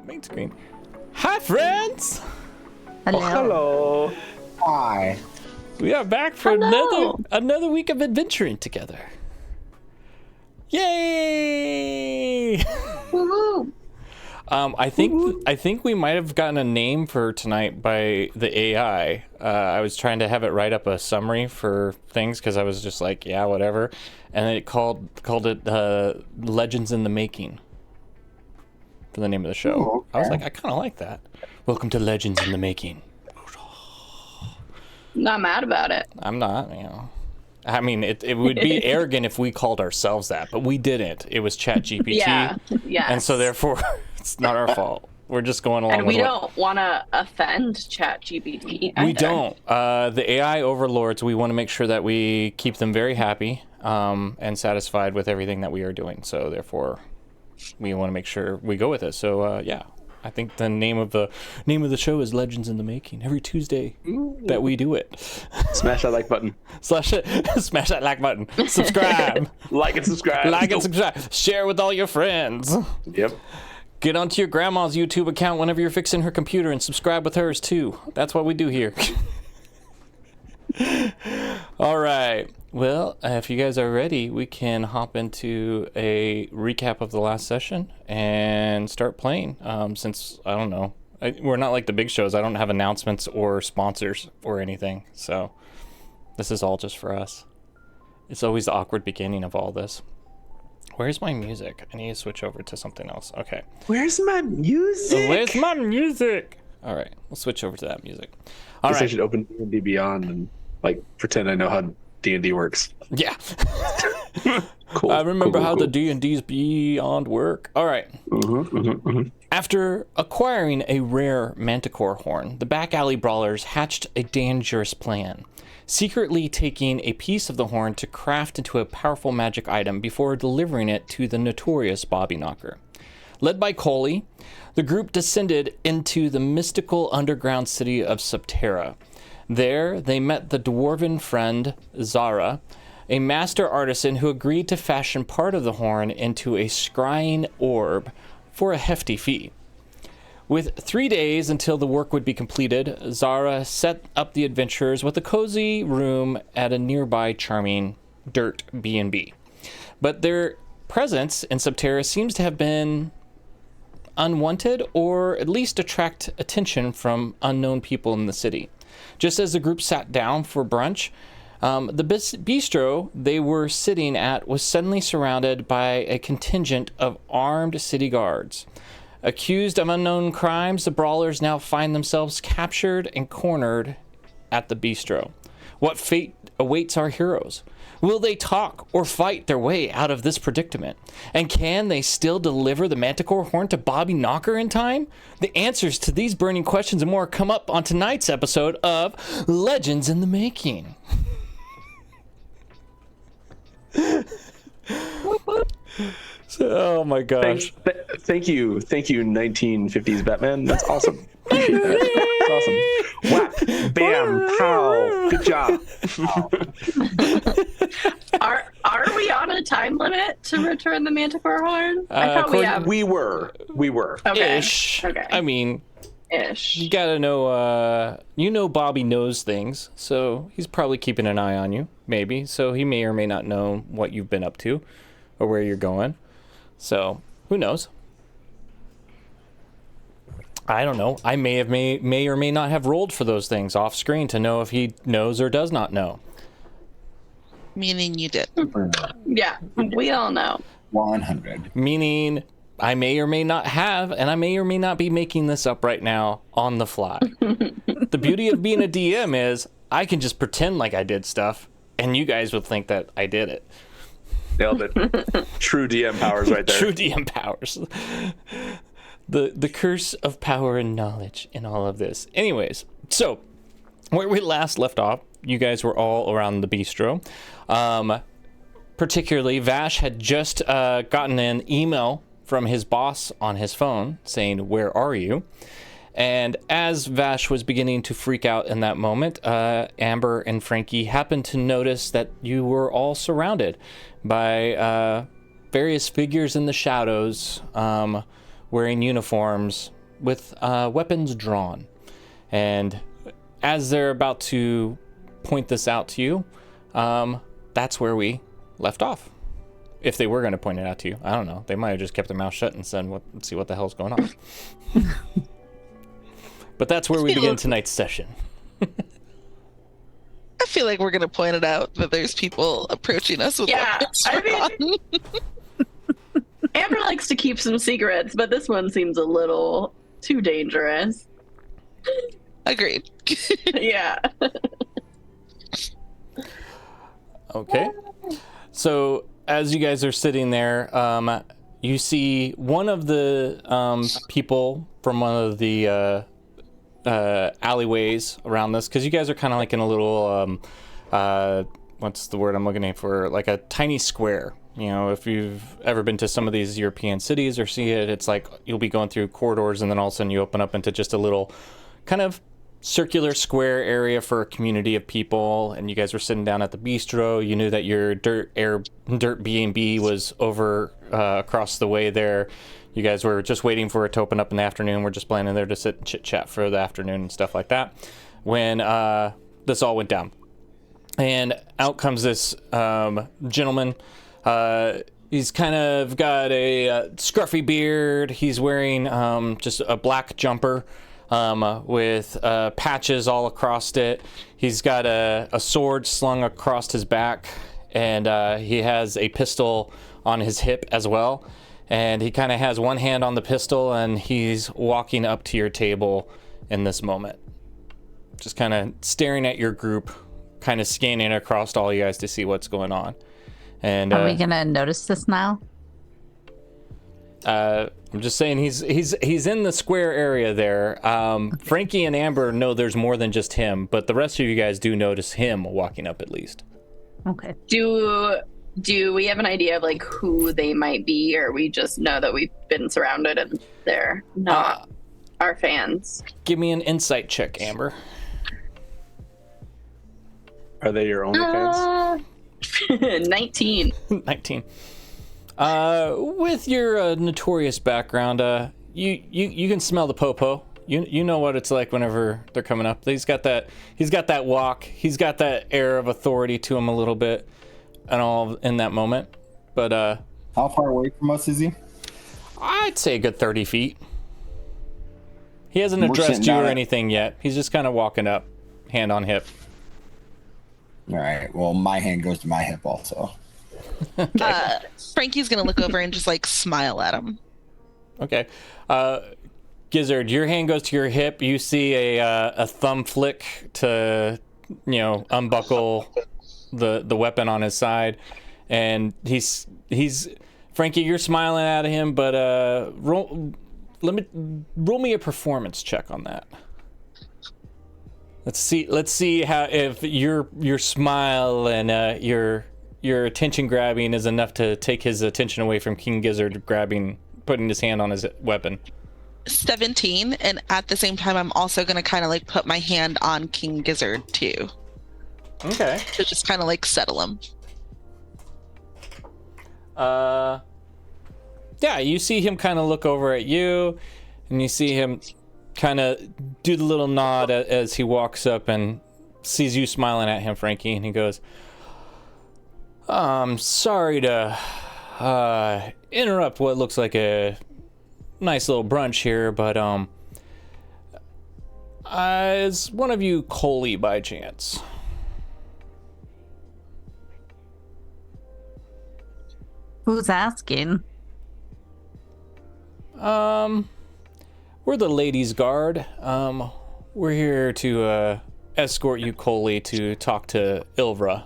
Main screen. Hi, friends. Hello. Oh, hello. Hi. We are back for another week of adventuring together. Yay! Woo-hoo. I think we might have gotten a name for tonight by the AI. I was trying to have it write up a summary for things because I was just like, yeah, whatever, and it called it Legends in the Making for the name of the show. Ooh, okay. I was like, I kind of like that. Welcome to Legends in the Making. Not mad about it. I'm not, I mean, it would be arrogant if we called ourselves that, but we didn't. It was ChatGPT. Yeah. And so therefore, it's not our fault. We're just going along And with we don't want to offend ChatGPT. We don't. The AI overlords, we want to make sure that we keep them very happy and satisfied with everything that we are doing. So therefore, we want to make sure we go with it. So yeah, I think the name of the show is Legends in the Making. Every Tuesday that we do it. Smash that like button. Smash that like button. Subscribe. Like and subscribe. Like and subscribe. Share with all your friends. Yep. Get onto your grandma's YouTube account whenever you're fixing her computer and subscribe with hers too. That's what we do here. All right. Well, if you guys are ready, we can hop into a recap of the last session and start playing. Since, I don't know, we're not like the big shows. I don't have announcements or sponsors or anything. So this is all just for us. It's always the awkward beginning of all this. Where's my music? I need to switch over to something else. Okay. Where's my music? Where's my music? All right. We'll switch over to that music. All right. I should open D&D Beyond and like pretend I know how D&D works. Yeah. Cool. I remember how cool. the D&D's Beyond work. All right. After acquiring a rare manticore horn, the back alley brawlers hatched a dangerous plan, secretly taking a piece of the horn to craft into a powerful magic item before delivering it to the notorious Bobby Knocker. Led by Coley, the group descended into the mystical underground city of Subterra. There, they met the dwarven friend Zara, a master artisan who agreed to fashion part of the horn into a scrying orb for a hefty fee. With 3 days until the work would be completed, Zara set up the adventurers with a cozy room at a nearby charming dirt B&B. But their presence in Subterra seems to have been unwanted, or at least attract attention from unknown people in the city. Just as the group sat down for brunch, the bistro they were sitting at was suddenly surrounded by a contingent of armed city guards. Accused of unknown crimes, the brawlers now find themselves captured and cornered at the bistro. What fate awaits our heroes? Will they talk or fight their way out of this predicament? And can they still deliver the manticore horn to Bobby Knocker in time? The answers to these burning questions and more come up on tonight's episode of Legends in the Making. Oh my gosh. Thank you, 1950s Batman. That's awesome. Appreciate that. That's awesome. Whack, bam, pow. Good job. Are we on a time limit to return the manticore horn? I thought We were. Okay. Ish. Okay. I mean, Ish. you gotta know, Bobby knows things, so he's probably keeping an eye on you, maybe. So he may or may not know what you've been up to or where you're going. So who knows? I don't know. I may or may not have rolled for those things off screen to know if he knows or does not know. Meaning you did. Yeah, we all know. 100. Meaning I may or may not have, and I may or may not be making this up right now on the fly. The beauty of being a DM is I can just pretend like I did stuff, and you guys would think that I did it. Nailed it. True DM powers right there. True DM powers. The curse of power and knowledge in all of this. Anyways, so where we last left off, you guys were all around the bistro. Particularly, Vash had just gotten an email from his boss on his phone saying, "Where are you?" And as Vash was beginning to freak out in that moment, Amber and Frankie happened to notice that you were all surrounded by various figures in the shadows, wearing uniforms, with weapons drawn. And as they're about to point this out to you, that's where we left off. If they were going to point it out to you, I don't know. They might have just kept their mouth shut and said, "Let's see what the hell's going on." But that's where we begin tonight's session. I feel like we're gonna point it out that there's people approaching us with weapons drawn. Amber likes to keep some secrets, but this one seems a little too dangerous. Agreed. Yeah. Okay. So as you guys are sitting there, you see one of the people from one of the alleyways around this, because you guys are kind of like in a little what's the word I'm looking for, like a tiny square. You know, if you've ever been to some of these European cities or see it, it's like you'll be going through corridors and then all of a sudden you open up into just a little kind of circular square area for a community of people. And you guys were sitting down at the bistro. You knew that your dirt B&B was over across the way there. You guys were just waiting for it to open up in the afternoon. We're just planning there to sit and chit chat for the afternoon and stuff like that. When this all went down, and out comes this gentleman. He's kind of got a scruffy beard. He's wearing just a black jumper with patches all across it. He's got a sword slung across his back, and he has a pistol on his hip as well. And he kind of has one hand on the pistol, and he's walking up to your table in this moment. Just kind of staring at your group, kind of scanning across all you guys to see what's going on. And are we gonna notice this now? I'm just saying he's in the square area there. Frankie and Amber know there's more than just him, but the rest of you guys do notice him walking up at least. Okay. Do we have an idea of like who they might be, or we just know that we've been surrounded and they're not our fans? Give me an insight check, Amber. Are they your only fans? 19. 19. With your notorious background, you can smell the popo. You know what it's like whenever they're coming up. He's got that walk. He's got that air of authority to him a little bit, and all in that moment. But how far away from us is he? I'd say a good 30 feet. He hasn't addressed you or anything yet. He's just kind of walking up, hand on hip. All right. Well, my hand goes to my hip also. Frankie's gonna look over and just like smile at him. Okay. Gizzard, your hand goes to your hip. You see a thumb flick to, unbuckle the weapon on his side, and he's Frankie. You're smiling at him, but roll me a performance check on that. Let's see how if your smile and your attention grabbing is enough to take his attention away from King Gizzard putting his hand on his weapon. 17, and at the same time I'm also gonna kind of like put my hand on King Gizzard too. Okay. To just kind of like settle him. Yeah, you see him kind of look over at you, and you see him kind of do the little nod as he walks up and sees you smiling at him, Frankie, and he goes, sorry to interrupt what looks like a nice little brunch here, but is one of you Coley by chance? Who's asking? We're the ladies' guard. We're here to escort you, Coley, to talk to Ivara.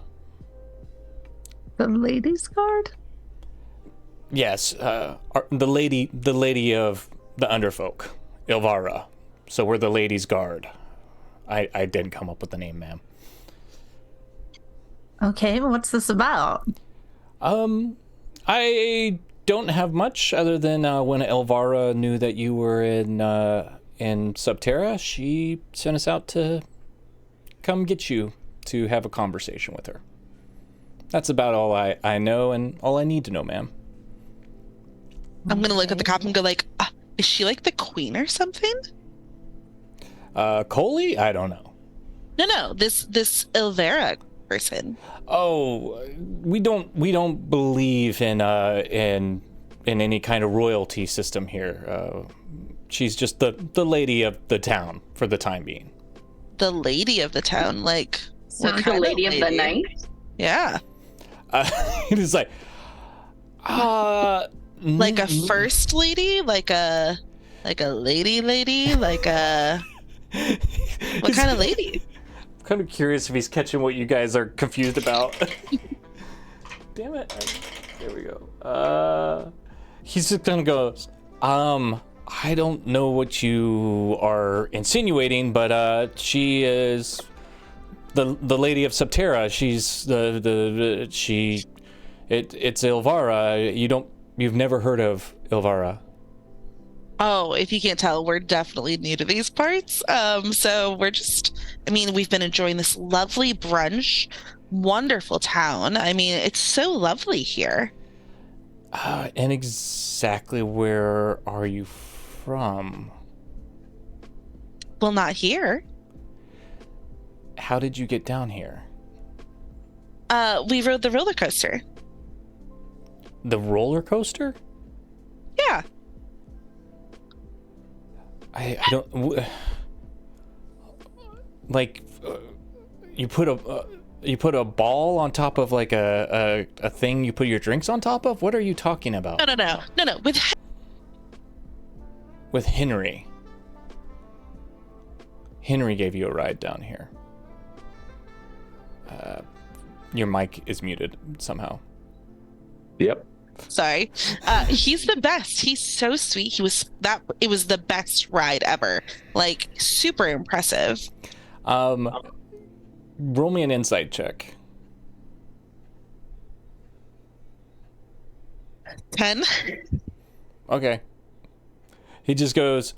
The ladies' guard? Yes, the lady of the underfolk, Ivara. So we're the ladies' guard. I didn't come up with the name, ma'am. Okay, what's this about? I don't have much other than when Ivara knew that you were in Subterra, she sent us out to come get you to have a conversation with her. That's about all I know and all I need to know, ma'am. I'm gonna look at the cop and go like, Is she like the queen or something? Coley? I don't know. No. This Ivara person. Oh, we don't believe in any kind of royalty system here. She's just the lady of the town for the time being. The lady of the town, like So the lady of the night. Yeah. It is like, Like a first lady, like a lady, like a what kind of lady? I'm kind of curious if he's catching what you guys are confused about. Damn it! There we go. He's just gonna go. I don't know what you are insinuating, but she is the lady of Subterra. She's it's Ivara. You've never heard of Ivara. Oh, if you can't tell, we're definitely new to these parts. So we've been enjoying this lovely brunch, wonderful town. I mean, it's so lovely here. And exactly where are you from? Well, not here. How did you get down here? We rode the roller coaster. The roller coaster? Yeah. I don't like you put a ball on top of like a thing you put your drinks on top of? What are you talking about? No. With Henry. Henry gave you a ride down here. Your mic is muted somehow. Yep. Sorry. He's the best. He's so sweet. It was the best ride ever. Like, super impressive. Roll me an insight check. 10. Okay. He just goes,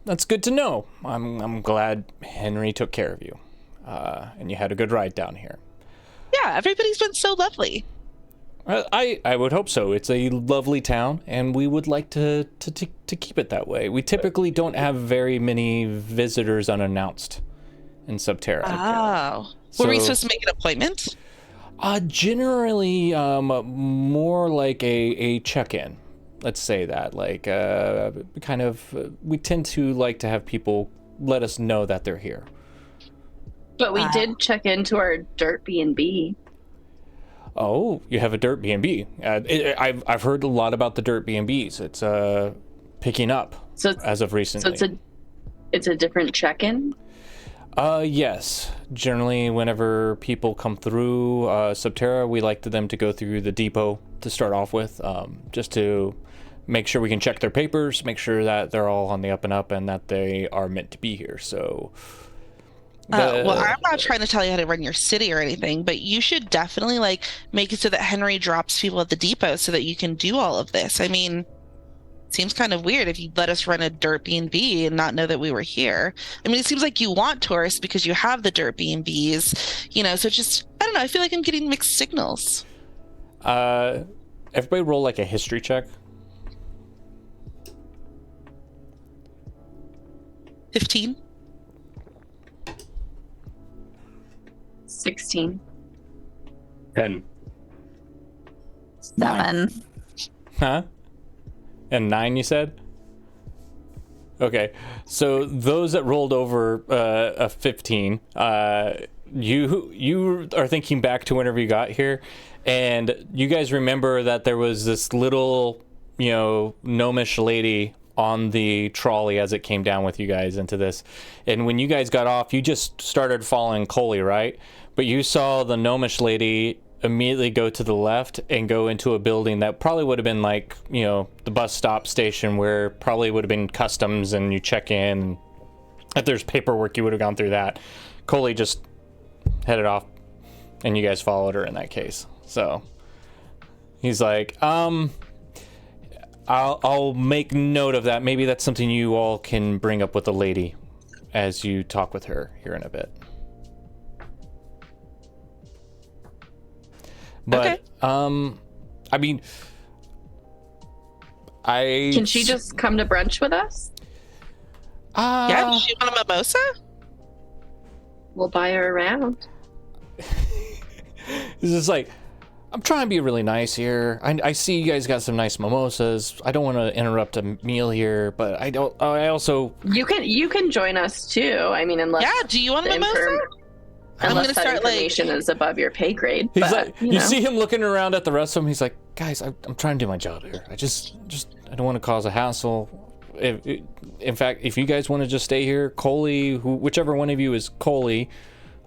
"That's good to know. I'm glad Henry took care of you. And you had a good ride down here." Yeah, everybody's been so lovely. I would hope so. It's a lovely town, and we would like to keep it that way. We typically don't have very many visitors unannounced in Subterra. Oh. Were we supposed to make an appointment? Generally, more like a check-in. Let's say that. Like, kind of, we tend to like to have people let us know that they're here. But we did check into our dirt B&B. Oh, you have a dirt B&B. I've heard a lot about the dirt B&Bs. It's picking up as of recently. So it's a different check-in? Yes. Generally, whenever people come through Subterra, we like them to go through the depot to start off with, just to make sure we can check their papers, make sure that they're all on the up and up, and that they are meant to be here. So... well, I'm not trying to tell you how to run your city or anything, but you should definitely make it so that Henry drops people at the depot so that you can do all of this. I mean, it seems kind of weird if you let us run a dirt B&B and not know that we were here. I mean, it seems like you want tourists because you have the dirt B&Bs, so just, I don't know, I feel like I'm getting mixed signals. Everybody roll like a history check. 15. 16. 10. 7. Huh? And 9, you said? Okay. So those that rolled over a 15, you are thinking back to whenever you got here, and you guys remember that there was this little, gnomish lady on the trolley as it came down with you guys into this. And when you guys got off, you just started following Coley, right? But you saw the gnomish lady immediately go to the left and go into a building that probably would have been like, the bus stop station, where probably would have been customs and you check in. If there's paperwork, you would have gone through that. Coley just headed off and you guys followed her in that case. So he's like, I'll make note of that. Maybe that's something you all can bring up with the lady as you talk with her here in a bit. But, okay. I mean, Can she just come to brunch with us? Yeah, does she want a mimosa? We'll buy her around. It's just like, I'm trying to be really nice here. I see you guys got some nice mimosas. I don't want to interrupt a meal here, but I also. You can join us too. I mean, unless do you want a mimosa? Unless that information is above your pay grade. He's but, like, you see him looking around at the rest of them. He's like, guys, I'm trying to do my job here. I don't want to cause a hassle. In fact, if you guys want to just stay here, Coley, whichever one of you is Coley,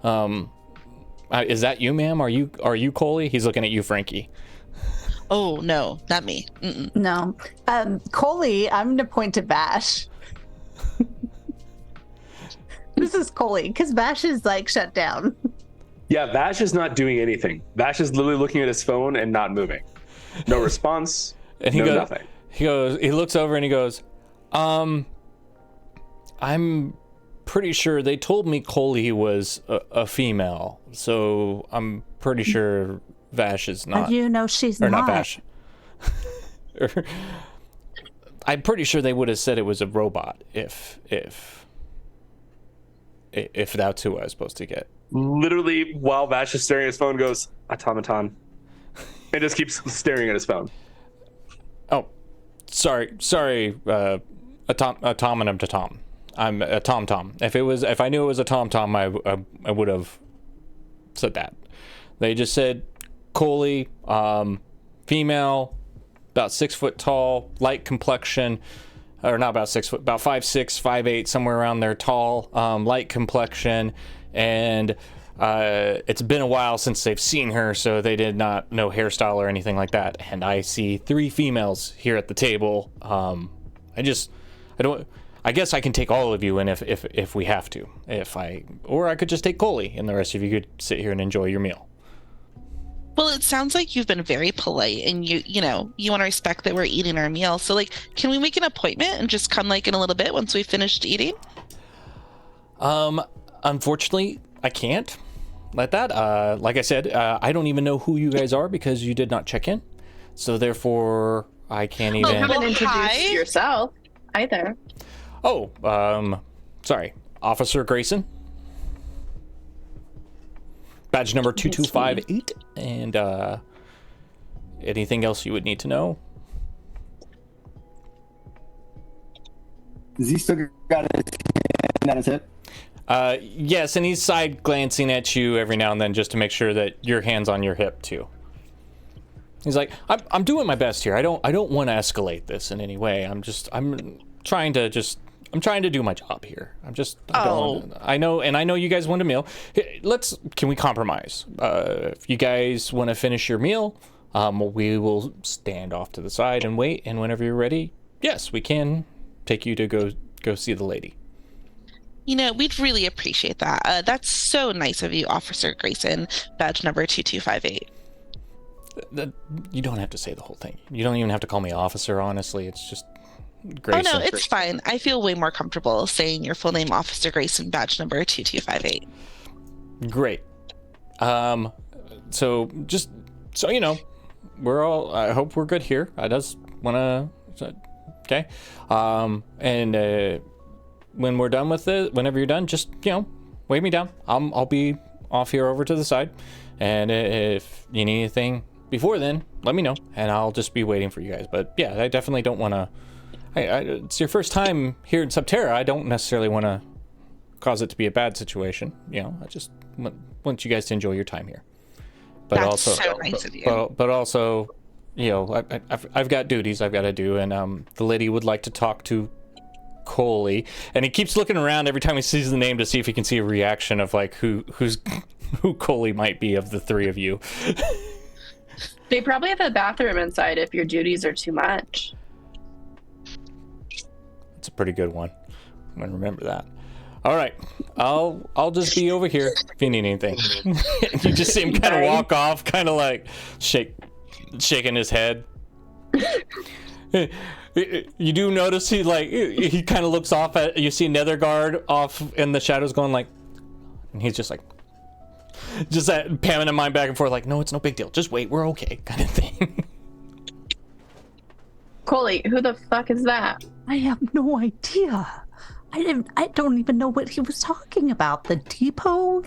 is that you, ma'am? Are you Coley? He's looking at you, Frankie. Oh no, not me. Mm-mm. No, Coley. I'm gonna point to Bash. This is Coley, because Bash is like shut down. Yeah, Bash is not doing anything. Bash is literally looking at his phone and not moving. No response. And he no goes, nothing. He looks over and he goes, I'm pretty sure they told me Coley was a female, so I'm pretty sure Vash is not. How do you know she's or not? Not Vash. I'm pretty sure they would have said it was a robot if that's who I was supposed to get. Literally, while Vash is staring at his phone, goes, automaton. And just keeps staring at his phone. Oh, sorry, automaton to Tom. I'm a Tom. If I knew it was a Tom, I would have said that. They just said Coley, female, about 6 foot tall, light complexion, or not about 6 foot, about 5'6", 5'8", somewhere around there, tall, light complexion, and it's been a while since they've seen her, so they did not know hairstyle or anything like that. And I see 3 females here at the table. I guess I can take all of you in if we have to. Or I could just take Coley, and the rest of you could sit here and enjoy your meal. Well, it sounds like you've been very polite, and you want to respect that we're eating our meal. So, like, can we make an appointment and just come like in a little bit once we finished eating? Unfortunately, I can't let that. Like I said, I don't even know who you guys are because you did not check in. So therefore, I can't even. You haven't introduced yourself either. Oh, sorry, Officer Grayson. Badge number 2258, and anything else you would need to know? Does he still got his hand on his hip? Yes, and he's side glancing at you every now and then just to make sure that your hand's on your hip too. He's like, I'm doing my best here. I don't want to escalate this in any way. I'm trying to do my job here. I know you guys want a meal. Can we compromise? If you guys want to finish your meal, we will stand off to the side and wait. And whenever you're ready, yes, we can take you to go see the lady. We'd really appreciate that. That's so nice of you, Officer Grayson, badge number 2258. You don't have to say the whole thing. You don't even have to call me officer, honestly. It's just Grayson. Oh, no, it's fine. I feel way more comfortable saying your full name, Officer Grayson, badge number 2258. Great. So just so you know, I hope we're good here. I just want to, okay. And when we're done with it, whenever you're done, just, wave me down. I'll be off here over to the side. And if you need anything before then, let me know, and I'll just be waiting for you guys. But yeah, I definitely don't want to. It's your first time here in Subterra. I don't necessarily want to cause it to be a bad situation. I just want you guys to enjoy your time here. But That's also, so nice of you. But also, I've got duties I've got to do, and the lady would like to talk to Coley, and he keeps looking around every time he sees the name to see if he can see a reaction of like who Coley might be of the 3 of you. They probably have a bathroom inside if your duties are too much. It's a pretty good one. I'm gonna remember that. All right, I'll just be over here if you need anything. You just see him kind of walk off, kind of like shaking his head. You do notice he kind of looks off at, you see another guard off in the shadows going like, and he's just like, just that pamming in mind back and forth like, no, it's no big deal, just wait, we're okay, kind of thing. Coley, who the fuck is that? I have no idea. I don't even know what he was talking about. The depot,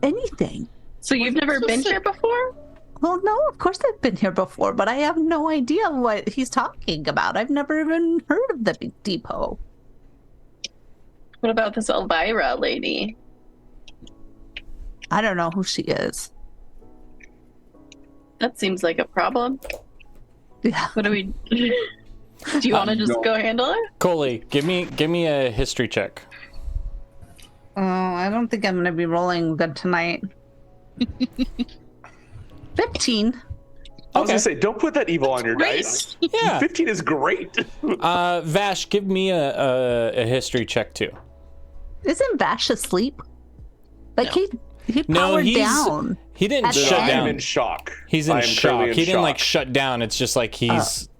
anything. So you've never been here before? Well, no, of course I've been here before, but I have no idea what he's talking about. I've never even heard of the big depot. What about this Ivara lady? I don't know who she is. That seems like a problem. Yeah. What do we... Do you want to just go handle it? Coley, give me a history check. Oh, I don't think I'm going to be rolling good tonight. 15. I was going to say, don't put that evil on your dice. Yeah. 15 is great. Vash, give me a history check too. Isn't Vash asleep? Like No. he powered he's down. He didn't At the shut end. I'm down. in shock. He's I in am shock. currently in He didn't like shock. shut down. It's just like he's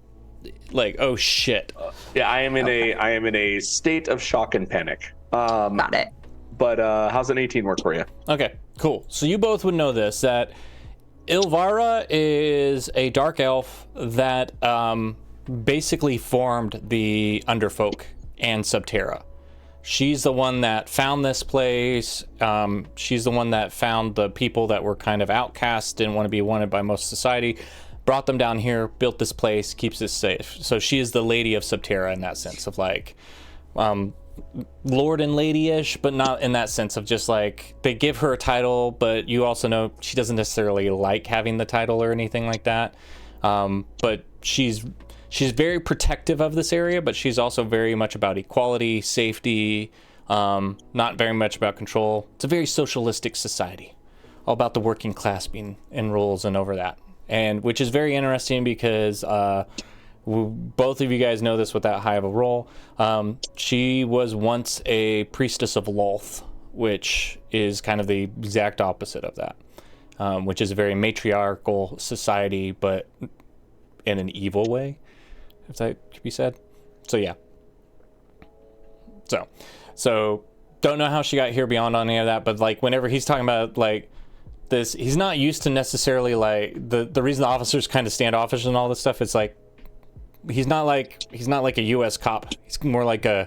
like, oh shit. Yeah, I am in a state of shock and panic. Got it. But how's an 18 work for you? Okay, cool. So you both would know this, that Ivara is a dark elf that basically formed the Underfolk and Subterra. She's the one that found this place. She's the one that found the people that were kind of outcast, didn't want to be wanted by most society, brought them down here, built this place, keeps it safe. So she is the lady of Subterra in that sense of like lord and lady-ish, but not in that sense of just like they give her a title, but you also know she doesn't necessarily like having the title or anything like that. But she's very protective of this area, but she's also very much about equality, safety, not very much about control. It's a very socialistic society, all about the working class being in rules and over that. And which is very interesting because both of you guys know this with that high of a role. She was once a priestess of Lolth, which is kind of the exact opposite of that, which is a very matriarchal society, but in an evil way, if that could be said. So yeah. So don't know how she got here beyond any of that, but like whenever he's talking about like this, he's not used to necessarily like the reason the officers kind of standoffish and all this stuff. It's like he's not like a U.S. cop. He's more like a,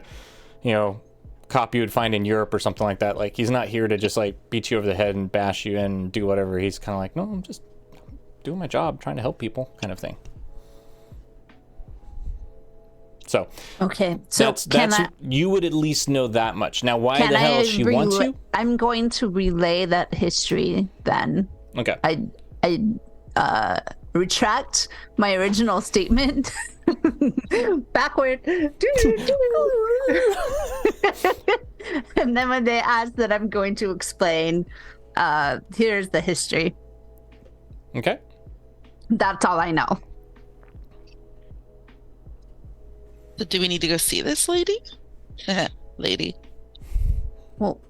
cop you would find in Europe or something like that. Like he's not here to just like beat you over the head and bash you and do whatever. He's kind of like, no, I'm just doing my job, trying to help people, kind of thing. So Okay, so that's you would at least know that much. Now, why the hell she wants you? I'm going to relay that history then. Okay. I retract my original statement. Backward. And then when they ask that I'm going to explain, here's the history. Okay. That's all I know. So do we need to go see this lady? Lady. Well,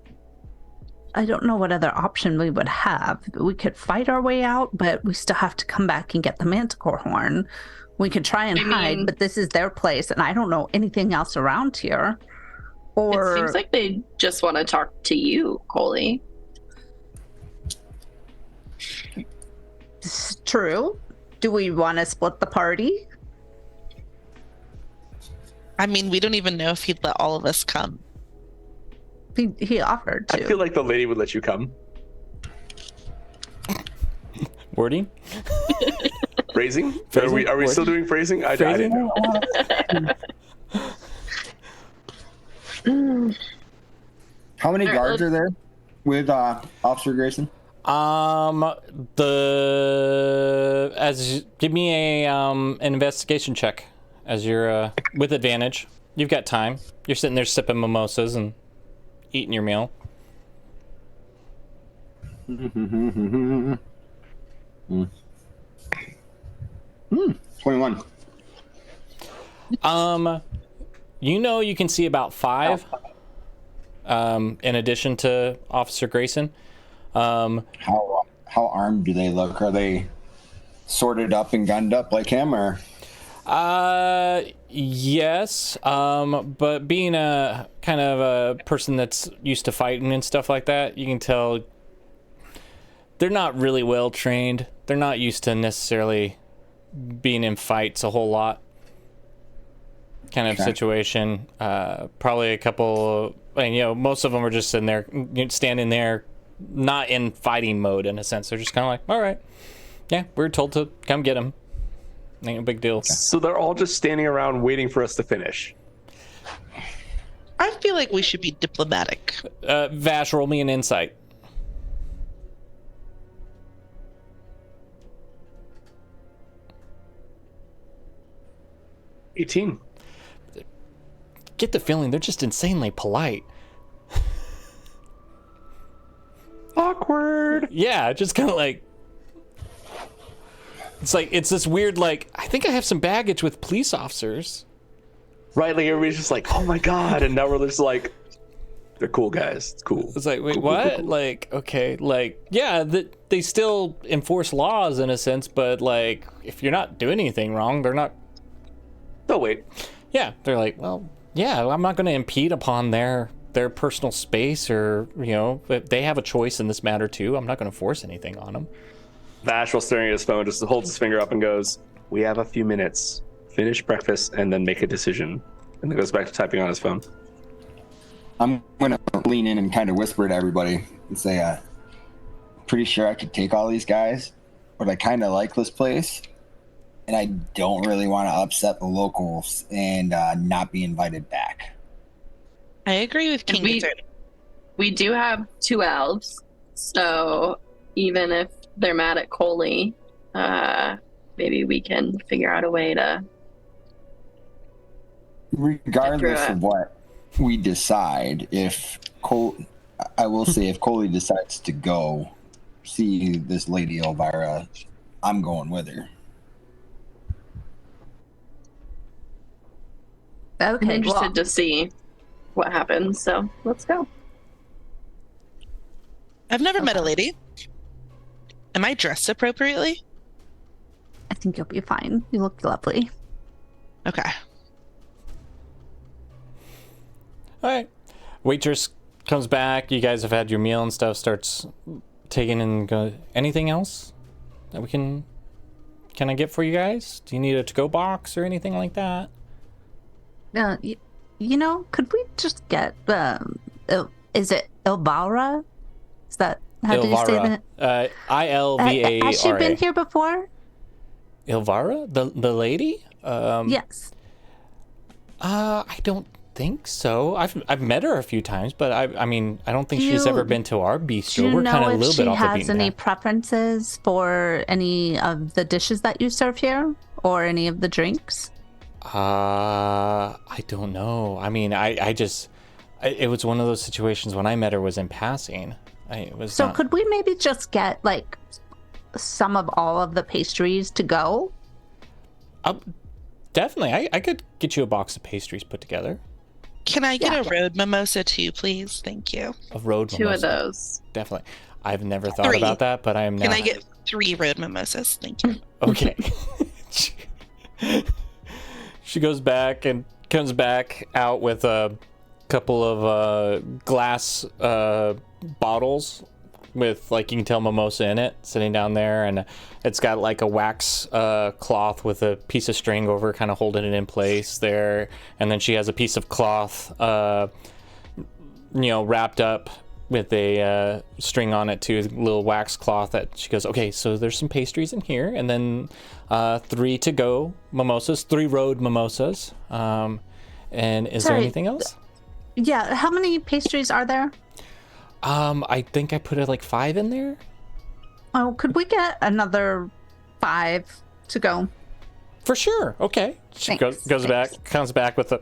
I don't know what other option we would have. We could fight our way out, but we still have to come back and get the manticore horn. We could try and hide, but this is their place, and I don't know anything else around here. Or It seems like they just want to talk to you, Coley. It's true. Do we want to split the party? I mean, we don't even know if he'd let all of us come. He offered to. I feel like the lady would let you come. Wording? Phrasing? Phrasing? Are we still doing phrasing? I didn't know. How many guards are there with Officer Grayson? Give me an investigation check as you're with advantage. You've got time. You're sitting there sipping mimosas and eating your meal. 21. You can see about 5. In addition to Officer Grayson. How armed do they look? Are they sorted up and gunned up like him, or? Yes. But being a kind of a person that's used to fighting and stuff like that, you can tell they're not really well trained. They're not used to necessarily being in fights a whole lot. kind of situation. Probably a couple, most of them are just sitting there, standing there, not in fighting mode in a sense. They're just kind of like, all right, yeah, we're told to come get him. Ain't a big deal. So they're all just standing around waiting for us to finish. I feel like we should be diplomatic. Vash, roll me an insight. $18. Get the feeling they're just insanely polite. Awkward. Yeah, just kind of like, it's this weird, like, I think I have some baggage with police officers. Right, like everybody's just like, oh my god, and now we're just like, they're cool guys. It's cool. It's like, wait, cool, what? Cool. Like, okay, like, yeah, they still enforce laws in a sense, but like, if you're not doing anything wrong, they're not. Oh wait. Yeah, they're like, well, yeah, I'm not going to impede upon their personal space, or if they have a choice in this matter too. I'm not going to force anything on them. Vash, while staring at his phone, just holds his finger up and goes, "We have a few minutes. Finish breakfast and then make a decision." And then goes back to typing on his phone. I'm gonna lean in and kind of whisper to everybody and say, "Pretty sure I could take all these guys, but I kind of like this place, and I don't really want to upset the locals and not be invited back." I agree with King Gizzard. We do have 2 elves, so even if they're mad at Coley, maybe we can figure out a way to. Regardless of what we decide, I will say if Coley decides to go see this lady Elvira, I'm going with her. I'm Okay, interested to see what happens, so let's go. I've never met a lady. Am I dressed appropriately? I think you'll be fine. You look lovely. Okay. All right. Waitress comes back. You guys have had your meal and stuff. Starts taking and go. Anything else that we can I get for you guys? Do you need a to-go box or anything like that? Could we just get is it Ivara? Is that how do you say that? Ilvara. Has she been here before? Ilvara, the lady? Yes. I don't think so. I've met her a few times, but I don't think she's ever been to our bistro. We're kind of a little bit off the beaten path. Do you know if she has any preferences for any of the dishes that you serve here, or any of the drinks? I don't know. It was one of those situations when I met her was in passing. Could we maybe just get like some of all of the pastries to go? Definitely. I could get you a box of pastries put together. Can I get a road mimosa too, please? Thank you. A road mimosa. 2 of those. Definitely. I've never thought about that, but I am now. Can I get 3 road mimosas? Thank you. Okay. She goes back and comes back out with a couple of glass bottles with, like, you can tell mimosa in it, sitting down there, and it's got like a wax cloth with a piece of string over, kind of holding it in place there, and then she has a piece of cloth wrapped up with a string on it too, a little wax cloth that she goes, okay, so there's some pastries in here, and then 3 to-go mimosas, 3 road mimosas, and is there anything else? Yeah, how many pastries are there? I think I put like 5 in there. Oh, could we get another 5 to go? For sure. Okay. She comes back with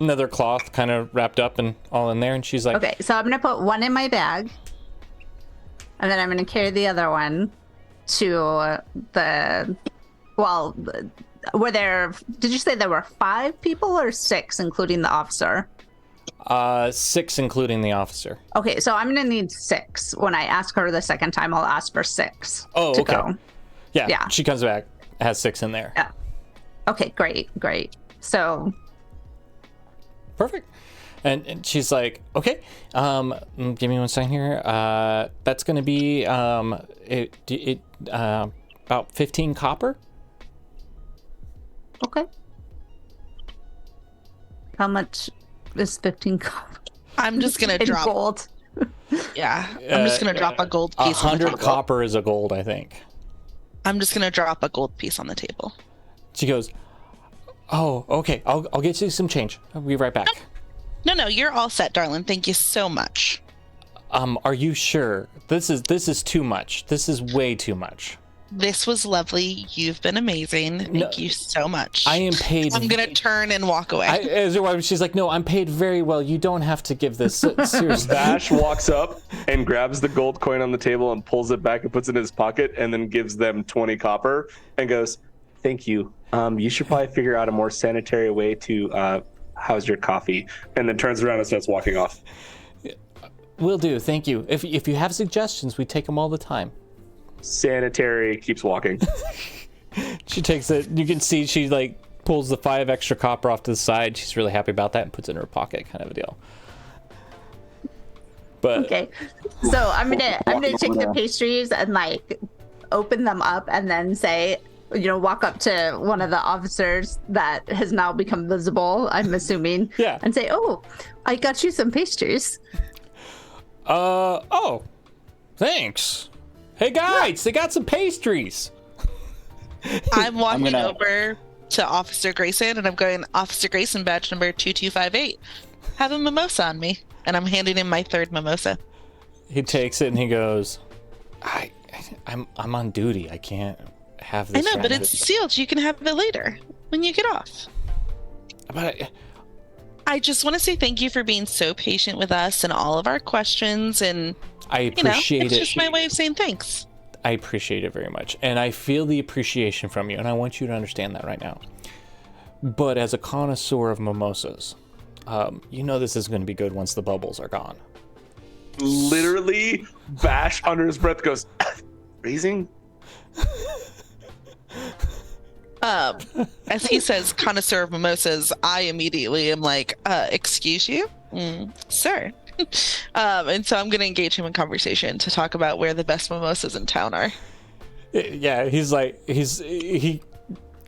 another cloth kind of wrapped up and all in there, and she's like, okay, so I'm gonna put 1 in my bag, and then I'm gonna carry the other one to were there, did you say there were 5 people or 6 including the officer? 6 including the officer. Okay, so I'm gonna need 6. When I ask her the second time, I'll ask for 6 to okay. Go. Yeah, she comes back, has 6 in there. Yeah. Okay, great. So perfect. And she's like, okay, give me 1 second here. That's gonna be about 15 copper. Okay. How much is 15 copper? I'm just gonna in drop gold. Yeah, I'm just gonna drop a gold piece. 100 copper is a gold, I think. I'm just gonna drop a gold piece on the table. She goes, "Oh, okay. I'll get you some change. I'll be right back." No, you're all set, darling. Thank you so much. Are you sure? This is too much. This is way too much. This was lovely. You've been amazing. Thank you so much. I am paid. I'm gonna turn and walk away. As your wife, she's like, "No, I'm paid very well. You don't have to give this." Seriously. Bash walks up and grabs the gold coin on the table and pulls it back and puts it in his pocket and then gives them 20 copper and goes, "Thank you. You should probably figure out a more sanitary way to house your coffee." And then turns around and starts walking off. Will do. Thank you. If you have suggestions, we take them all the time. Sanitary, keeps walking. She takes it. You can see she like pulls the 5 extra copper off to the side. She's really happy about that and puts it in her pocket, kind of a deal. But okay, so I'm gonna check the pastries and like open them up and then say, walk up to one of the officers that has now become visible, I'm assuming, yeah, and say, "Oh, I got you some pastries." Oh, thanks. Hey guys, they got some pastries. I'm walking over to Officer Grayson and I'm going, "Officer Grayson, badge number 2258. Have a mimosa on me." And I'm handing him my 3rd mimosa. He takes it and he goes, I'm on duty. I can't have this. I know, but it's sealed. You can have it later when you get off. But I just want to say thank you for being so patient with us and all of our questions. And I appreciate it's just my way of saying thanks. I appreciate it very much. And I feel the appreciation from you. And I want you to understand that right now. But as a connoisseur of mimosas, this is going to be good once the bubbles are gone. Literally, Bash under his breath goes, "Raising?" As he says, connoisseur of mimosas, I immediately am like, excuse you? Sir. And so I'm going to engage him in conversation to talk about where the best mimosas in town are. Yeah, he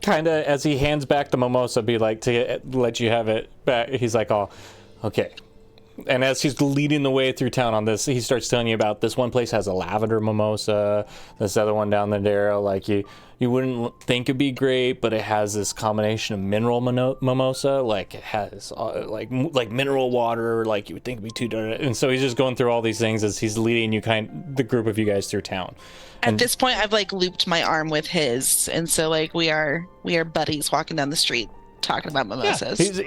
kind of, as he hands back the mimosa, be like, to let you have it back, he's like, "Oh, okay." And as he's leading the way through town on this, he starts telling you about this one place has a lavender mimosa, this other one down there, like you wouldn't think it'd be great, but it has this combination of mineral mimosa, like it has like mineral water, like you would think it'd be too dirty. And so he's just going through all these things as he's leading the group of you guys through town. At this point, I've like looped my arm with his, and so like we are buddies walking down the street talking about mimosas. Yeah,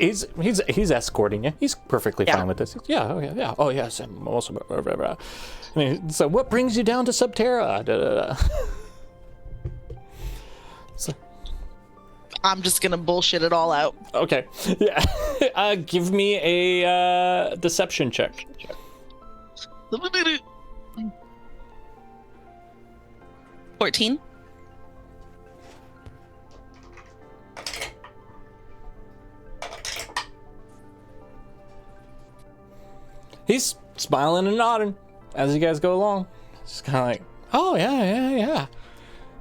he's escorting you. He's perfectly fine with this. Yeah, oh yeah. Oh yes, mimosa. Blah, blah, blah. I mean, so what brings you down to Subterra? Da, da, da. So, I'm just gonna bullshit it all out. Okay. Yeah. Give me a deception check. 14. He's smiling and nodding as you guys go along. Just kind of like, "Oh yeah.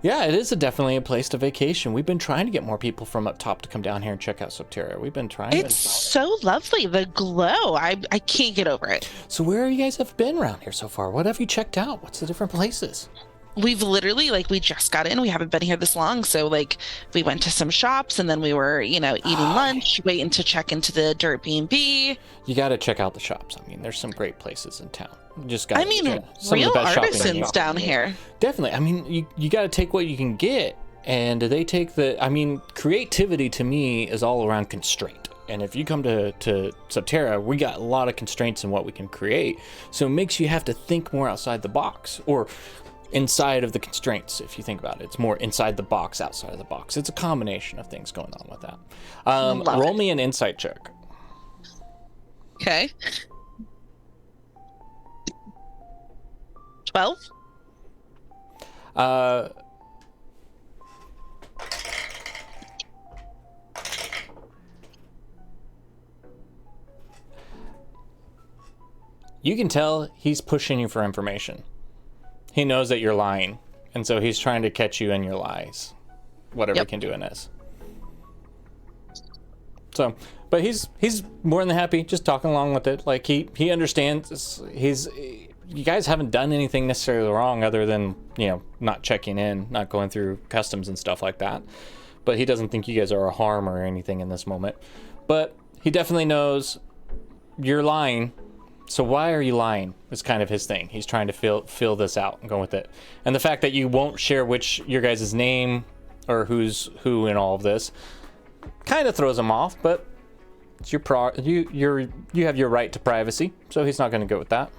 Yeah, it is definitely a place to vacation. We've been trying to get more people from up top to come down here and check out Subterra. We've been trying. It's so lovely. The glow. I can't get over it. So where you guys have been around here so far? What have you checked out? What's the different places?" We've literally, we just got in. We haven't been here this long. So, we went to some shops and then we were, eating lunch, waiting to check into the Dirt B&B. You got to check out the shops. I mean, there's some great places in town. You just got real artisans down here. Definitely. I mean, you got to take what you can get. And they take creativity to me is all around constraint. And if you come to Subterra, we got a lot of constraints in what we can create. So it makes you have to think more outside the box, or inside of the constraints. If you think about it, it's more inside the box, outside of the box. It's a combination of things going on with that. Roll me an insight check. Okay. 12. You can tell he's pushing you for information. He knows that you're lying, and so he's trying to catch you in your lies, whatever he can do in this. So, but he's more than happy just talking along with it. Like he understands. You guys haven't done anything necessarily wrong other than, you know, not checking in, not going through customs and stuff like that. But he doesn't think you guys are a harm or anything in this moment. But he definitely knows you're lying. So why are you lying? Is kind of his thing. He's trying to feel this out and go with it. And the fact that you won't share your guys' name or who's who in all of this kind of throws him off, but it's you have your right to privacy, so he's not going to go with that.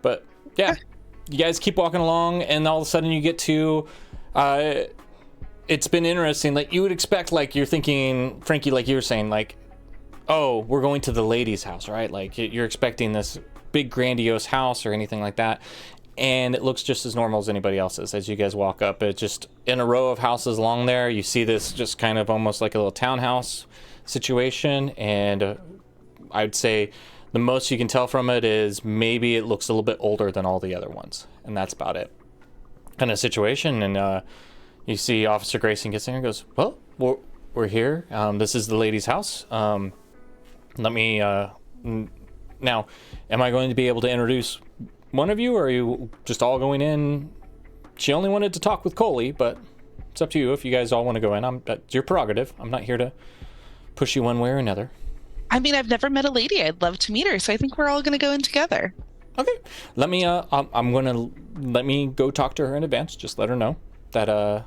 But yeah, you guys keep walking along, and all of a sudden you get to it's been interesting. Like, you would expect, like, you're thinking, Frankie, like you were saying, like, oh, we're going to the lady's house, right? Like, you're expecting this big grandiose house or anything like that, and it looks just as normal as anybody else's. As you guys walk up, it's just in a row of houses along there. You see this just kind of almost like a little townhouse situation, and I'd say the most you can tell from it is maybe it looks a little bit older than all the other ones, and that's about it. Kind of situation. And you see Officer Grayson gets in and goes, well, we're here. This is the lady's house. Let me now, am I going to be able to introduce one of you, or are you just all going in? She only wanted to talk with Coley, but it's up to you if you guys all want to go in. That's your prerogative. I'm not here to push you one way or another. I mean, I've never met a lady. I'd love to meet her, so I think we're all going to go in together. Okay. Let me let me go talk to her in advance. Just let her know that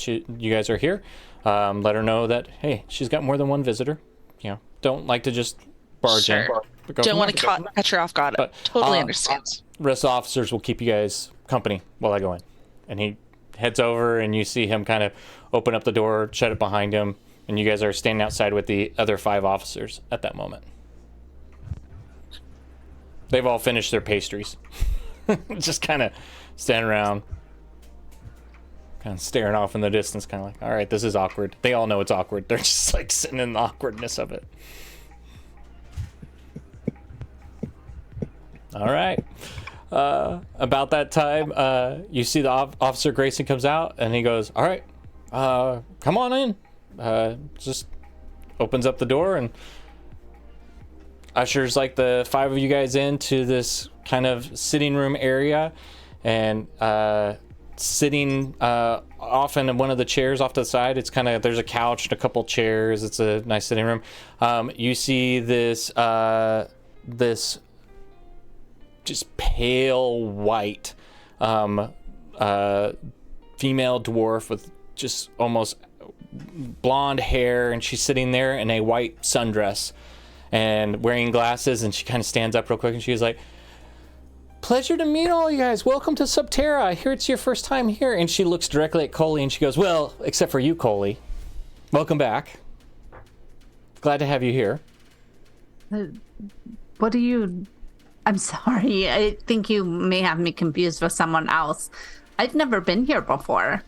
you guys are here. Let her know that, hey, she's got more than one visitor. You know, don't like to just barge in. Don't want to catch her off guard. But, totally understand. Rest of the officers will keep you guys company while I go in. And he heads over, and you see him kind of open up the door, shut it behind him, and you guys are standing outside with the other 5 officers at that moment. They've all finished their pastries. Just kind of standing around, kind of staring off in the distance, kind of like, all right, this is awkward. They all know it's awkward. They're just like sitting in the awkwardness of it. All right. About that time, you see the Officer Grayson comes out, and he goes, all right, come on in. Just opens up the door and ushers like the 5 of you guys into this kind of sitting room area, and sitting off in one of the chairs off to the side. It's kind of, there's a couch and a couple chairs. It's a nice sitting room. You see this this just pale white female dwarf with just almost blonde hair, and she's sitting there in a white sundress and wearing glasses, and she kind of stands up real quick, and she's like, pleasure to meet all you guys. Welcome to Subterra. I hear it's your first time here. And she looks directly at Coley, and she goes, well, except for you, Coley. Welcome back. Glad to have you here. What do you... I'm sorry. I think you may have me confused with someone else. I've never been here before.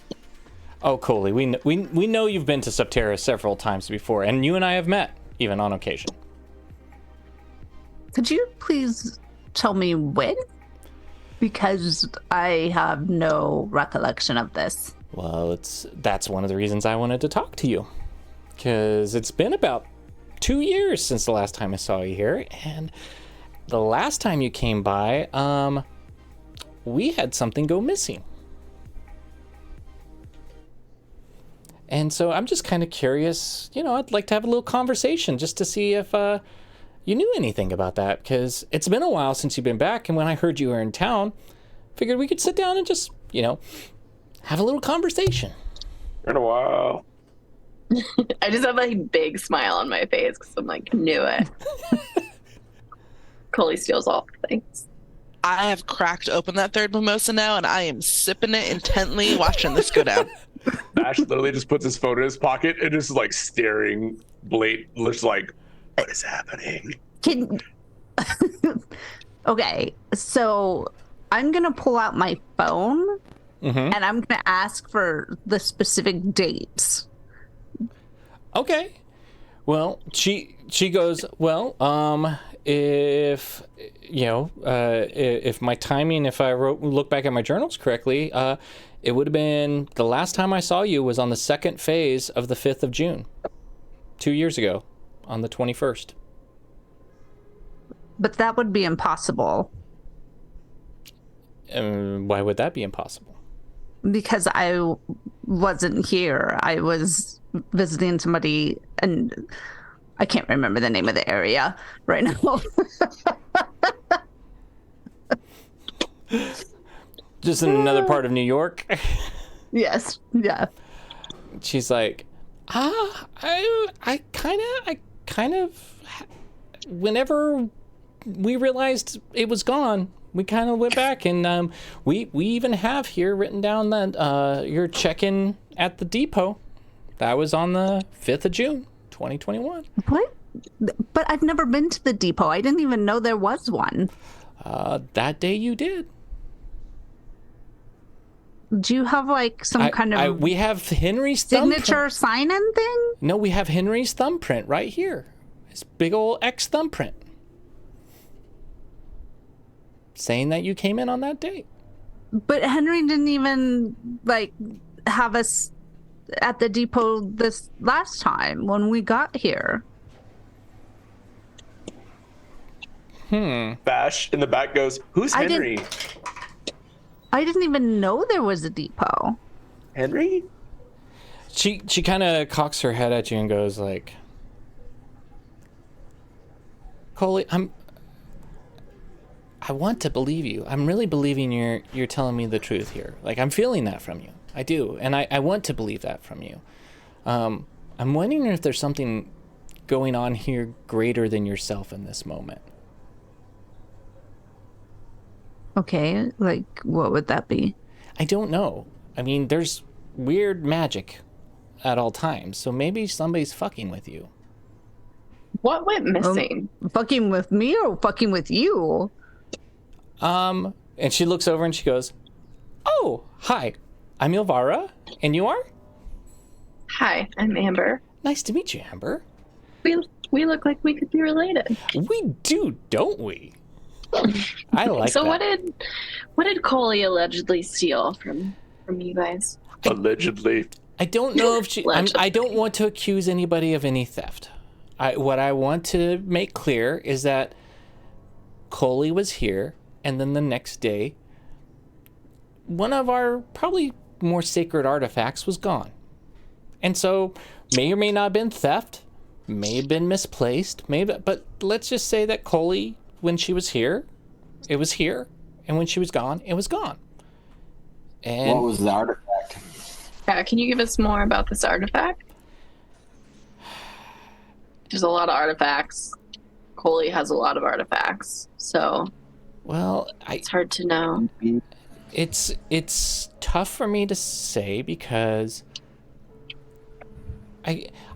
Oh, Coley, we know you've been to Subterra several times before, and you and I have met, even on occasion. Could you please tell me when? Because I have no recollection of this. Well, that's one of the reasons I wanted to talk to you. Because it's been about 2 years since the last time I saw you here, and the last time you came by, we had something go missing. And so I'm just kind of curious, you know, I'd like to have a little conversation just to see if you knew anything about that, because it's been a while since you've been back, and when I heard you were in town, figured we could sit down and just, you know, have a little conversation. In a while. I just have like a big smile on my face because I'm like, knew it. Coley steals all the things. I have cracked open that third mimosa now, and I am sipping it intently, watching this go down. Ash literally just puts his phone in his pocket and just like staring, just like, what is happening? Okay, so I'm gonna pull out my phone, and I'm gonna ask for the specific dates. Okay. Well, she goes, well, if you know, if my timing, if I look back at my journals correctly, it would have been the last time I saw you was on the second phase of the 5th of June. 2 years ago on the 21st. But that would be impossible. Why would that be impossible? Because I wasn't here. I was visiting somebody, and I can't remember the name of the area right now. Just in another part of New York? Yes. Yeah. She's like, I kind of, whenever we realized it was gone, we kind of went back, and we even have here written down that your check-in at the depot, that was on the 5th of June, 2021. What? But I've never been to the depot. I didn't even know there was one. That day you did. Do you have like some kind of we have Henry's signature sign-in thing? No, we have Henry's thumbprint right here. His big old X thumbprint. Saying that you came in on that date. But Henry didn't even like have us at the depot this last time when we got here. Bash in the back goes, "Who's Henry?" I didn't even know there was a depot. Henry? She kind of cocks her head at you and goes like, Coley, I want to believe you. I'm really believing you're telling me the truth here. Like, I'm feeling that from you. I do. And I want to believe that from you. I'm wondering if there's something going on here greater than yourself in this moment. Okay, like what would that be? I don't know. I mean, there's weird magic at all times, so maybe somebody's fucking with you. What went missing? Fucking with me or fucking with you? And she looks over and she goes, "Oh, hi. I'm Ivara, and you are?" Hi, I'm Amber. Nice to meet you, Amber. We look like we could be related. We do, don't we? I like so that. what did Coley allegedly steal from you guys? Allegedly. I don't know if she. I don't want to accuse anybody of any theft. What I want to make clear is that Coley was here, and then the next day, one of our probably more sacred artifacts was gone. And so, may or may not have been theft, may have been misplaced, but let's just say that Coley, when she was here, it was here, and when she was gone, it was gone. And what was the artifact? Can you give us more about this artifact? There's a lot of artifacts. Coley has a lot of artifacts, so it's hard to know. It's tough for me to say because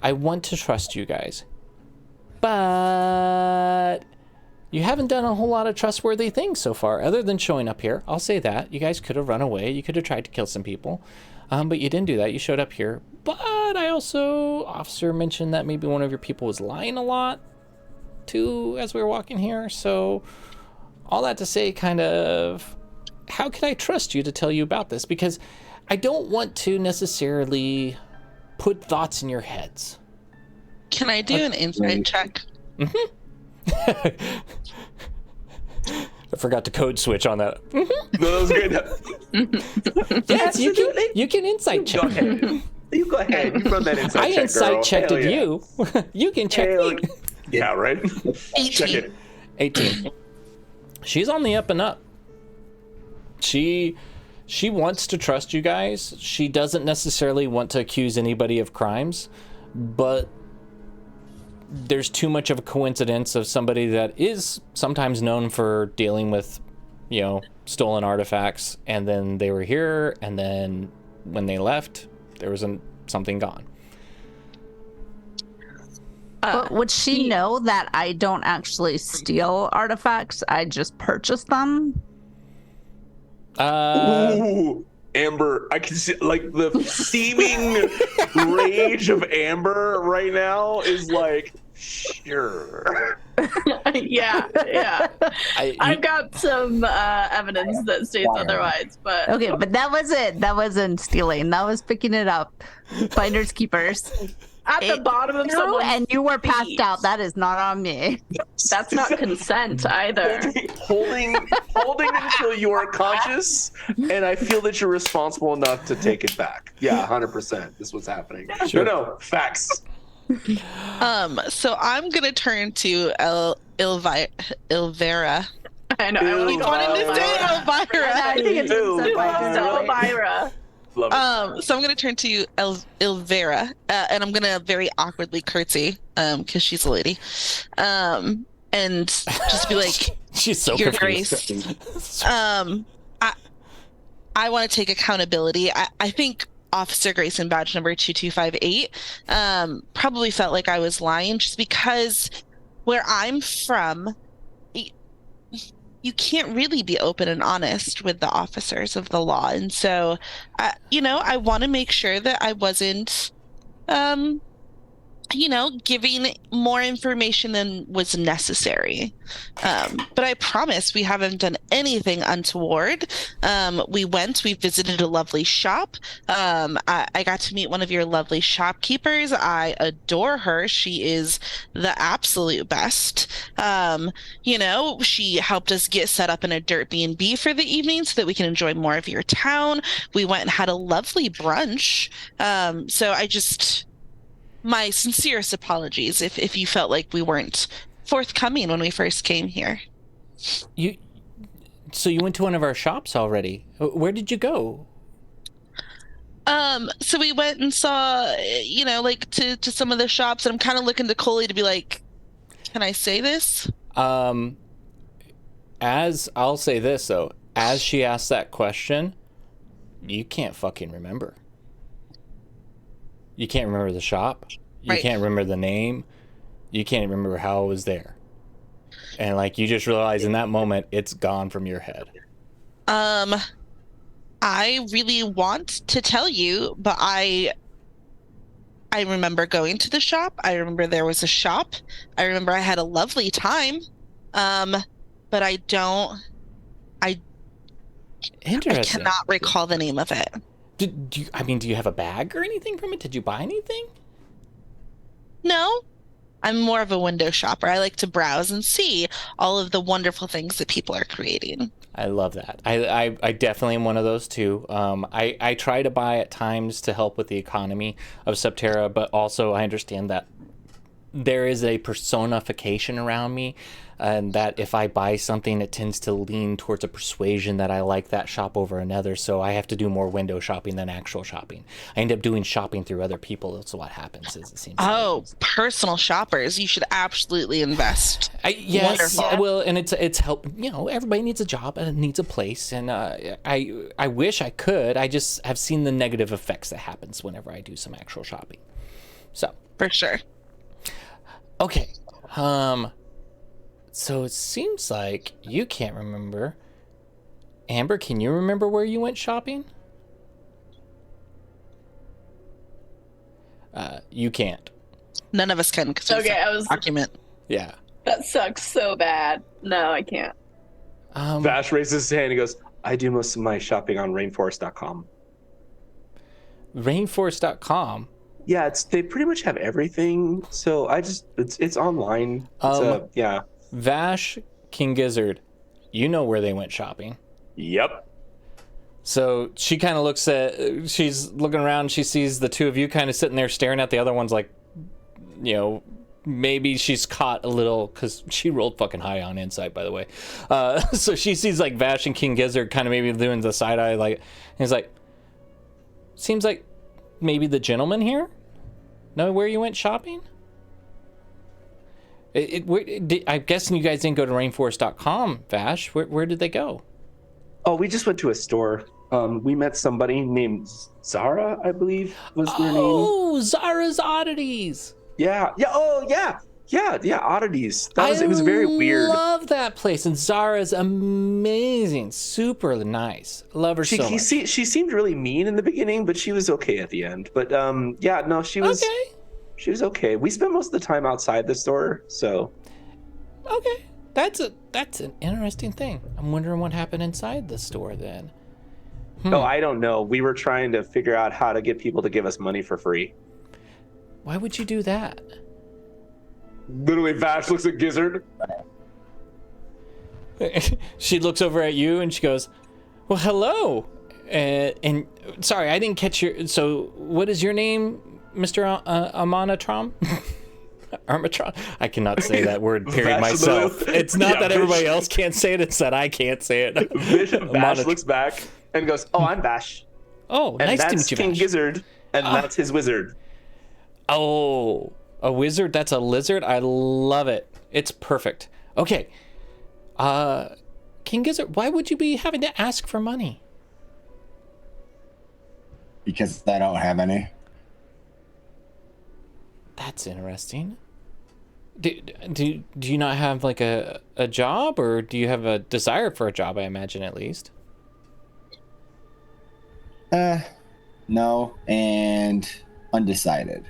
I want to trust you guys, but you haven't done a whole lot of trustworthy things so far, other than showing up here. I'll say that. You guys could have run away. You could have tried to kill some people, but you didn't do that. You showed up here. But I also, officer mentioned that maybe one of your people was lying a lot, too, as we were walking here. So all that to say, kind of, how can I trust you to tell you about this? Because I don't want to necessarily put thoughts in your heads. Can I do an insight check? Mm-hmm. I forgot to code switch on that. Mm-hmm. No, that was good. Yes, you can insight check. Go ahead. You go ahead. You run that insight check, I insight checked Hell you. You can check me. Yeah, right? 18. Check it. 18. She's on the up and up. She wants to trust you guys. She doesn't necessarily want to accuse anybody of crimes, but there's too much of a coincidence of somebody that is sometimes known for dealing with, stolen artifacts, and then they were here, and then when they left, there was something gone. But would she know that I don't actually steal artifacts? I just purchase them? Ooh, Amber, I can see like the seeming rage of Amber right now is like, sure. yeah. I've got some evidence that states otherwise, but okay, but that was it. That wasn't stealing. That was picking it up. Finders keepers. at the bottom of someone's and you were passed feet. out. That is not on me. That's not consent either. Holding until you are conscious, and I feel that you're responsible enough to take it back. Yeah, 100%. This was happening. Sure. No, facts. So I'm gonna turn to Ivara. I know. I We wanted to say Elvira. I think it's Elvira. Love it. So I'm gonna turn to Elvira, and I'm gonna very awkwardly curtsy, because she's a lady, and just be like, She's so Your confused. Grace, I want to take accountability. I think Officer Grayson badge number 2258 probably felt like I was lying, just because where I'm from, you can't really be open and honest with the officers of the law. And so, I want to make sure that I wasn't, giving more information than was necessary. But I promise we haven't done anything untoward. We visited a lovely shop. I got to meet one of your lovely shopkeepers. I adore her. She is the absolute best. She helped us get set up in a dirt B&B for the evening so that we can enjoy more of your town. We went and had a lovely brunch. My sincerest apologies if you felt like we weren't forthcoming when we first came here. So you went to one of our shops already. Where did you go? So we went and saw, to some of the shops, and I'm kind of looking to Coley to be like, can I say this? As I'll say this though, as she asked that question, you can't fucking remember. You can't remember the shop. You Right. can't remember the name. You can't remember how it was there. And you just realize in that moment, it's gone from your head. I really want to tell you, but I remember going to the shop. I remember there was a shop. I remember I had a lovely time. But I Interesting. cannot recall the name of it. Do you have a bag or anything from it? Did you buy anything? No, I'm more of a window shopper. I like to browse and see all of the wonderful things that people are creating. I love that. I definitely am one of those too. I try to buy at times to help with the economy of Subterra, but also I understand that there is a personification around me, and that if I buy something, it tends to lean towards a persuasion that I like that shop over another, so I have to do more window shopping than actual shopping. I end up doing shopping through other people. That's what happens, is it seems. Personal shoppers. You should absolutely invest. Yes. Wonderful. Well, and it's help. Everybody needs a job and needs a place, and I wish I could. I just have seen the negative effects that happens whenever I do some actual shopping. So For sure. okay. So it seems like you can't remember. Amber, can you remember where you went shopping? You can't. None of us can, because document. Yeah. That sucks so bad. No, I can't. Vash raises his hand and goes, I do most of my shopping on rainforest.com. Rainforest.com? Yeah, they pretty much have everything. So it's online. Yeah. Vash, King Gizzard, you know where they went shopping. Yep. So she kind of she's looking around, she sees the two of you kind of sitting there staring at the other one's maybe she's caught a little, because she rolled fucking high on insight, by the way. So she sees Vash and King Gizzard kind of maybe doing the side eye, and he's like, seems like maybe the gentleman here know where you went shopping? I'm guessing you guys didn't go to rainforest.com, Vash. Where did they go? Oh, we just went to a store. We met somebody named Zara, I believe was their name. Oh, Zara's Oddities. Yeah. Oh, yeah. Oddities. It was very weird. I love that place, and Zara's amazing, super nice. Love her so much. She seemed really mean in the beginning, but she was okay at the end. But she was okay. She was okay. We spent most of the time outside the store, so. Okay, that's an interesting thing. I'm wondering what happened inside the store then. Oh, I don't know. We were trying to figure out how to get people to give us money for free. Why would you do that? Literally, Vash looks at Gizzard. She looks over at you and she goes, well, hello. And sorry, I didn't catch your... So, what is your name, Mr. Amanatron? Armatron? I cannot say that word, period, myself. It's not that everybody else can't say it, it's that I can't say it. Vash looks back and goes, oh, I'm Vash. Oh, and nice to meet that's you, King Vash. Gizzard, and that's his wizard. Oh, a wizard? That's a lizard? I love it. It's perfect. Okay. King Gizzard, why would you be having to ask for money? Because I don't have any. That's interesting. Do you not have like a job, or do you have a desire for a job, I imagine, at least? No, and undecided.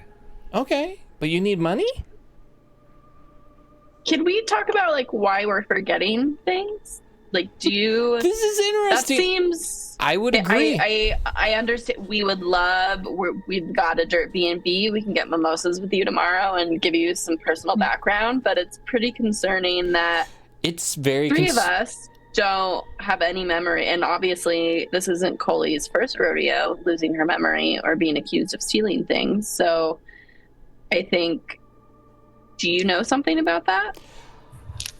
Okay, but you need money? Can we talk about like why we're forgetting things? Like, do you... This is interesting. That seems... I would agree. I understand. We would love... We've got a dirt B&B. We can get mimosas with you tomorrow and give you some personal background, but it's pretty concerning that it's very three of us don't have any memory. And obviously, this isn't Coley's first rodeo, losing her memory or being accused of stealing things. So I think... Do you know something about that?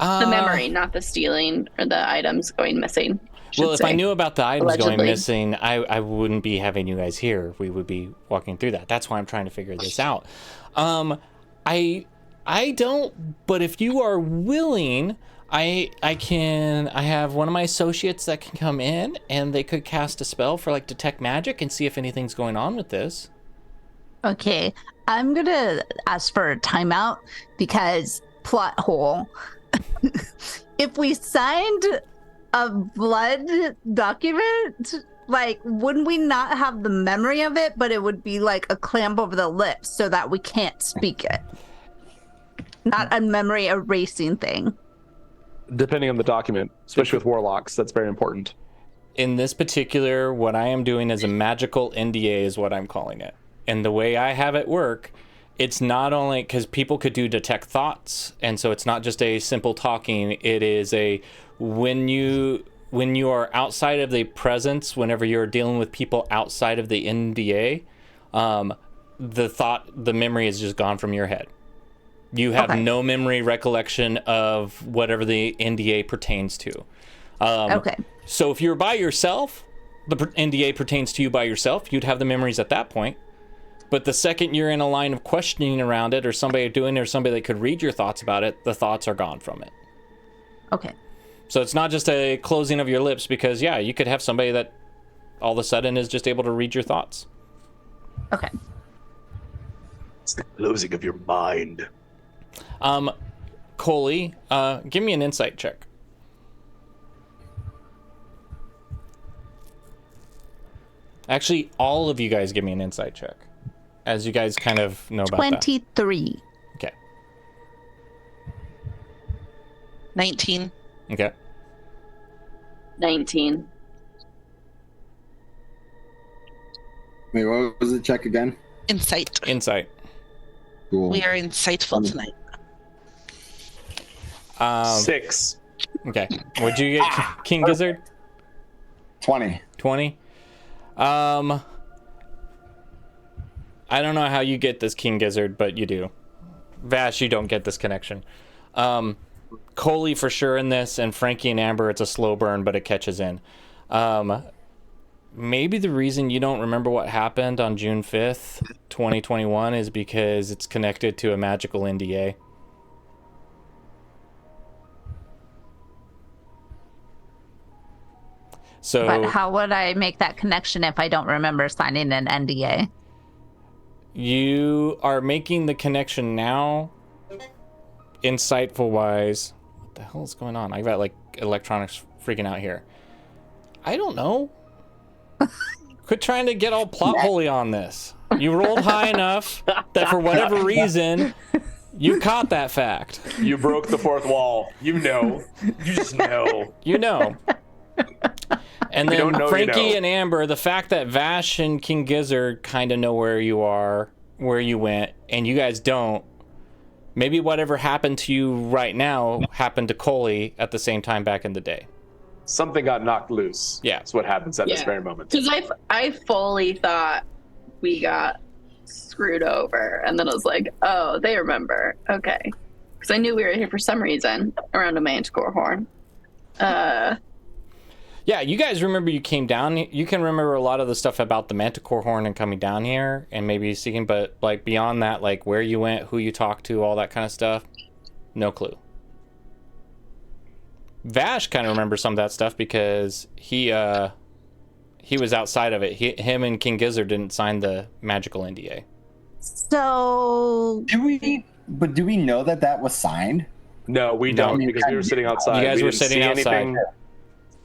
The memory, not the stealing or the items going missing. Well, if I knew about the items Allegedly. going missing, I wouldn't be having you guys here. We would be walking through that. That's why I'm trying to figure this out. I don't, but if you are willing, I have one of my associates that can come in and they could cast a spell for like detect magic and see if anything's going on with this. Okay, I'm gonna ask for a timeout because plot hole. If we signed a blood document, like, wouldn't we not have the memory of it, but it would be like a clamp over the lips so that we can't speak it? Not a memory erasing thing. Depending on the document, especially with warlocks, that's very important. In this particular, what I am doing is a magical NDA is what I'm calling it. And the way I have it work, it's not only because people could do detect thoughts, and so it's not just a simple talking. It is a when you are outside of the presence, whenever you're dealing with people outside of the NDA, the memory is just gone from your head. You have no memory recollection of whatever the NDA pertains to. Okay. So if you're by yourself, the NDA pertains to you by yourself. You'd have the memories at that point. But the second you're in a line of questioning around it, or somebody doing it, or somebody that could read your thoughts about it, the thoughts are gone from it. Okay. So it's not just a closing of your lips, because yeah, you could have somebody that all of a sudden is just able to read your thoughts. Okay. It's the closing of your mind. Coley, give me an insight check. Actually, all of you guys give me an insight check, as you guys kind of know about 23. that. Okay. 19. Okay. 19. Wait, what was the check again? Insight. Insight. Cool. We are insightful tonight. 6. Okay. What'd you get, King Gizzard? 20. 20. I don't know how you get this, King Gizzard, but you do. Vash, you don't get this connection. Coley for sure in this, and Frankie and Amber, it's a slow burn, but it catches in. Maybe the reason you don't remember what happened on June 5th, 2021 is because it's connected to a magical NDA. So, but how would I make that connection if I don't remember signing an NDA? You are making the connection now, insightful wise. What the hell is going on? I got like electronics freaking out here. I don't know. Quit trying to get all plot holy on this. You rolled high enough that for whatever reason, you caught that fact. You broke the fourth wall. You know. You just know. You know. And then know, Frankie you know. and Amber, the fact that Vash and King Gizzard kind of know where you are, where you went, and you guys don't, maybe whatever happened to you right now happened to Coley at the same time back in the day. Something got knocked loose. Yeah. That's what happens at this very moment. Because I fully thought we got screwed over, and then I was like, oh, they remember. Okay. Because I knew we were here for some reason around a manticore horn. Yeah, you guys remember you came down. You can remember a lot of the stuff about the manticore horn and coming down here and maybe seeking, but like beyond that, like where you went, who you talked to, all that kind of stuff, no clue. Vash kind of remembers some of that stuff because he was outside of it. Him and King Gizzard didn't sign the magical NDA. So do we know that was signed? No, we don't, because we were sitting outside. You guys we were didn't sitting see outside. anything.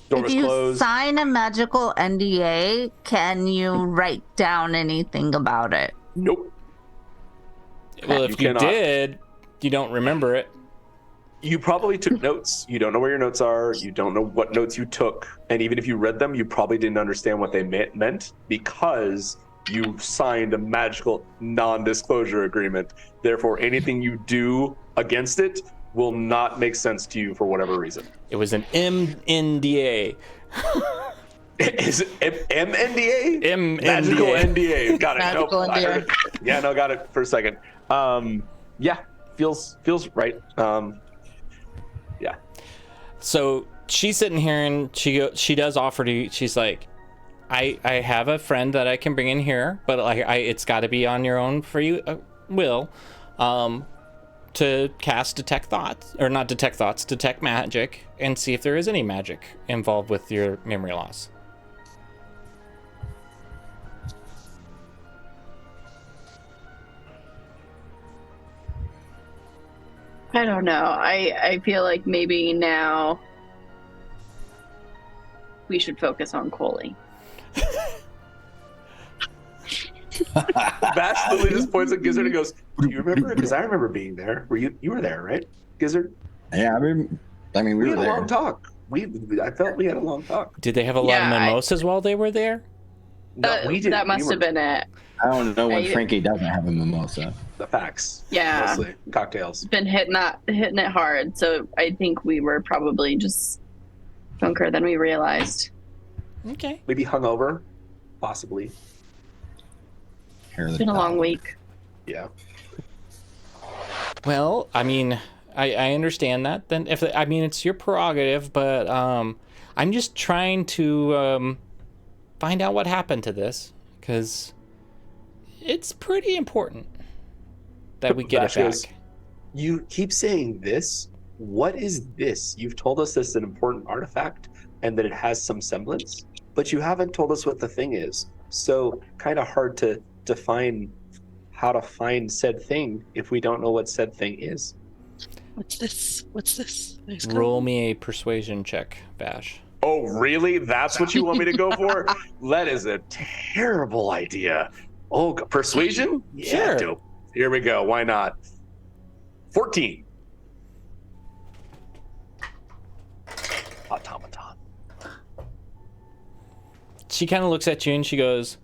Door was if you closed. sign a magical NDA, can you write down anything about it? Nope. Well, if you did, you don't remember it. You probably took notes. You don't know where your notes are. You don't know what notes you took. And even if you read them, you probably didn't understand what they meant because you signed a magical non-disclosure agreement. Therefore, anything you do against it will not make sense to you for whatever reason. It was an MNDA. Is it MNDA? MNDA. Magical NDA. Got it. Magical Nope, I heard it. Yeah, no, got it for a second. Yeah, feels right. Yeah. So she's sitting here and she does offer to. She's like, I have a friend that I can bring in here, but like it's got to be on your own for you, Will, to cast detect magic and see if there is any magic involved with your memory loss. I don't know. I feel like maybe now we should focus on Coley. Vash literally just points at Gizzard and goes, "Do you remember? Because I remember being there. You were there, right, Gizzard?" Yeah, we We were had a there. long talk. I felt we had a long talk. Did they have a lot of mimosas while they were there? No, we didn't. That must have been it. I don't know when Frankie doesn't have a mimosa. The facts. Yeah. Mostly cocktails. Been hitting it hard. So I think we were probably just drunker than we realized. Okay. Maybe hungover, possibly. It's been a long week. Yeah. Well, I mean, I understand that. Then it's your prerogative, but I'm just trying to find out what happened to this because it's pretty important that we get it back. You keep saying this. What is this? You've told us this is an important artifact and that it has some semblance, but you haven't told us what the thing is. So kind of hard to define how to find said thing if we don't know what said thing is. What's this? Roll me a persuasion check, Bash. Oh, really? That's what you want me to go for? That is a terrible idea. Oh, persuasion? Yeah, sure. Dope. Here we go. Why not? 14. Automaton. She kind of looks at you and she goes,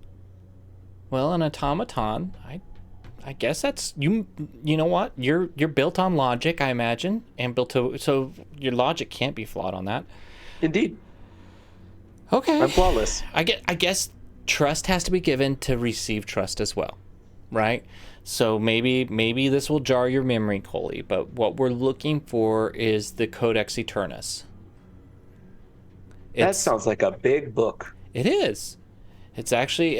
well, an automaton, I guess that's you know what? You're built on logic, I imagine, and so your logic can't be flawed on that. Indeed. Okay. I'm flawless. I guess trust has to be given to receive trust as well, right? So maybe this will jar your memory, Coley, but what we're looking for is the Codex Eternus. That sounds like a big book. It is. It's actually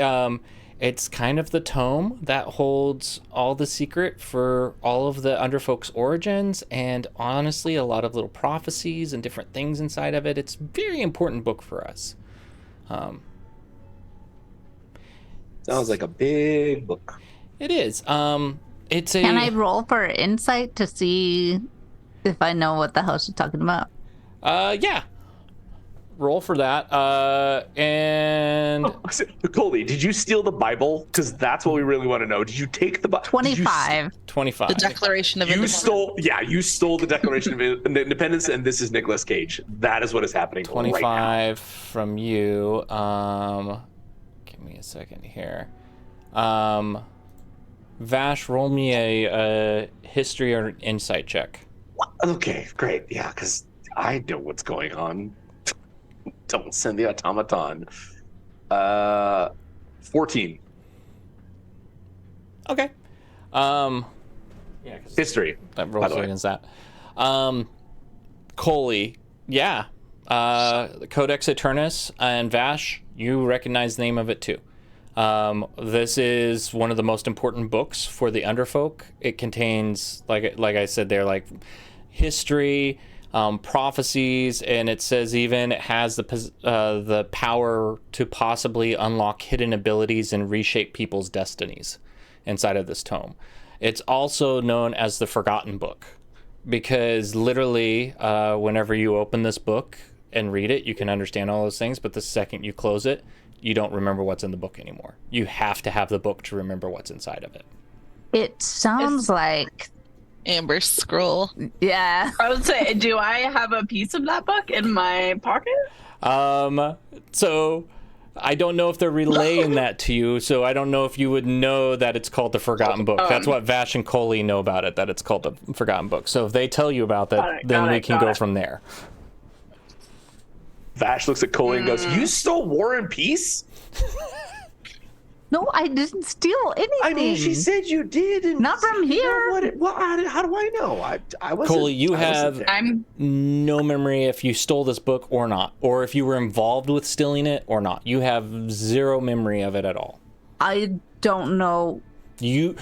it's kind of the tome that holds all the secret for all of the Underfolk's origins, and honestly, a lot of little prophecies and different things inside of it. It's a very important book for us. Sounds like a big book. It is. It's a. Can I roll for insight to see if I know what the hell she's talking about? Yeah. Roll for that. And Coley, did you steal the Bible? Because that's what we really want to know. Did you take the Bible? 25. 25. The Declaration of Independence. You stole the Declaration of Independence, and this is Nicolas Cage. That is what is happening 25 right now. from you. Give me a second here. Vash, roll me a history or insight check. Okay, great. Yeah, because I know what's going on. Don't send the automaton. 14. Okay. Yeah, History. that rolls against that. Coley, yeah. Codex Eternus and Vash, you recognize the name of it too. This is one of the most important books for the Underfolk. It contains, like I said there, like history, prophecies, and it says even it has the power to possibly unlock hidden abilities and reshape people's destinies inside of this tome. It's also known as the Forgotten Book because literally whenever you open this book and read it, you can understand all those things, but the second you close it, you don't remember what's in the book anymore. You have to have the book to remember what's inside of it. It sounds like Amber Scroll. Yeah. I would say, do I have a piece of that book in my pocket? So I don't know if they're relaying that to you, so I don't know if you would know that it's called the Forgotten Book. That's what Vash and Coley know about it, that it's called the Forgotten Book. So if they tell you about that, then we can go from there. Vash looks at Coley and goes, "You stole War and Peace?" No, I didn't steal anything. I mean, she said you did. And not from here. How do I know? I wasn't. Coley, you have no memory if you stole this book or not, or if you were involved with stealing it or not. You have zero memory of it at all. I don't know. You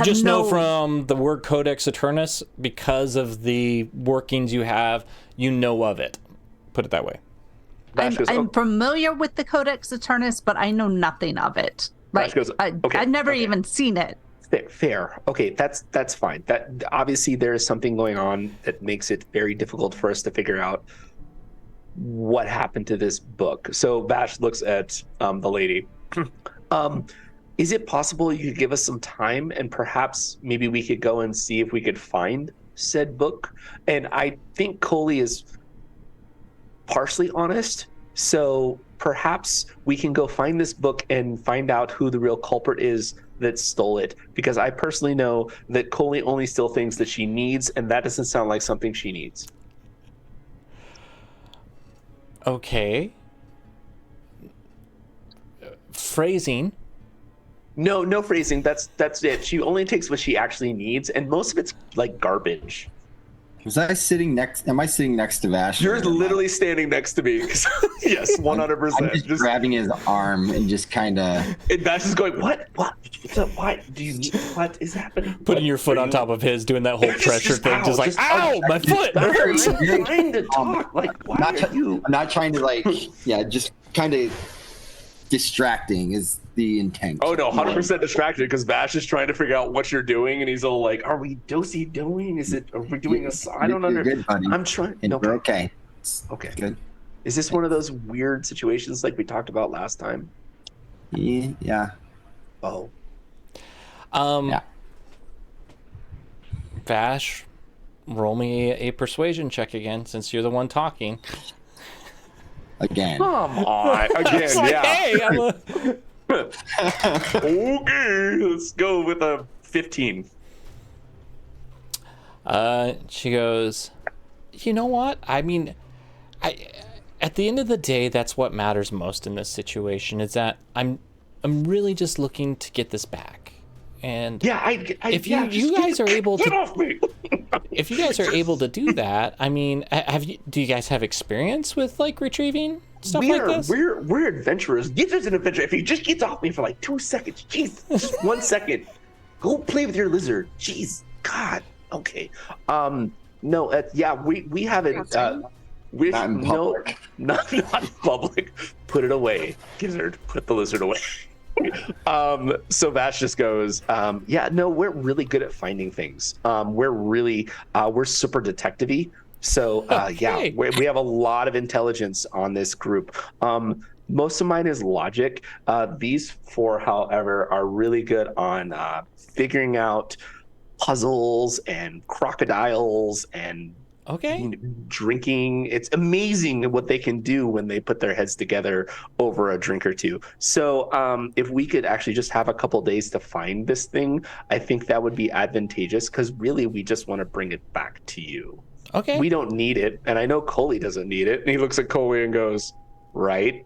just know from the word Codex Eternus, because of the workings you have, you know of it. Put it that way. I'm familiar with the Codex Eternus, but I know nothing of it. Like, I've never even seen it. Fair. Okay, that's fine. That obviously there is something going on that makes it very difficult for us to figure out what happened to this book. So Vash looks at the lady. Is it possible you could give us some time and perhaps maybe we could go and see if we could find said book? And I think Coley is partially honest, so perhaps we can go find this book and find out who the real culprit is that stole it, because I personally know that Coley only steals things that she needs, and that doesn't sound like something she needs. Okay. Phrasing. No phrasing. That's it. She only takes what she actually needs, and most of it's like garbage. Am I sitting next to Vash? You're literally standing next to me. Yes, 100%. I'm just grabbing his arm and just kind of. And Vash is going, what? What is happening? Putting your foot on top of his, doing that whole pressure thing, just like, ow, my foot hurts. You're trying to talk. Like, why are you? I'm not trying to just kind of distracting is the intent. Oh no, 100% distracted because Vash is trying to figure out what you're doing, and he's all like, "Are we doing? Are we doing a? I don't understand. I'm trying. No, we're okay. Okay, good. Is this one of those weird situations like we talked about last time? Yeah. Oh. Yeah. Vash, roll me a persuasion check again, since you're the one talking. Again. Come on. Again, like, yeah. Hey, Okay, let's go with a 15. She goes, you know what? I mean, at the end of the day, that's what matters most in this situation, is that I'm really just looking to get this back. And yeah, if you guys are able to get off me. If you guys are able to do that, I mean, do you guys have experience with like retrieving stuff like this? We're adventurers. This is an adventure. If he just gets off me for like 2 seconds, jeez, just 1 second, go play with your lizard. Jeez, God. Okay. No. Yeah, we haven't. Not in public. Not in public. Put it away, gizzard. Put the lizard away. So Vash just goes, yeah, no, we're really good at finding things. We're super detective-y. So yeah, we have a lot of intelligence on this group. Most of mine is logic. These four, however, are really good on figuring out puzzles and crocodiles and Okay. Drinking. It's amazing what they can do when they put their heads together over a drink or two. So if we could actually just have a couple days to find this thing, I think that would be advantageous, because really we just want to bring it back to you. Okay. We don't need it, and I know Coley doesn't need it. And he looks at Coley and goes, right?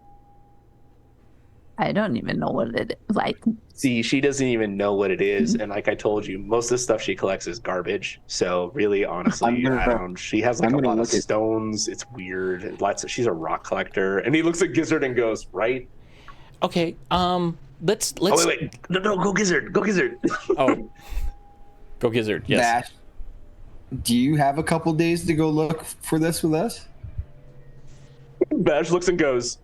I don't even know what it is. Like, see, she doesn't even know what it is. And like I told you, most of the stuff she collects is garbage. So really, honestly, she has like a lot of stones. It's weird. She's a rock collector. And he looks at Gizzard and goes, right? Okay. Let's. Oh, wait. No, go Gizzard. Go Gizzard. Oh, go Gizzard. Yes. Bash, do you have a couple days to go look for this with us? Bash looks and goes,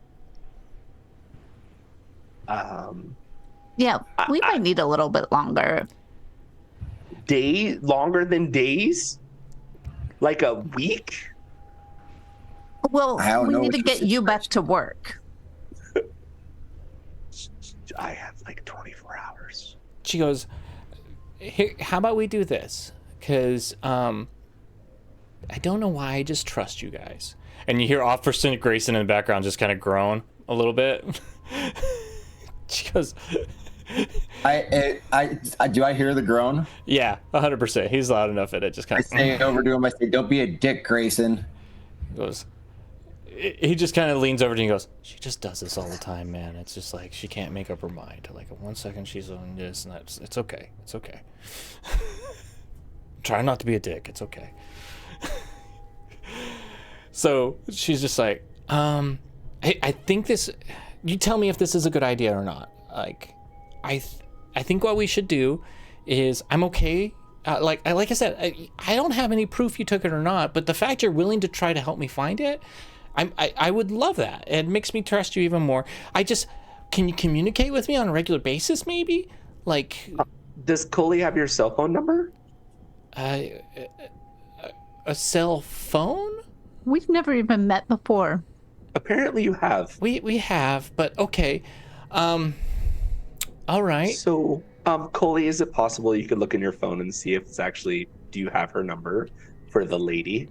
yeah, we might need a little bit longer. Longer than days? Like a week? Well, we need to get you back to work. I have like 24 hours. She goes, here, how about we do this? Because I don't know why, I just trust you guys. And you hear Officer Grayson in the background just kind of groan a little bit. She goes, do I hear the groan? Yeah, 100%. He's loud enough at it. Just kind of. I say over to him. I say, "Don't be a dick, Grayson." He just kind of leans over to you and goes, "She just does this all the time, man. It's just like she can't make up her mind. Like 1 second she's on this and that. It's okay. It's okay. Try not to be a dick. It's okay." So she's just like, I think this. You tell me if this is a good idea or not. Like, I think what we should do is, I'm okay. Like I said, I don't have any proof you took it or not, but the fact you're willing to try to help me find it, I would love that. It makes me trust you even more. Can you communicate with me on a regular basis, maybe? Like, does Coley have your cell phone number? A cell phone? We've never even met before. Apparently you have. We have, but okay. All right. So, Coley, is it possible you could look in your phone and see if it's actually, do you have her number for the lady?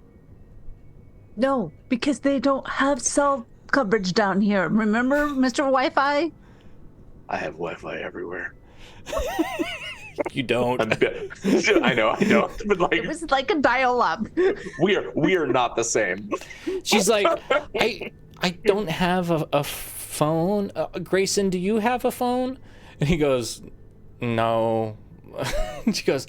No, because they don't have cell coverage down here. Remember, Mr. Wi-Fi? I have Wi-Fi everywhere. You don't. I know, but like it was like a dial-up. we are not the same. She's like, I don't have a phone. Grayson, do you have a phone? And he goes, no. She goes,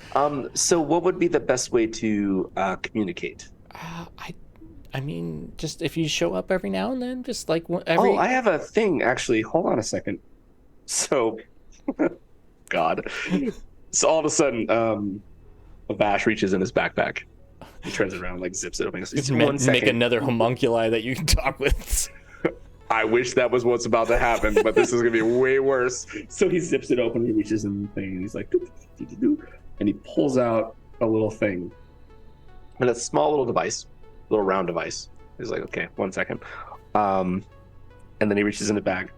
so what would be the best way to communicate? I mean, just if you show up every now and then, just like Oh, I have a thing actually. Hold on a second. So, God. So all of a sudden, Vash reaches in his backpack. He turns it around, like zips it open. Make another homunculi that you can talk with. I wish that was what's about to happen, but this is gonna be way worse. So he zips it open, he reaches in the thing, and he's like, and he pulls out a little thing, and a small little device, little round device. He's like, okay, 1 second, and then he reaches in the bag.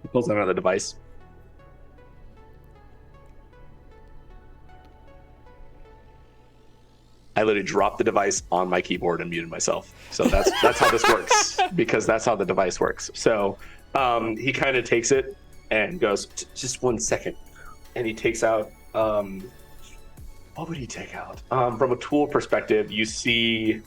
He pulls out another device. I literally dropped the device on my keyboard and muted myself. So that's how this works, because that's how the device works. So he kind of takes it and goes, just 1 second. And he takes out, what would he take out? From a tool perspective, you see...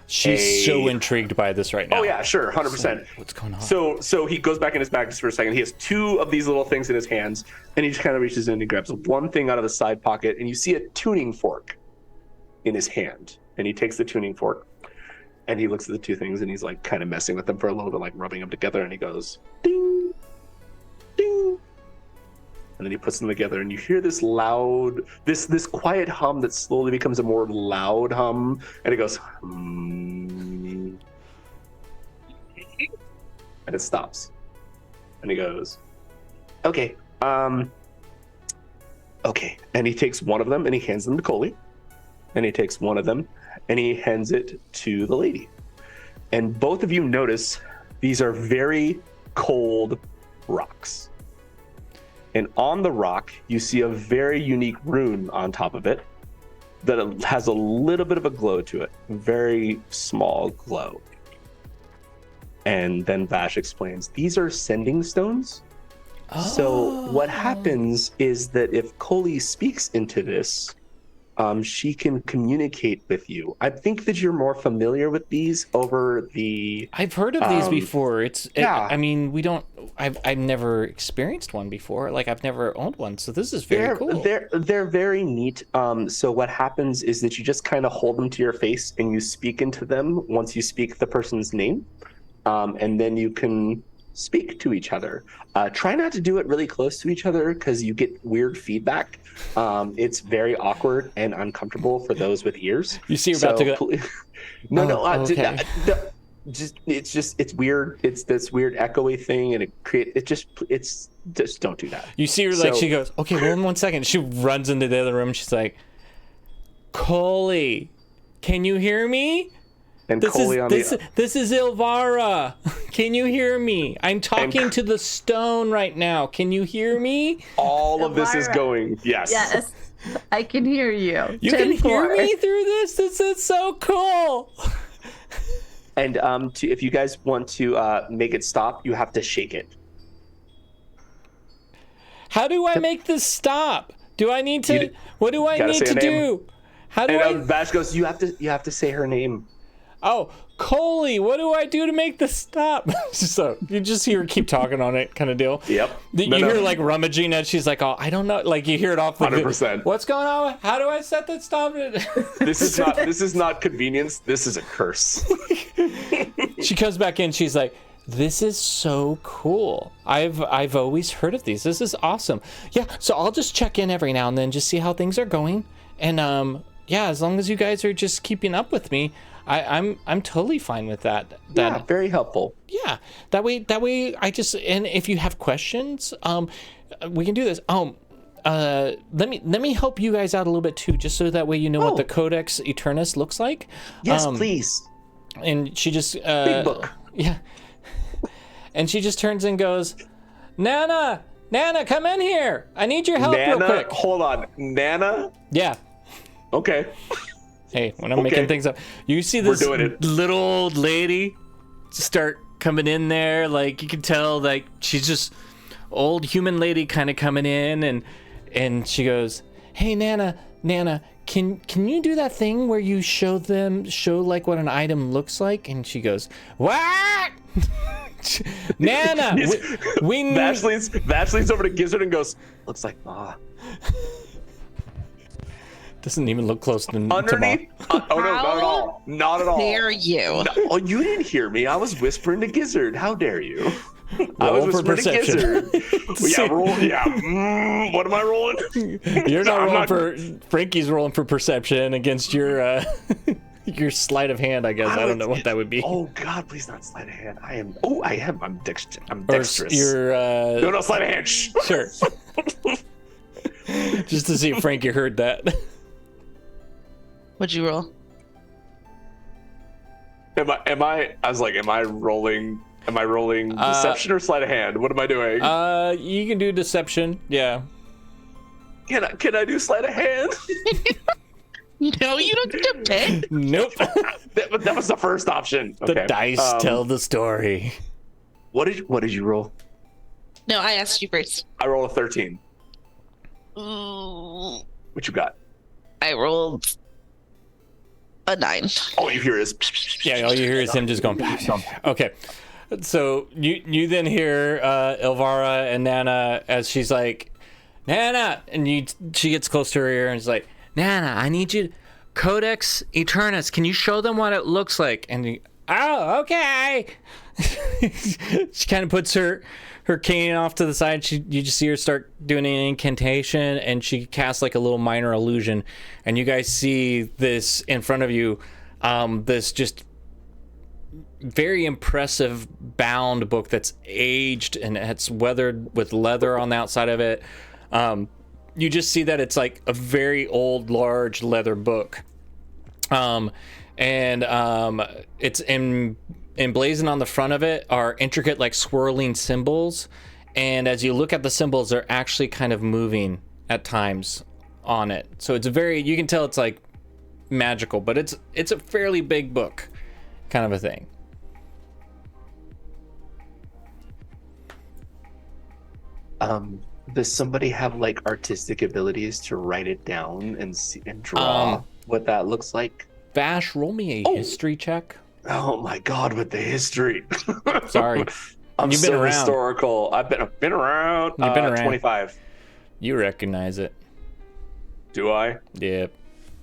She's so intrigued by this right now. Oh yeah, sure, 100%. What's going on? So he goes back in his bag just for a second. He has 2 of these little things in his hands, and he just kind of reaches in and grabs one thing out of the side pocket, and you see a tuning fork in his hand. And he takes the tuning fork and he looks at the 2 things and he's like kind of messing with them for a little bit, like rubbing them together, and he goes ding, ding, and then he puts them together, and you hear this loud, this quiet hum that slowly becomes a more loud hum, and it goes and it stops, and he goes, okay, and he takes one of them and he hands them to Coley. And he takes one of them and he hands it to the lady. And both of you notice these are very cold rocks. And on the rock, you see a very unique rune on top of it that it has a little bit of a glow to it, very small glow. And then Vash explains, these are sending stones. So what happens is that if Coley speaks into this, she can communicate with you. I think that you're more familiar with these over the... I've heard of these before. Yeah. I mean, I've never experienced one before. Like, I've never owned one. So this is very cool. They're very neat. So what happens is that you just kind of hold them to your face and you speak into them once you speak the person's name. And then you can speak to each other. Try not to do it really close to each other because you get weird feedback. It's very awkward and uncomfortable for those with ears. You see, you're about to go. Okay. It's weird. It's this weird echoey thing, and it's just don't do that. You see her like she goes, okay, well, one second. She runs into the other room. She's like, Coley, can you hear me? And this is Ivara. Can you hear me? I'm talking to the stone right now. Can you hear me? All of this is going. Yes. Yes. I can hear you. You can hear me through this? This is so cool. And if you guys want to make it stop, you have to shake it. How do I make this stop? Do I need to? What do I need to do? How do I? Vash goes, you have to say her name. Oh, Coley, what do I do to make this stop? So you just hear her keep talking on it, kind of deal. Yep. You hear like rummaging, and she's like, "Oh, I don't know." Like you hear it off. 100%. What's going on? How do I set that stop? This is not convenience. This is a curse. She comes back in. She's like, "This is so cool. I've always heard of these. This is awesome. Yeah. So I'll just check in every now and then, just see how things are going, and yeah, as long as you guys are just keeping up with me." I'm totally fine with that. Yeah, very helpful. Yeah, that way I just, and if you have questions, we can do this. Let me help you guys out a little bit too, just so that way you know what the Codex Eternus looks like. Yes, please. And she just big book. Yeah, and she just turns and goes, Nana, come in here. I need your help real quick. Hold on, Nana. Yeah. Okay. Hey, when I'm making things up, you see this little old lady start coming in there. Like you can tell, like she's just old human lady kind of coming in, and she goes, "Hey, Nana, can you do that thing where you show like what an item looks like?" And she goes, "What?" Nana, Vash leans over to Gizzard and goes, "Looks like Ma." Doesn't even look close to underneath. Oh no, not at all. Dare you? No, oh, you didn't hear me. I was whispering to Gizzard. How dare you? I Roll was for whispering to Gizzard. Roll. Yeah. What am I rolling? You're not rolling for. Frankie's rolling for perception against your your sleight of hand. I guess I don't know what that would be. Oh God, please not sleight of hand. I am. Oh, I am. I'm dexterous. You're. No, sleight of hand. Shh. Sure. Just to see if Frankie heard that. What'd you roll? Am I rolling deception or sleight of hand? What am I doing? You can do deception. Yeah. Can I do sleight of hand? No, you don't get to pick. Nope. that was the first option. Okay. The dice tell the story. What did you roll? No, I asked you first. I rolled a 13. Ooh. What you got? I rolled a 9. All you hear is... Yeah, all you hear is him just going... Okay. So you then hear Ivara and Nana as she's like, Nana! And she gets close to her ear and is like, Nana, I need you... Codex Eternus, can you show them what it looks like? And oh, okay! She kind of puts her cane off to the side. You just see her start doing an incantation, and she casts like a little minor illusion, and you guys see this in front of you, this just very impressive bound book that's aged and it's weathered with leather on the outside of it. You just see that it's like a very old, large leather book, and it's emblazoned on the front of it are intricate like swirling symbols, and as you look at the symbols, they're actually kind of moving at times on it. So it's you can tell it's like magical, but it's a fairly big book, kind of a thing. Does somebody have like artistic abilities to write it down and see and draw what that looks like? Vash, roll me a history check. Oh my god, with the history. Sorry. I'm You've been so around. historical. I've been around. You've been around. 25. You recognize it. Do I? Yep.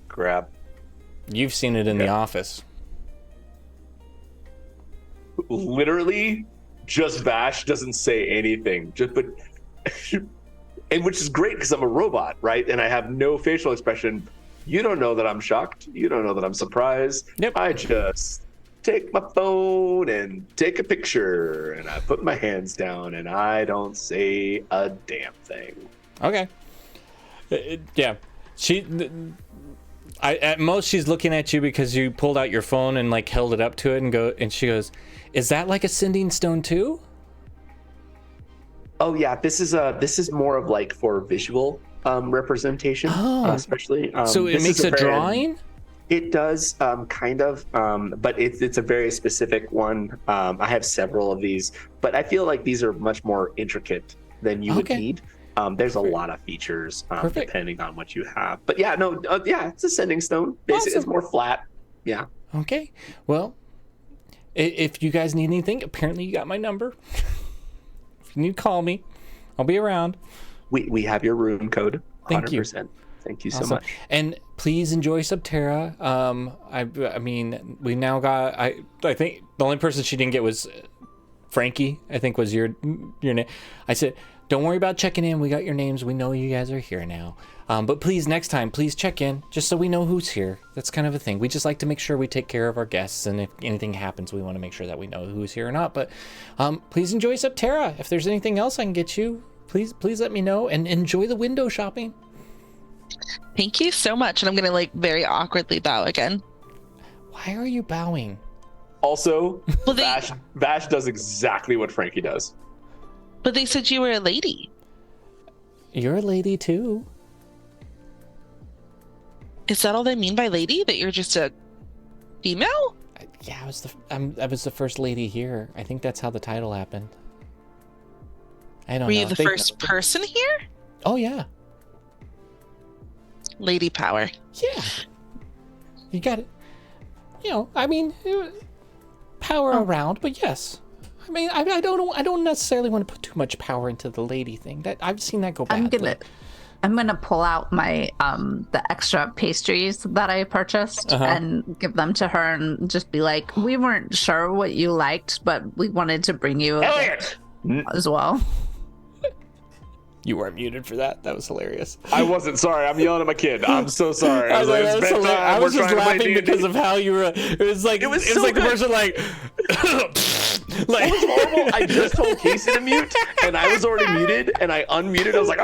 Crap. You've seen it in the office. Literally, just Vash doesn't say anything. And which is great because I'm a robot, right? And I have no facial expression. You don't know that I'm shocked. You don't know that I'm surprised. Yep. I just take my phone and take a picture, and I put my hands down, and I don't say a damn thing. Okay. Yeah. At most she's looking at you because you pulled out your phone and like held it up to it and she goes, "Is that like a sending stone too?" Oh yeah, this is more of like for visual representation, especially. So it makes a drawing? It does, kind of, but it's a very specific one. I have several of these, but I feel like these are much more intricate than you would need. There's a lot of features depending on what you have. But yeah, no, it's a sending stone. Basically, it's more flat. Yeah. Okay. Well, if you guys need anything, apparently you got my number. If you need to call me, I'll be around. We have your room code. 100%. Thank you. Thank you so much. And please enjoy Subterra. I mean, we now got. I think the only person she didn't get was Frankie. I think was your name. I said, don't worry about checking in. We got your names. We know you guys are here now. But please, next time, please check in just so we know who's here. That's kind of a thing. We just like to make sure we take care of our guests, and if anything happens, we want to make sure that we know who's here or not. But please enjoy Subterra. If there's anything else I can get you, please let me know, and enjoy the window shopping. Thank you so much. And I'm gonna like very awkwardly bow again. Why are you bowing? Also, Vash does exactly what Frankie does. But they said you were a lady. You're a lady too. Is that all they mean by lady? That you're just a female? Yeah, I was the first lady here. I think that's how the title happened. I don't know. Were you the first person here? Oh yeah. Lady power. Yeah. You got it. You know, I mean, power around, but yes. I mean, I don't necessarily want to put too much power into the lady thing. That I've seen that go badly. I'm gonna pull out my the extra pastries that I purchased and give them to her and just be like, we weren't sure what you liked, but we wanted to bring you a gift as well. You weren't muted for that. That was hilarious. I wasn't. Sorry, I'm yelling at my kid. I'm so sorry. I was just laughing because of how you were. It was like the person like. Like, it was horrible. I just told Casey to mute, and I was already muted, and I unmuted. I was like,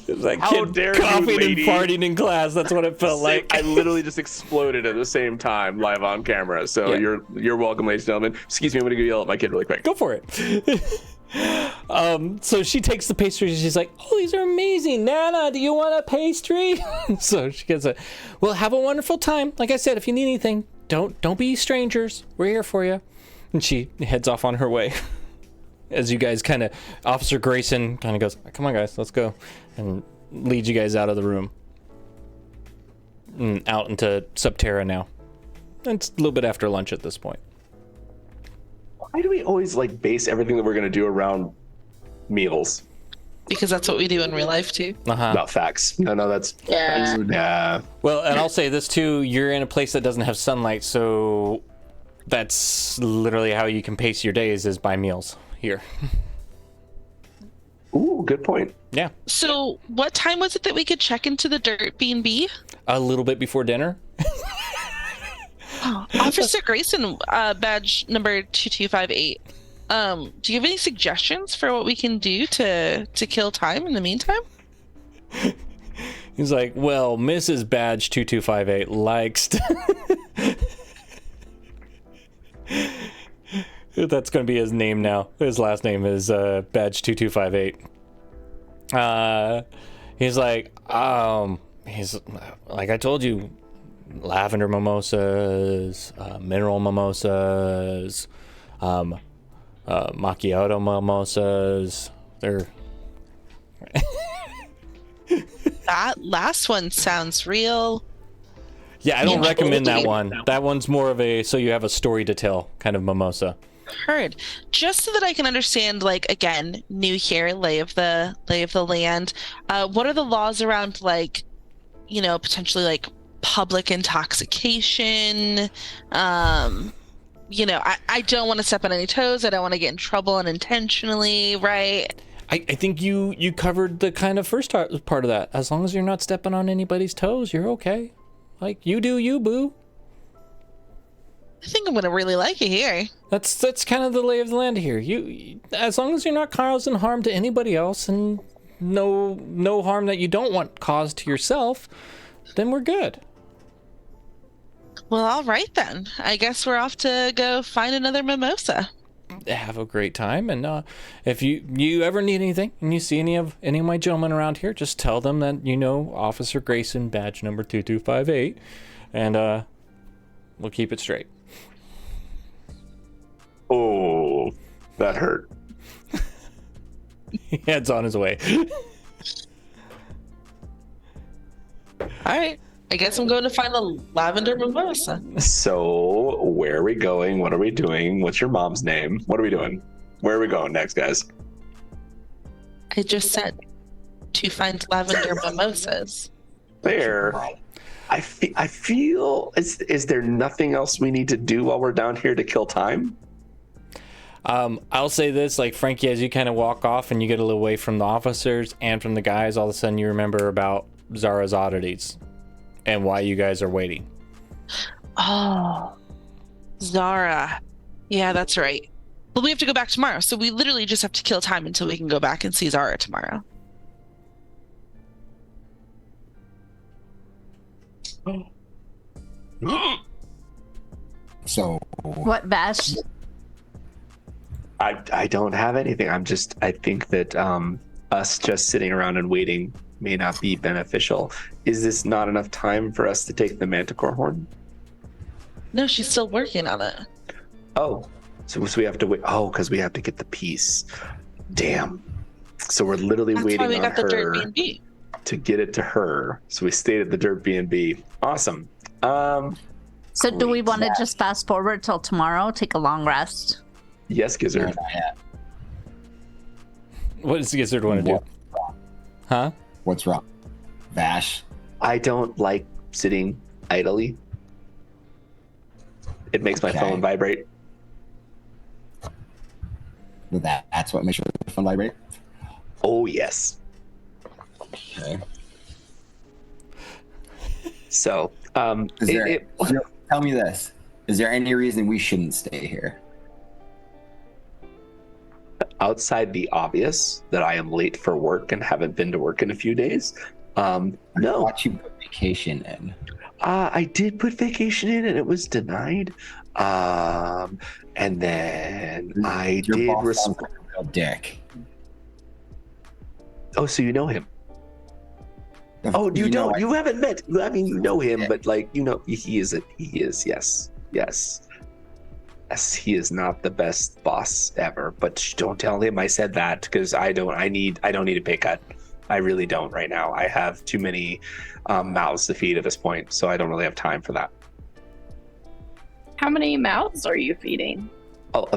it was like how dare coughing you, lady. And farting in class. That's what it felt like. I literally just exploded at the same time, live on camera. So you're welcome, ladies and gentlemen. Excuse me, I'm gonna go yell at my kid really quick. Go for it. So she takes the pastries and she's like, oh, these are amazing. Nana, do you want a pastry? So she gets it. Well, have a wonderful time. Like I said, if you need anything, don't be strangers. We're here for you. And she heads off on her way. As you guys kind of, Officer Grayson kind of goes, come on guys, let's go. And leads you guys out of the room. And out into Subterra now. And it's a little bit after lunch at this point. Why do we always like base everything that we're going to do around meals? Because that's what we do in real life too. Not facts. No, that's Well, and I'll say this too, you're in a place that doesn't have sunlight, so that's literally how you can pace your days is by meals here. Ooh, good point. Yeah. So what time was it that we could check into the Dirt B&B? A little bit before dinner. Officer Grayson, badge number 2258. Do you have any suggestions for what we can do to kill time in the meantime? He's like, well, Mrs. Badge 2258 likes That's going to be his name now. His last name is Badge 2258. He's like, he's like I told you, lavender mimosas, mineral mimosas, macchiato mimosas. They're That last one sounds real. Yeah, I don't recommend that one. That one's more of a so you have a story to tell kind of mimosa. Heard. Just so that I can understand, like, again, new here, lay of the land. What are the laws around, like, you know, potentially like public intoxication? You know, I don't want to step on any toes. I don't want to get in trouble unintentionally, right? I think you covered the kind of first part of that. As long as you're not stepping on anybody's toes, you're okay. Like, you do you, boo. I think I'm gonna really like it here. That's kind of the lay of the land here. You, as long as you're not causing harm to anybody else, and no harm that you don't want caused to yourself, then we're good. Well, all right then. I guess we're off to go find another mimosa. Have a great time, and if you ever need anything and you see any of my gentlemen around here, just tell them that you know Officer Grayson, badge number 2258, and we'll keep it straight. Oh, that hurt. He heads on his way. All right. I guess I'm going to find the lavender mimosa. So, where are we going? What are we doing? What's your mom's name? What are we doing? Where are we going next, guys? I just said to find lavender mimosas. There. I feel. Is there nothing else we need to do while we're down here to kill time? I'll say this, like, Frankie, as you kind of walk off and you get a little away from the officers and from the guys, all of a sudden you remember about Zara's oddities and why you guys are waiting. Oh, Zara. Yeah, that's right. Well, we have to go back tomorrow, so we literally just have to kill time until we can go back and see Zara tomorrow. So What, Vash? I don't have anything. I think that us just sitting around and waiting may not be beneficial. Is this not enough time for us to take the manticore horn? No, she's still working on it. Oh, so we have to wait. Oh, because we have to get the piece. Damn. So we're literally That's waiting why we on got the dirt her B&B. to get it to her. So we stayed at the dirt B&B. Awesome. So do we want to just fast forward till tomorrow, take a long rest? Yes, Gizzard. What does Gizzard want to do? Huh? What's wrong? Vash? I don't like sitting idly. It makes my phone vibrate. That's what makes your phone vibrate? Oh, yes. Okay. So, tell me this. Is there any reason we shouldn't stay here? Outside the obvious that I am late for work and haven't been to work in a few days, no. I thought you put vacation in. I did put vacation in and it was denied. And then Your did boss sounds like a real dick. Oh, so you know him? Oh, you don't. You haven't met. I mean, you know him, but like, you know, he is. Yes. He is not the best boss ever. But don't tell him I said that, because I don't need a pay cut. I really don't right now. I have too many mouths to feed at this point, so I don't really have time for that. How many mouths are you feeding? Oh,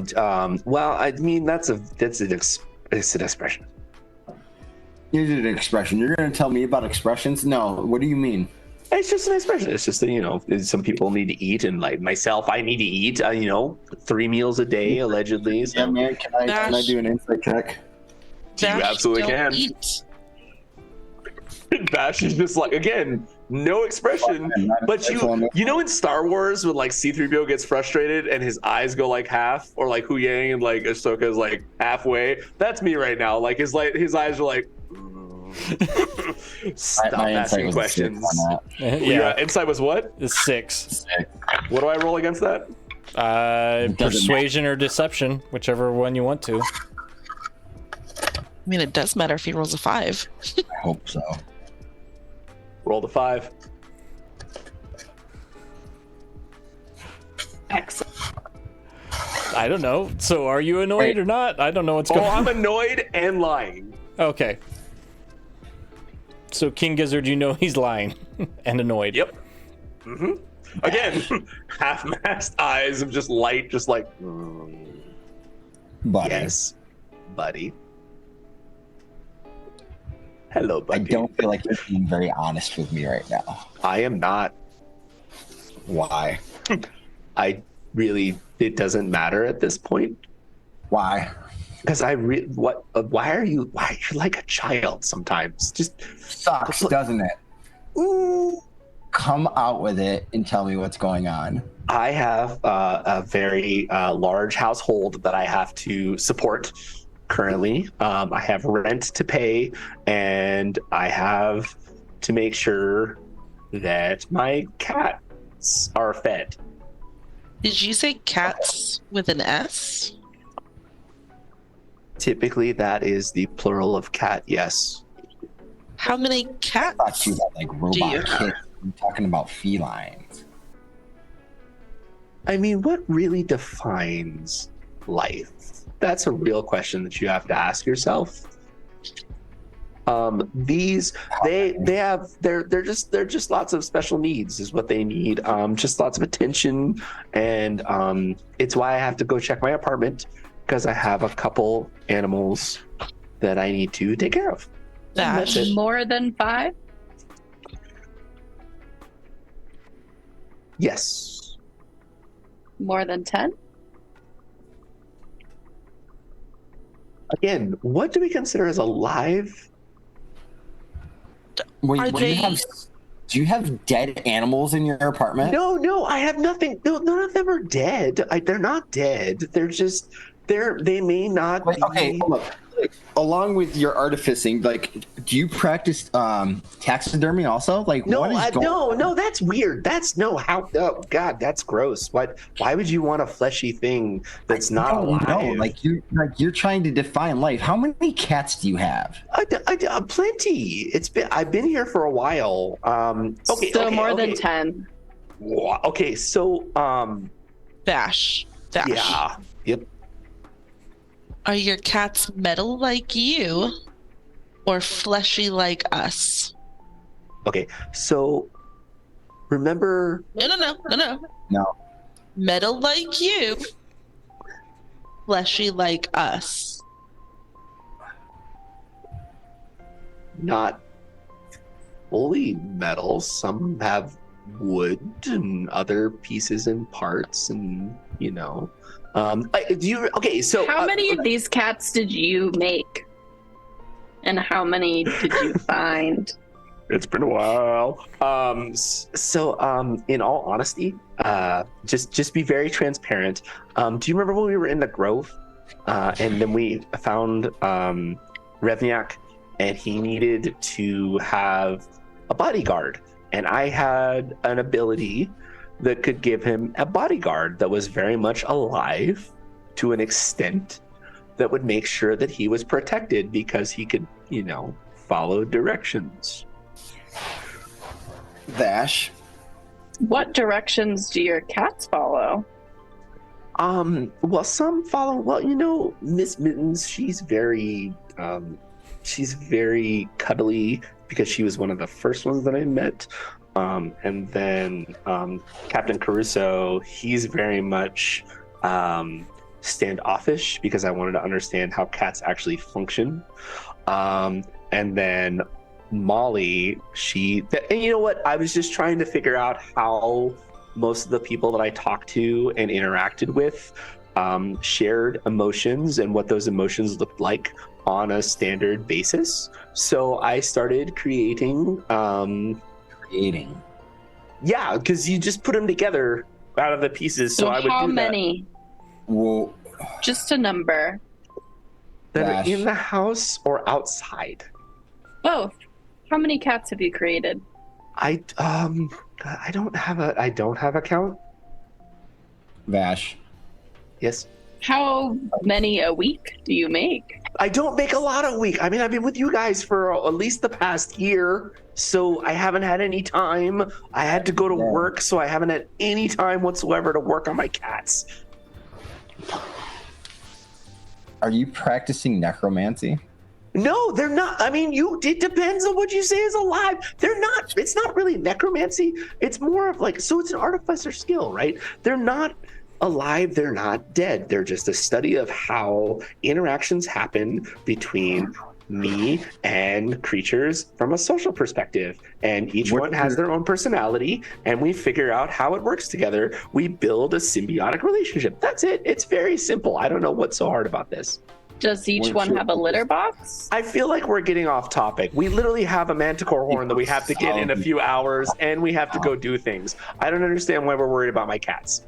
well, I mean, that's an expression. Is it an expression? You're going to tell me about expressions? No. What do you mean? It's just an expression. It's just that, you know, some people need to eat, and like myself, I need to eat, 3 meals a day, allegedly. So. Yeah, man, can I do an insight check? You absolutely can. Eat. Bash is just like, again, no expression, but you know in Star Wars when like C-3PO gets frustrated and his eyes go like half, or like Hu Yang and like Ahsoka's like halfway? That's me right now. Like his eyes are like stop asking questions. Yeah, insight was what? It's 6. What do I roll against that? Persuasion or deception, whichever one you want to. I mean, it does matter if he rolls a 5. I hope so. Roll the 5. Excellent. I don't know. So are you annoyed or not? I don't know what's going on. I'm annoyed and lying. Okay. So King Gizzard, you know he's lying and annoyed. Yep. Mm-hmm. Again, half-mast eyes of just light, just like, Buddy. yes, buddy. Hello, buddy. I don't feel like you're being very honest with me right now. I am not. Why? It doesn't matter at this point. Why? Because why are you like a child sometimes? Just sucks, doesn't it? Ooh. Come out with it and tell me what's going on. I have a very large household that I have to support currently. I have rent to pay, and I have to make sure that my cats are fed. Did you say cats with an S? Typically, that is the plural of cat, yes. How many I cats thought you had like do robot you kids. have? I'm talking about felines. I mean, what really defines life? That's a real question that you have to ask yourself. They're just lots of special needs is what they need. Just lots of attention, and it's why I have to go check my apartment, because I have a couple animals that I need to take care of. That's it. More than 5? Yes. More than 10? Again, what do we consider as alive? Are they- Do you have dead animals in your apartment? No, I have nothing. No, none of them are dead. They're not dead. They may not Wait, be. okay, hold up. Along with your artificing, like, do you practice taxidermy also? Like, No, what is going no, that's weird. Oh God, that's gross. Why would you want a fleshy thing that's not alive? No, like you're trying to define life. How many cats do you have? Plenty. I've been here for a while. More than 10. Okay, so Dash. yeah, yep. Are your cats metal like you or fleshy like us? Okay, so remember. No. Metal like you, fleshy like us. Not fully metal. Some have wood and other pieces and parts, and How many of these cats did you make? And how many did you find? It's been a while. In all honesty, just be very transparent. Do you remember when we were in the Grove, and then we found Revniak, and he needed to have a bodyguard, and I had an ability that could give him a bodyguard that was very much alive to an extent that would make sure that he was protected because he could, follow directions. Vash. What directions do your cats follow? Well, some follow. Miss Mittens, she's very cuddly because she was one of the first ones that I met. And then Captain Caruso, he's very much standoffish because I wanted to understand how cats actually function. And then Molly, and you know what? I was just trying to figure out how most of the people that I talked to and interacted with shared emotions and what those emotions looked like on a standard basis. So I started creating. Yeah, because you just put them together out of the pieces. So I would how do many? Well, just a number. That are in the house or outside. Both. How many cats have you created? I don't have a count. Vash. Yes. How many a week do you make? I don't make a lot a week. I mean, I've been with you guys for at least the past year, so I haven't had any time. I had to go to work, so I haven't had any time whatsoever to work on my cats. Are you practicing necromancy? No, they're not. I mean, it depends on what you say is alive. They're not. It's not really necromancy. It's more of like, so it's an artificer skill, right? They're not alive, they're not dead. They're just a study of how interactions happen between me and creatures from a social perspective. And each one has their own personality, and we figure out how it works together. We build a symbiotic relationship. That's it. It's very simple. I don't know what's so hard about this. Does each one have a litter box? I feel like we're getting off topic. We literally have a manticore horn that we have to get in a few hours, and we have to go do things. I don't understand why we're worried about my cats.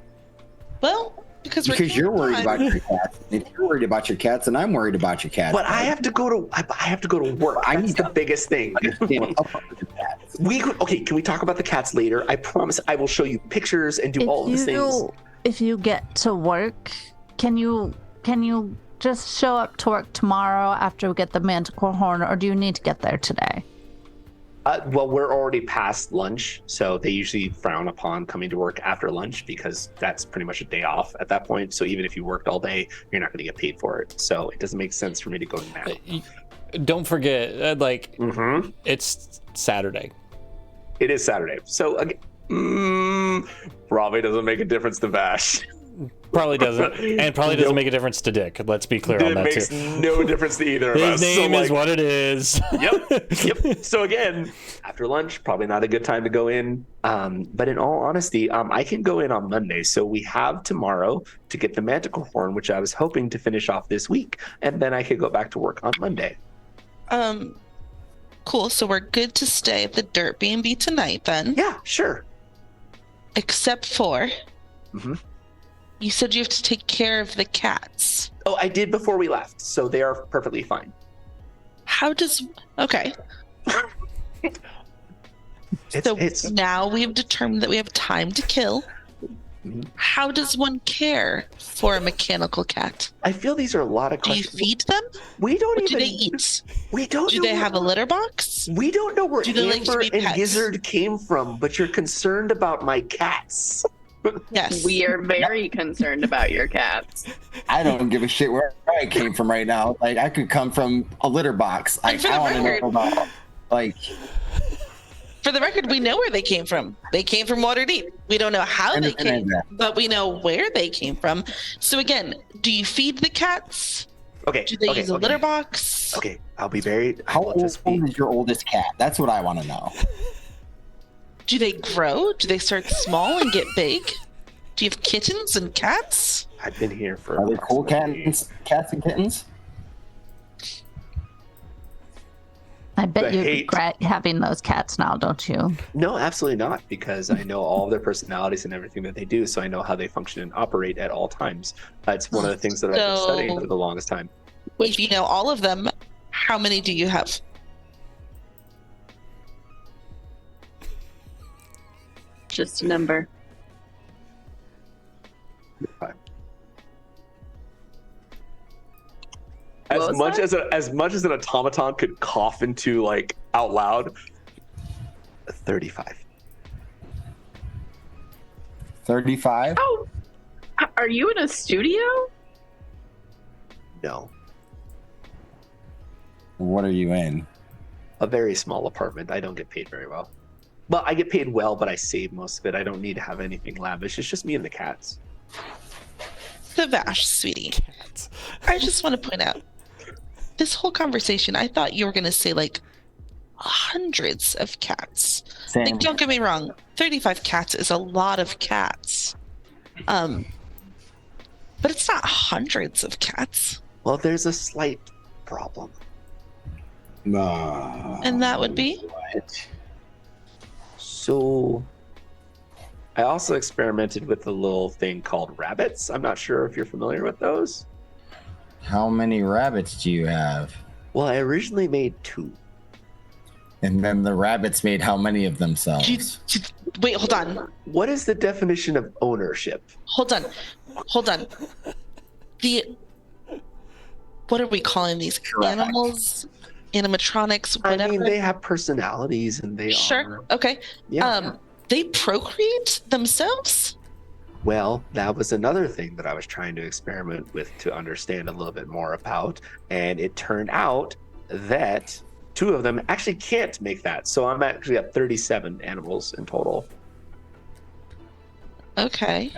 Well, because you're worried about your cats. If you're worried about your cats, and I'm worried about your cats. But I have to go to work. That's the biggest thing. Okay, can we talk about the cats later? I promise I will show you pictures and do all of these things. If you get to work, can you just show up to work tomorrow after we get the manticore horn, or do you need to get there today? Well, we're already past lunch, so they usually frown upon coming to work after lunch because that's pretty much a day off at that point. So even if you worked all day, you're not going to get paid for it. So it doesn't make sense for me to go now. Don't forget, it's Saturday. It is Saturday. So probably doesn't make a difference to Vash. Probably doesn't, and probably doesn't make a difference to Dick. Let's be clear on that too. It makes no difference to either of us. His name is what it is. Yep. So again, after lunch, probably not a good time to go in. But in all honesty, I can go in on Monday. So we have tomorrow to get the manticore horn, which I was hoping to finish off this week, and then I could go back to work on Monday. Cool. So we're good to stay at the Dirt B&B tonight, then. Yeah, sure. Except for. You said you have to take care of the cats. Oh, I did before we left, so they are perfectly fine. Okay. Now we have determined that we have time to kill. How does one care for a mechanical cat? I feel these are a lot of questions. Do you feed them? We don't do they eat? We don't. Do they have a litter box? We don't know where Amber and Gizzard came from, but you're concerned about my cats. Yes. We are very concerned about your cats. I don't give a shit where I came from right now. Like, I could come from a litter box. I want to know about, For the record, we know where they came from. They came from Waterdeep. We don't know how they came, but we know where they came from. So again, do you feed the cats? Okay. Do they use a litter box? Okay, I'll be very... How old is your oldest cat? That's what I want to know. Do they grow? Do they start small and get big? Do you have kittens and cats? I've been here for... Are they cool cats and kittens? I bet you regret having those cats now, don't you? No, absolutely not, because I know all of their personalities and everything that they do, so I know how they function and operate at all times. That's one of the things that I've been studying for the longest time. If you know all of them, how many do you have? Just a number. 5. As much as an automaton could cough into out loud, 35. 35? Oh, are you in a studio? No. What are you in? A very small apartment. I don't get paid very well. Well, I get paid well, but I save most of it. I don't need to have anything lavish. It's just me and the cats. The Vash, sweetie. I just want to point out, this whole conversation, I thought you were going to say hundreds of cats. Same. Don't get me wrong, 35 cats is a lot of cats. But it's not hundreds of cats. Well, there's a slight problem. And that would be? What? So, I also experimented with a little thing called rabbits. I'm not sure if you're familiar with those. How many rabbits do you have? Well, I originally made 2. And then the rabbits made how many of themselves? Wait, hold on. What is the definition of ownership? Hold on. what are we calling these? Correct. Animals, animatronics, whatever? I mean, they have personalities and they Sure. are... Okay. Yeah. They procreate themselves? Well, that was another thing that I was trying to experiment with to understand a little bit more about. And it turned out that 2 of them actually can't make that. So I'm actually at 37 animals in total. Okay.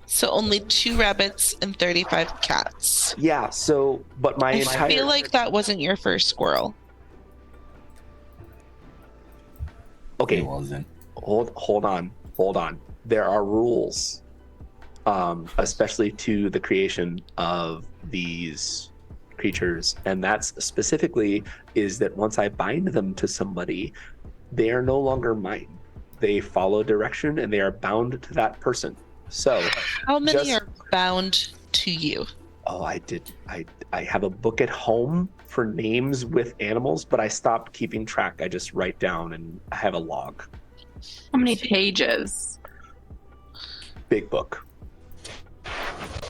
So only 2 rabbits and 35 cats. Yeah, so, but my entire... I feel like that wasn't your first squirrel. Okay, It wasn't. hold on. There are rules, especially to the creation of these creatures, and that's specifically is that once I bind them to somebody, they are no longer mine. They follow direction and they are bound to that person. So how many are bound to you? Oh, I have a book at home for names with animals, but I stopped keeping track. I just write down and I have a log. How many pages? Big book.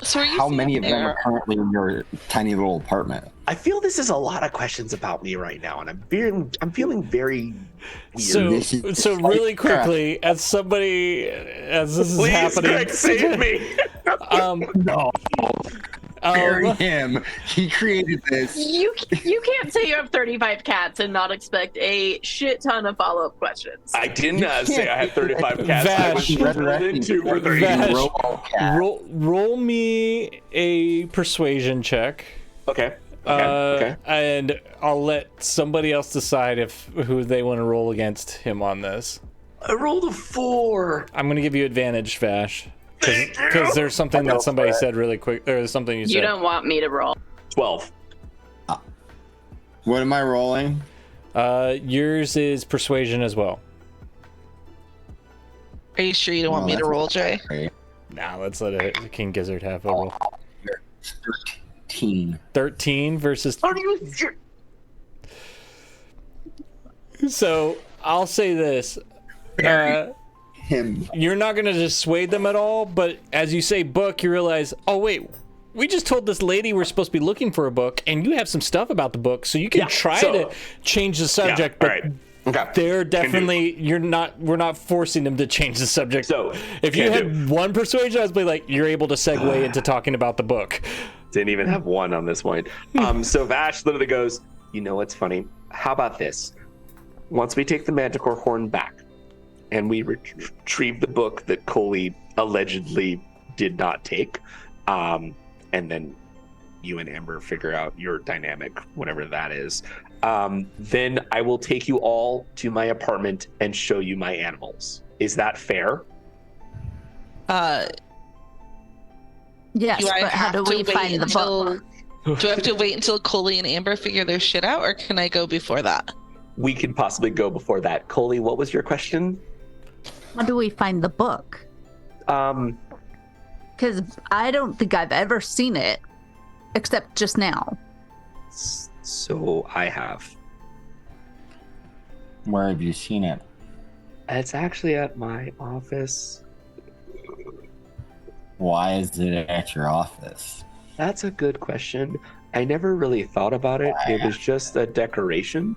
So are you How many of them there? are currently in your tiny little apartment? I feel this is a lot of questions about me right now, and I'm feeling very weird. So really quickly, as this is Please, happening, Greg, save me. No. Bury him. He created this. You can't say you have 35 cats and not expect a shit ton of follow-up questions. I didn't say I had 35 cats. I was Vash. resurrecting 2 for 30. Vash, roll me a persuasion check. Okay. Okay. And I'll let somebody else decide who they want to roll against him on this. I rolled a 4. I'm going to give you advantage, Vash. Because there's something that somebody said really quick. There's something you said. You don't want me to roll. 12. What am I rolling? Yours is persuasion as well. Are you sure you don't want me to roll, Jay? Nah, let's let King Gizzard have a roll. 13. 13 versus... Are you sure? So, I'll say this. Him. You're not going to dissuade them at all, but as you say book, you realize, oh, wait, we just told this lady we're supposed to be looking for a book, and you have some stuff about the book, so you can try to change the subject, but they're definitely, we're not forcing them to change the subject. So if you had one persuasion, I was like, you're able to segue into talking about the book. Didn't even have one on this point. So Vash literally goes, you know what's funny? How about this? Once we take the Manticore horn back, and we retrieve the book that Coley allegedly did not take, and then you and Amber figure out your dynamic, whatever that is, then I will take you all to my apartment and show you my animals. Is that fair? Yes, but how do we find the book? Do I have to wait until Coley and Amber figure their shit out, or can I go before that? We can possibly go before that. Coley, what was your question? How do we find the book? Because I don't think I've ever seen it, except just now. So I have. Where have you seen it? It's actually at my office. Why is it at your office? That's a good question. I never really thought about it. It was just a decoration,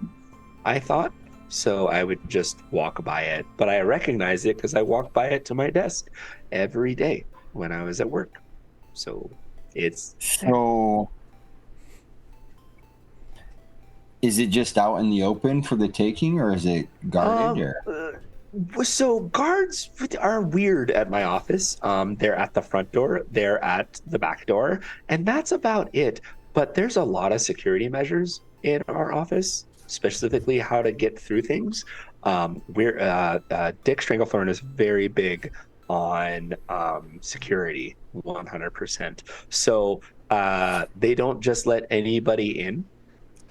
I thought. So I would just walk by it. But I recognize it because I walk by it to my desk every day when I was at work. So it's... So... Is it just out in the open for the taking, or is it guarded? So guards are weird at my office. They're at the front door, they're at the back door, and that's about it. But there's a lot of security measures in our office, specifically how to get through things. Dick Stranglethorn is very big on security, 100%. So they don't just let anybody in.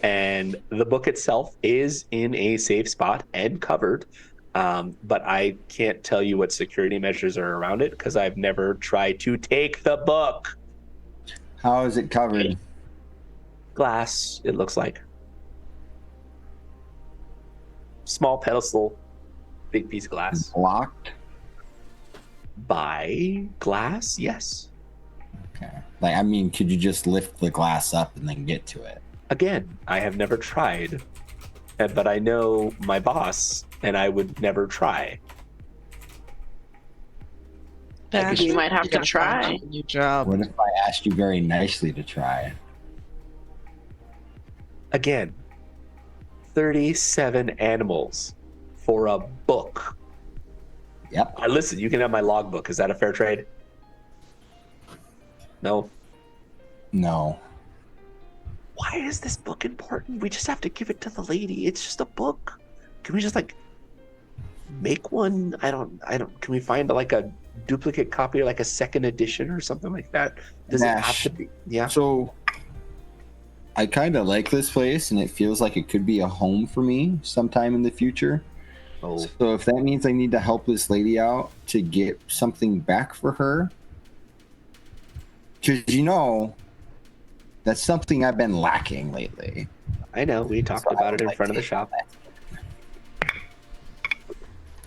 And the book itself is in a safe spot and covered. But I can't tell you what security measures are around it because I've never tried to take the book. How is it covered? Glass, it looks like. Small pedestal, big piece of glass. Blocked? By glass, yes. Okay. Like, I mean, could you just lift the glass up and then get to it? Again, I have never tried, but I know my boss, and I would never try. Bash, you might have to try. New job. What if I asked you very nicely to try? Again, 37 animals for a book. Yep. Listen, you can have my logbook. Is that a fair trade? No. No. Why is this book important? We just have to give it to the lady. It's just a book. Can we just like make one? I don't. Can we find like a duplicate copy or like a second edition or something like that? Does it have to be? Yeah. So I kind of like this place, and it feels like it could be a home for me sometime in the future. Oh. So if that means I need to help this lady out to get something back for her, because that's something I've been lacking lately. I know. We talked about it in front of the shop.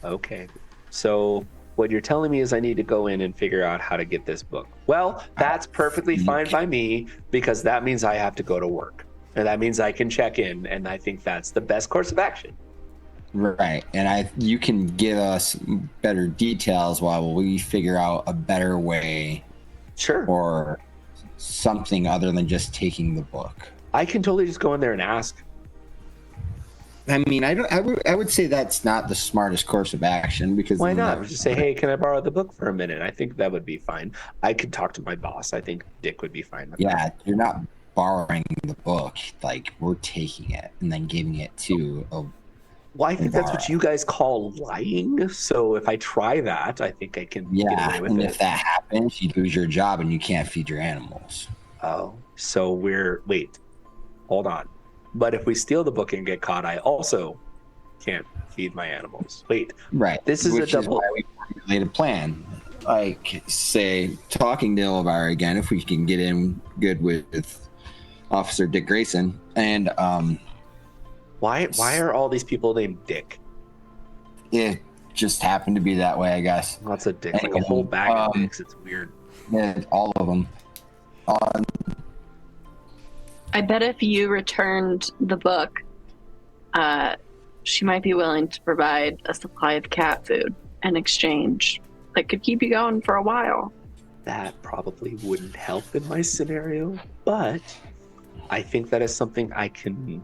Okay. So what you're telling me is I need to go in and figure out how to get this book. Well, that's perfectly fine by me, because that means I have to go to work. And that means I can check in, and I think that's the best course of action. Right. And you can give us better details while we figure out a better way. Sure. Or something other than just taking the book. I can totally just go in there and ask. I mean, I would say that's not the smartest course of action, because why not? Just say, hey, can I borrow the book for a minute? I think that would be fine. I could talk to my boss. I think Dick would be fine with that. Yeah, you're not borrowing the book. Like, we're taking it and then giving it to a. Well, I think that's what you guys call lying. So if I try that, I think I can get away with it. And if that happens, you lose your job and you can't feed your animals. Oh, so wait, hold on. But if we steal the book and get caught, I also can't feed my animals. Wait. Right. This is Which a double. Is why we formulate a plan. Like, say, talking to Ivara again, if we can get in good with Officer Dick Grayson. And, Why are all these people named Dick? it just happened to be that way, I guess. Lots of Dicks, like a whole bag of Dicks. It's weird. Yeah, all of them. I bet if you returned the book, she might be willing to provide a supply of cat food in exchange that could keep you going for a while. That probably wouldn't help in my scenario, but I think that is something I can.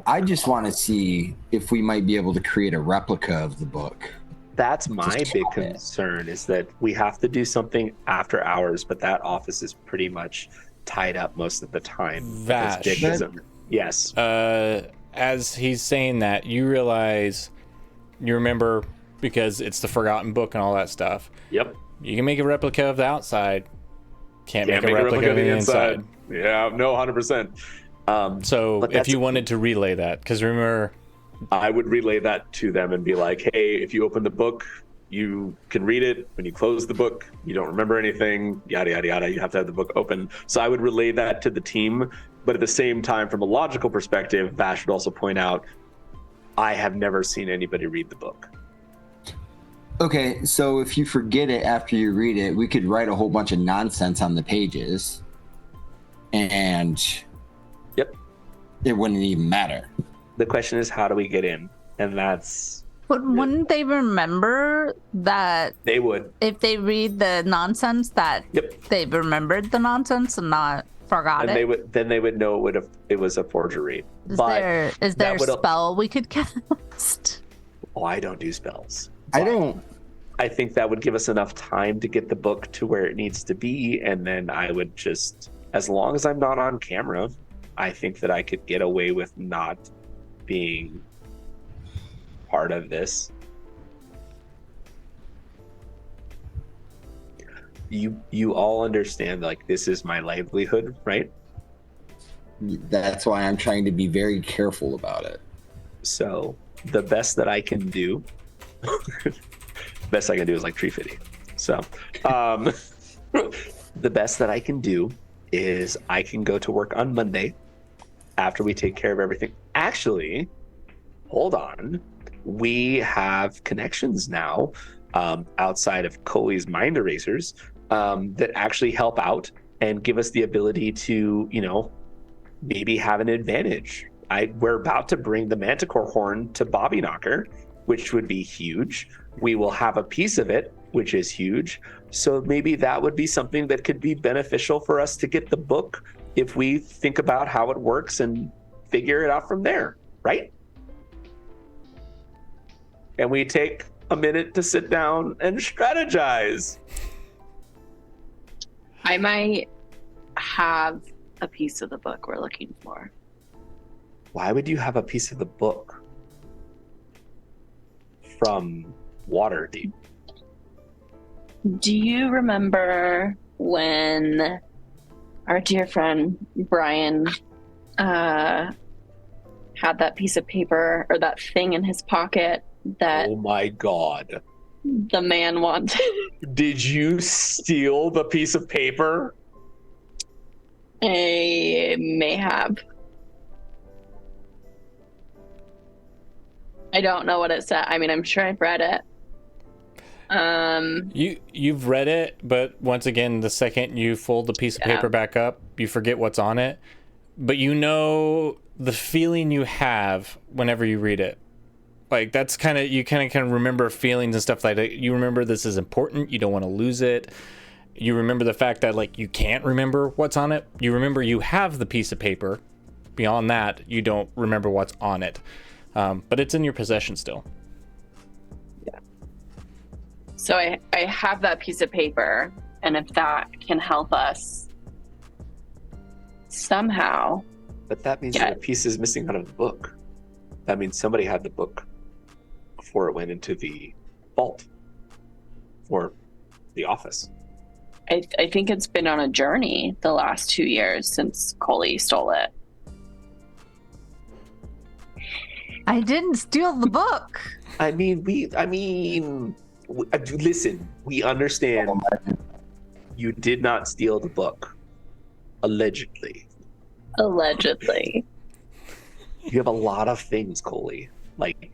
I just want to see if we might be able to create a replica of the book. That's my big concern, is that we have to do something after hours, but that office is pretty much tied up most of the time. Vash. Yes. As he's saying that, you realize, you remember, because it's the forgotten book and all that stuff. Yep. You can make a replica of the outside. Can't make a replica of the inside. Yeah, no, 100%. So if you wanted to relay that, because remember, I would relay that to them and be like, hey, if you open the book, you can read it. When you close the book, you don't remember anything, yada, yada, yada. You have to have the book open. So I would relay that to the team. But at the same time, from a logical perspective, Vash would also point out, I have never seen anybody read the book. Okay, so if you forget it after you read it, we could write a whole bunch of nonsense on the pages. And yep, it wouldn't even matter. The question is, how do we get in? And that's... But wouldn't they remember that? They would. If they read the nonsense, that they remembered the nonsense and not forgot it? Then they would know it was a forgery. Is there a spell we could cast? Oh, I don't do spells. I think that would give us enough time to get the book to where it needs to be, and then I would just, as long as I'm not on camera, I think that I could get away with not being part of this. You all understand, like, this is my livelihood, right? That's why I'm trying to be very careful about it. So the best that I can do best I can do is like tree fitting. So the best that I can do is I can go to work on Monday after we take care of everything. Actually, hold on. We have connections now. outside of Coley's mind erasers that actually help out and give us the ability to, maybe have an advantage. We're about to bring the Manticore horn to Bobby Knocker, which would be huge. We will have a piece of it, which is huge. So maybe that would be something that could be beneficial for us to get the book if we think about how it works and figure it out from there, right? And we take a minute to sit down and strategize. I might have a piece of the book we're looking for. Why would you have a piece of the book from Waterdeep? Do you remember when our dear friend Brian had that piece of paper or that thing in his pocket that Oh my God. the man wanted? Did you steal the piece of paper? I may have. I don't know what it said. I mean, I'm sure I've read it. You've read it, but once again, the second you fold the piece of paper back up, you forget what's on it. But you know the feeling you have whenever you read it. Like that's you kind of remember feelings and stuff like that. You remember this is important. You don't want to lose it. You remember the fact that like you can't remember what's on it. You remember you have the piece of paper. Beyond that, you don't remember what's on it. But it's in your possession still. Yeah. So I have that piece of paper, and if that can help us somehow. But that means that a piece is missing out of the book. That means somebody had the book before it went into the vault or the office. I think it's been on a journey the last 2 years since Coley stole it. I didn't steal the book. Listen, we understand you did not steal the book. Allegedly. Allegedly. You have a lot of things, Coley, like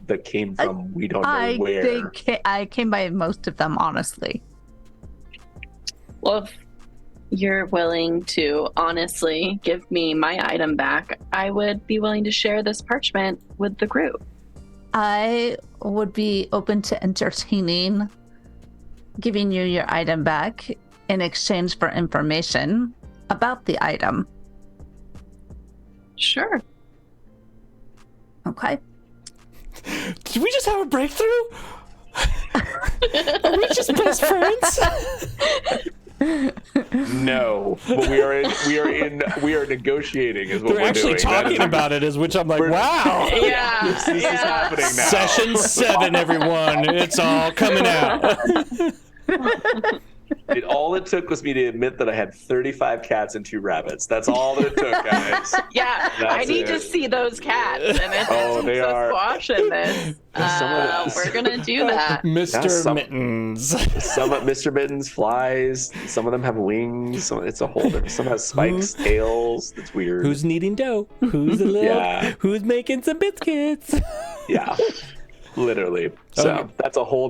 that came from we don't know where. I came by most of them, honestly. Well, if you're willing to honestly give me my item back, I would be willing to share this parchment with the group. I would be open to entertaining giving you your item back in exchange for information about the item. Sure. Okay. Did we just have a breakthrough? Are we just best friends? No, but we are negotiating is what They're we're actually doing. talking about it, as which I'm like, wow. Yeah. This is happening now. Session 7, everyone. It's all coming out. All it took was me to admit that I had 35 cats and 2 rabbits. That's all that it took, guys. Yeah, I need to see those cats. And if they it's are squashing this, we're going to do that. Mr. Mittens. Some of Mr. Mittens flies. Some of them have wings. It's a whole different. Some have spikes, tails. It's weird. Who's kneading dough? Who's a little? Who's making some biscuits? Yeah, literally. So that's a whole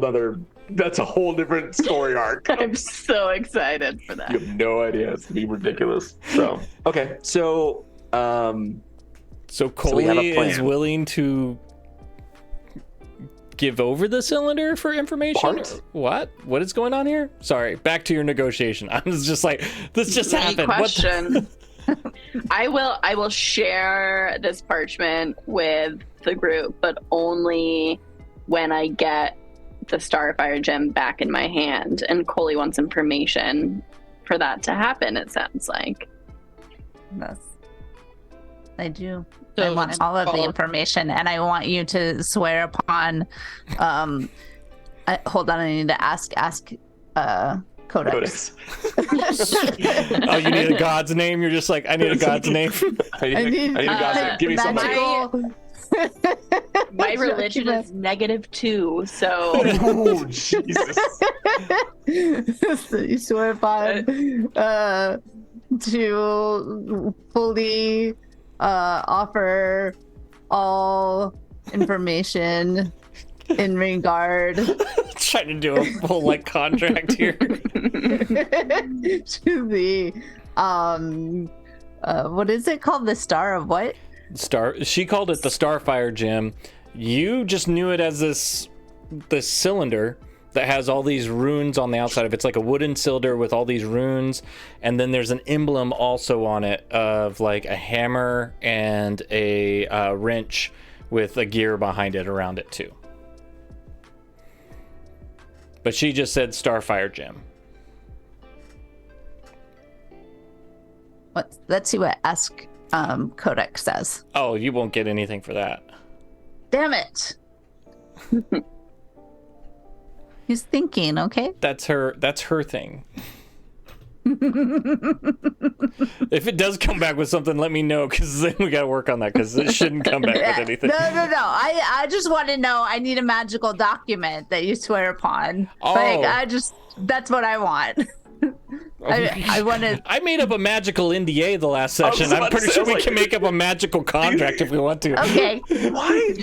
different story arc. I'm so excited for that. You have no idea. It's gonna be ridiculous. So okay, so Coley is willing to give over the cylinder for information? What is going on here? Sorry, back to your negotiation. I was just like, this just happened. Question. I will share this parchment with the group, but only when I get the Starfire gem back in my hand, and Coley wants information for that to happen, it sounds like. Yes, I do. So I want all of the information, and I want you to swear upon hold on, I need to ask Codex. Oh, you need a god's name? You're just like, I need a god's name. I need a god's name. Give me something. My religion is -2, so. Oh, Jesus. So you swear upon to fully offer all information in regard trying to do a whole like contract here. To the what is it called? The Star of what? She called it the Starfire Gem. You just knew it as this cylinder that has all these runes on the outside of it. It's like a wooden cylinder with all these runes, and then there's an emblem also on it of like a hammer and a wrench with a gear behind it around it too. But she just said Starfire Gem. Let's see what Ask Codex says. Oh, you won't get anything for that. Damn it. He's thinking, okay? That's her thing. If it does come back with something, let me know, because then we gotta work on that, because it shouldn't come back with anything. No. I just want to know. I need a magical document that you swear upon. Oh. Like, that's what I want. I wanted. I made up a magical NDA the last session. I'm pretty sure we can make up a magical contract if we want to. Okay. Why?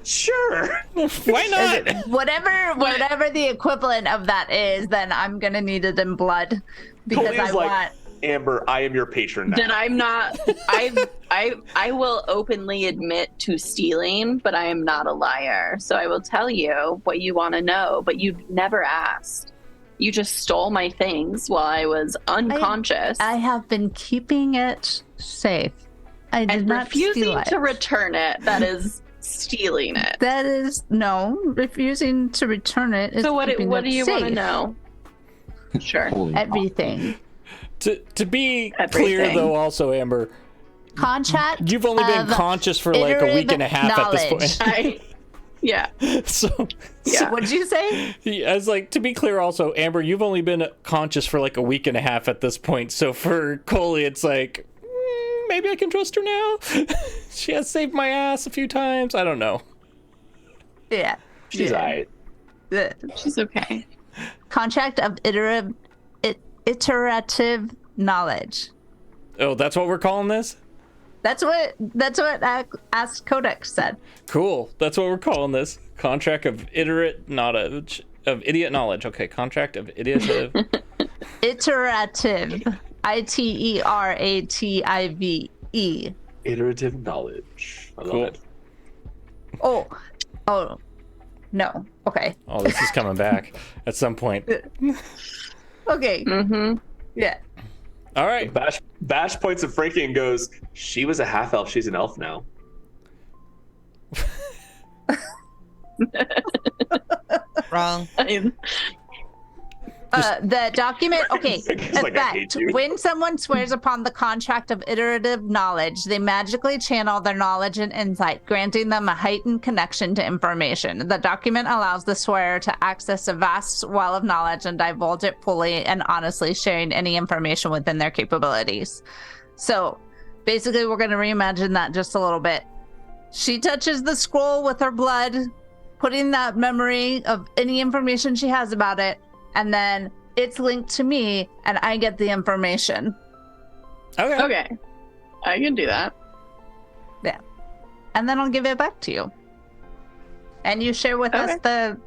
Sure. Why not? Whatever the equivalent of that is, then I'm gonna need it in blood, because I want. Amber, I am your patron now. Then I'm not. I will openly admit to stealing, but I am not a liar. So I will tell you what you want to know, but you've never asked. You just stole my things while I was unconscious. I have been keeping it safe. I did not refusing steal it. to return it. That is stealing it. That is refusing to return it. Is So what do you want to safe. know? Sure. Everything. To be clear, though, also, Amber, Contract. you've only been conscious for like a week and a half at this point. Yeah. So what'd you say? I was like, to be clear, also, Amber, you've only been conscious for like a week and a half at this point. So for Coley, it's like, maybe I can trust her now. She has saved my ass a few times. I don't know. Yeah. She's alright. She's okay. Contract of iterative knowledge. Oh, that's what we're calling this? That's what Ask Codex said. Cool. That's what we're calling this. Contract of idiot knowledge. Okay, contract of iterative. Iterative. ITERATIVE. Iterative knowledge. I love Cool. it. Oh, no. Okay. Oh, this is coming back at some point. Okay. Mm-hmm. Yeah. All right. Bash points at Frankie and goes, "She was a half elf. She's an elf now." Wrong. The document, okay. It's like, I hate you. When someone swears upon the contract of iterative knowledge, they magically channel their knowledge and insight, granting them a heightened connection to information. The document allows the swearer to access a vast well of knowledge and divulge it fully and honestly, sharing any information within their capabilities. So basically, we're going to reimagine that just a little bit. She touches the scroll with her blood, putting that memory of any information she has about it, and then it's linked to me, and I get the information. Okay. I can do that. Yeah. And then I'll give it back to you. And you share with us the...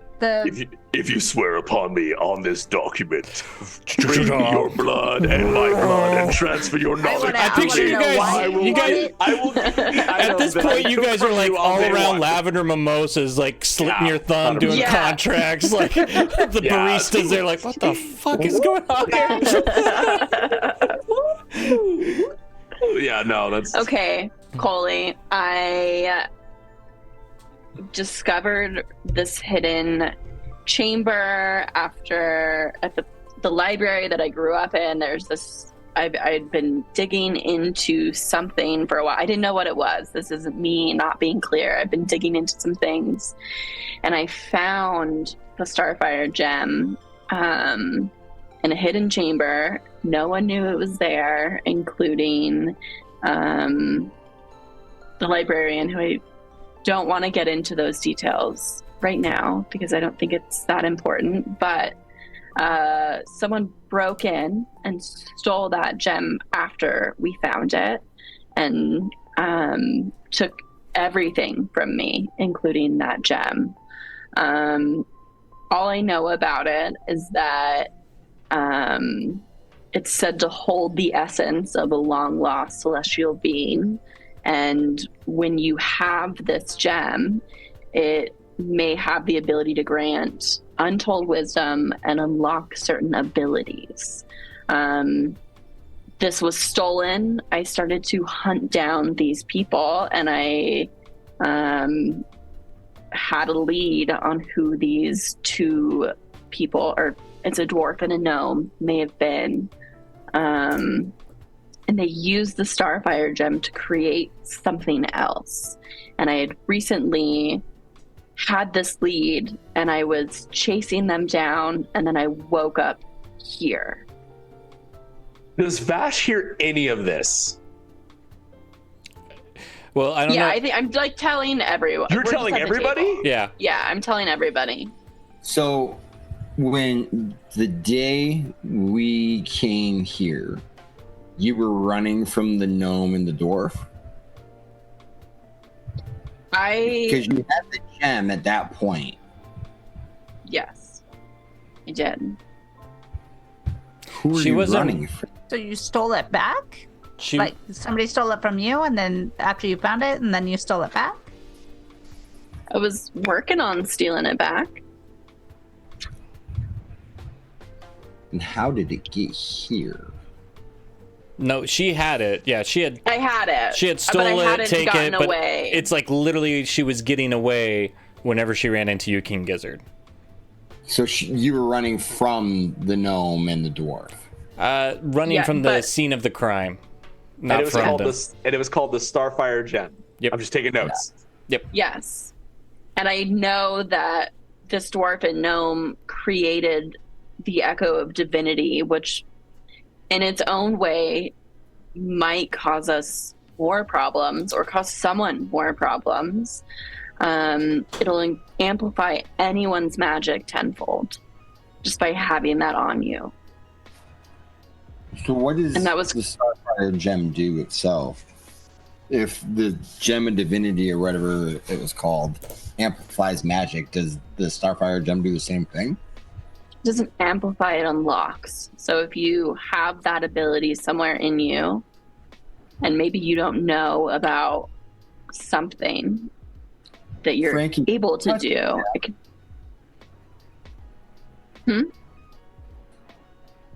If you swear upon me on this document, drink your blood and my blood and transfer your knowledge. I picture you guys. At this point, you guys are like all around lavender mimosas, like slitting your thumb, doing contracts. Like the baristas, they're like, "What the fuck is going on here?" Yeah, no, that's okay. Coley, I discovered this hidden chamber at the library that I grew up in. There's this, I'd been digging into something for a while. I didn't know what it was. This isn't me not being clear. I've been digging into some things, and I found the Starfire Gem in a hidden chamber. No one knew it was there, including the librarian, who I don't want to get into those details right now because I don't think it's that important, but someone broke in and stole that gem after we found it and took everything from me, including that gem. all I know about it is that it's said to hold the essence of a long-lost celestial being. And when you have this gem, it may have the ability to grant untold wisdom and unlock certain abilities. This was stolen. I started to hunt down these people, and I had a lead on who these two people, or it's a dwarf and a gnome, may have been. And they used the Starfire gem to create something else. And I had recently had this lead, and I was chasing them down, and then I woke up here. Does Vash hear any of this? Well, I don't know. Yeah, I'm like telling everyone. You're telling everybody? Yeah. Yeah, I'm telling everybody. So, when the day we came here, you were running from the gnome and the dwarf? Because you had the gem at that point. Yes, I did. Who were you running from? So you stole it back? Like somebody stole it from you, and then after you found it, and then you stole it back? I was working on stealing it back. And how did it get here? No, she had it. Yeah, I had it. She had stolen it, taken it, but away. It's like literally she was getting away whenever she ran into you, King Gizzard. So you were running from the gnome and the dwarf. Running from the scene of the crime. Not and it was called the Starfire gem. Yep. I'm just taking notes. Yeah. Yep. Yes. And I know that this dwarf and gnome created the Echo of Divinity, which in its own way might cause us more problems or cause someone more problems. It'll amplify anyone's magic tenfold just by having that on you. So what does the Starfire gem do itself? If the gem of divinity or whatever it was called amplifies magic, does the Starfire gem do the same thing? It doesn't amplify, it unlocks. So if you have that ability somewhere in you, and maybe you don't know about something that you're able to do.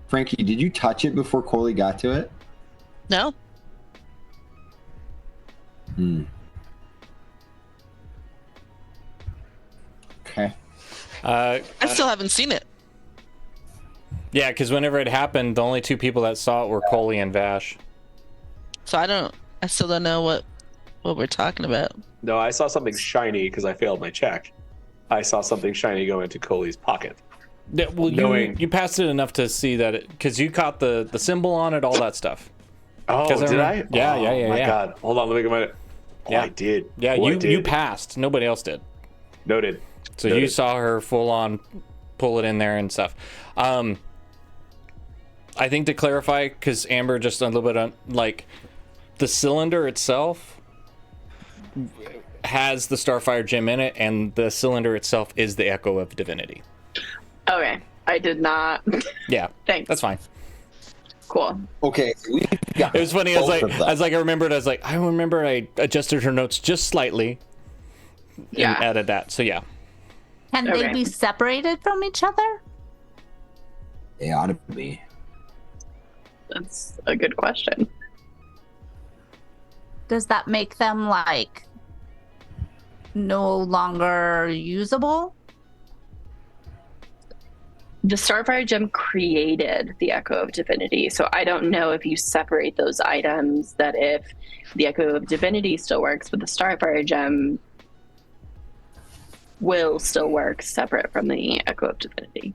Frankie, did you touch it before Coley got to it? No. Okay. I still haven't seen it. Yeah, because whenever it happened, the only two people that saw it were Coley and Vash. So I still don't know what we're talking about. No, I saw something shiny because I failed my check. I saw something shiny go into Coley's pocket. Yeah, well, you passed it enough to see that because you caught the symbol on it, all that stuff. Oh, did I? Yeah, Oh my God. Hold on, let me get my... Yeah, I did. Yeah, you passed. Nobody else did. Noted. So you saw her full on pull it in there and stuff. I think to clarify, because Amber just a little bit on, like, the cylinder itself has the Starfire gem in it, and the cylinder itself is the Echo of Divinity. Okay, I did not. Yeah, thanks. That's fine. Cool. Okay, it was funny. I remember I adjusted her notes just slightly. And added that. So yeah. Can they be separated from each other? They ought to be. That's a good question. Does that make them like no longer usable? The Starfire gem created the Echo of Divinity, so I don't know if you separate those items, that if the Echo of Divinity still works, but the Starfire gem will still work separate from the Echo of Divinity.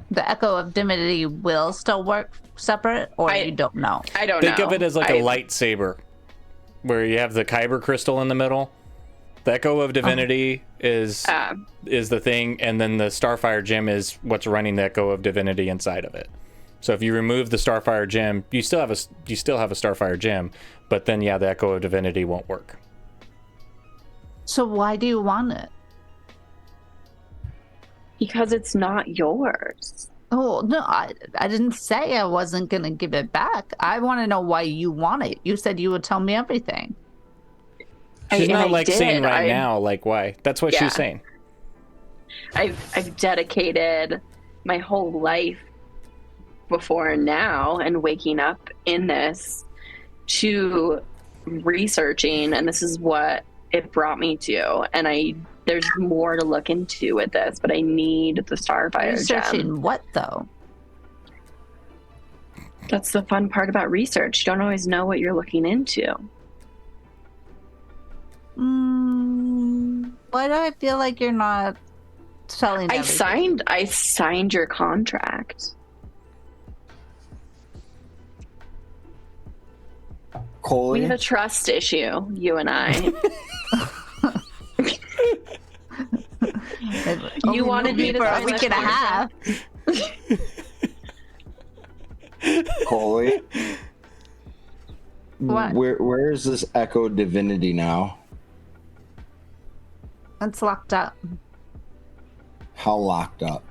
The Echo of Divinity will still work separate, or you don't know? I don't know. Think of it as like a lightsaber, where you have the kyber crystal in the middle. The Echo of Divinity is the thing, and then the Starfire gem is what's running the Echo of Divinity inside of it. So if you remove the Starfire gem, you still have a Starfire gem, but then the Echo of Divinity won't work. So why do you want it? Because it's not yours. Oh, no, I didn't say I wasn't going to give it back. I want to know why you want it. You said you would tell me everything. She's not I saying did. right now, like, why. That's what she's saying. I've dedicated my whole life before now and waking up in this to researching, and this is what it brought me to. And there's more to look into with this, but I need the Starfire Researching gem. what, though? That's the fun part about research. You don't always know what you're looking into. Why do I feel like you're not telling everything? I signed your contract. Coley? We have a trust issue, you and I. You wanted me to for a sign week the and a half. Coley? What? Where is this Echo Divinity now? It's locked up. How locked up?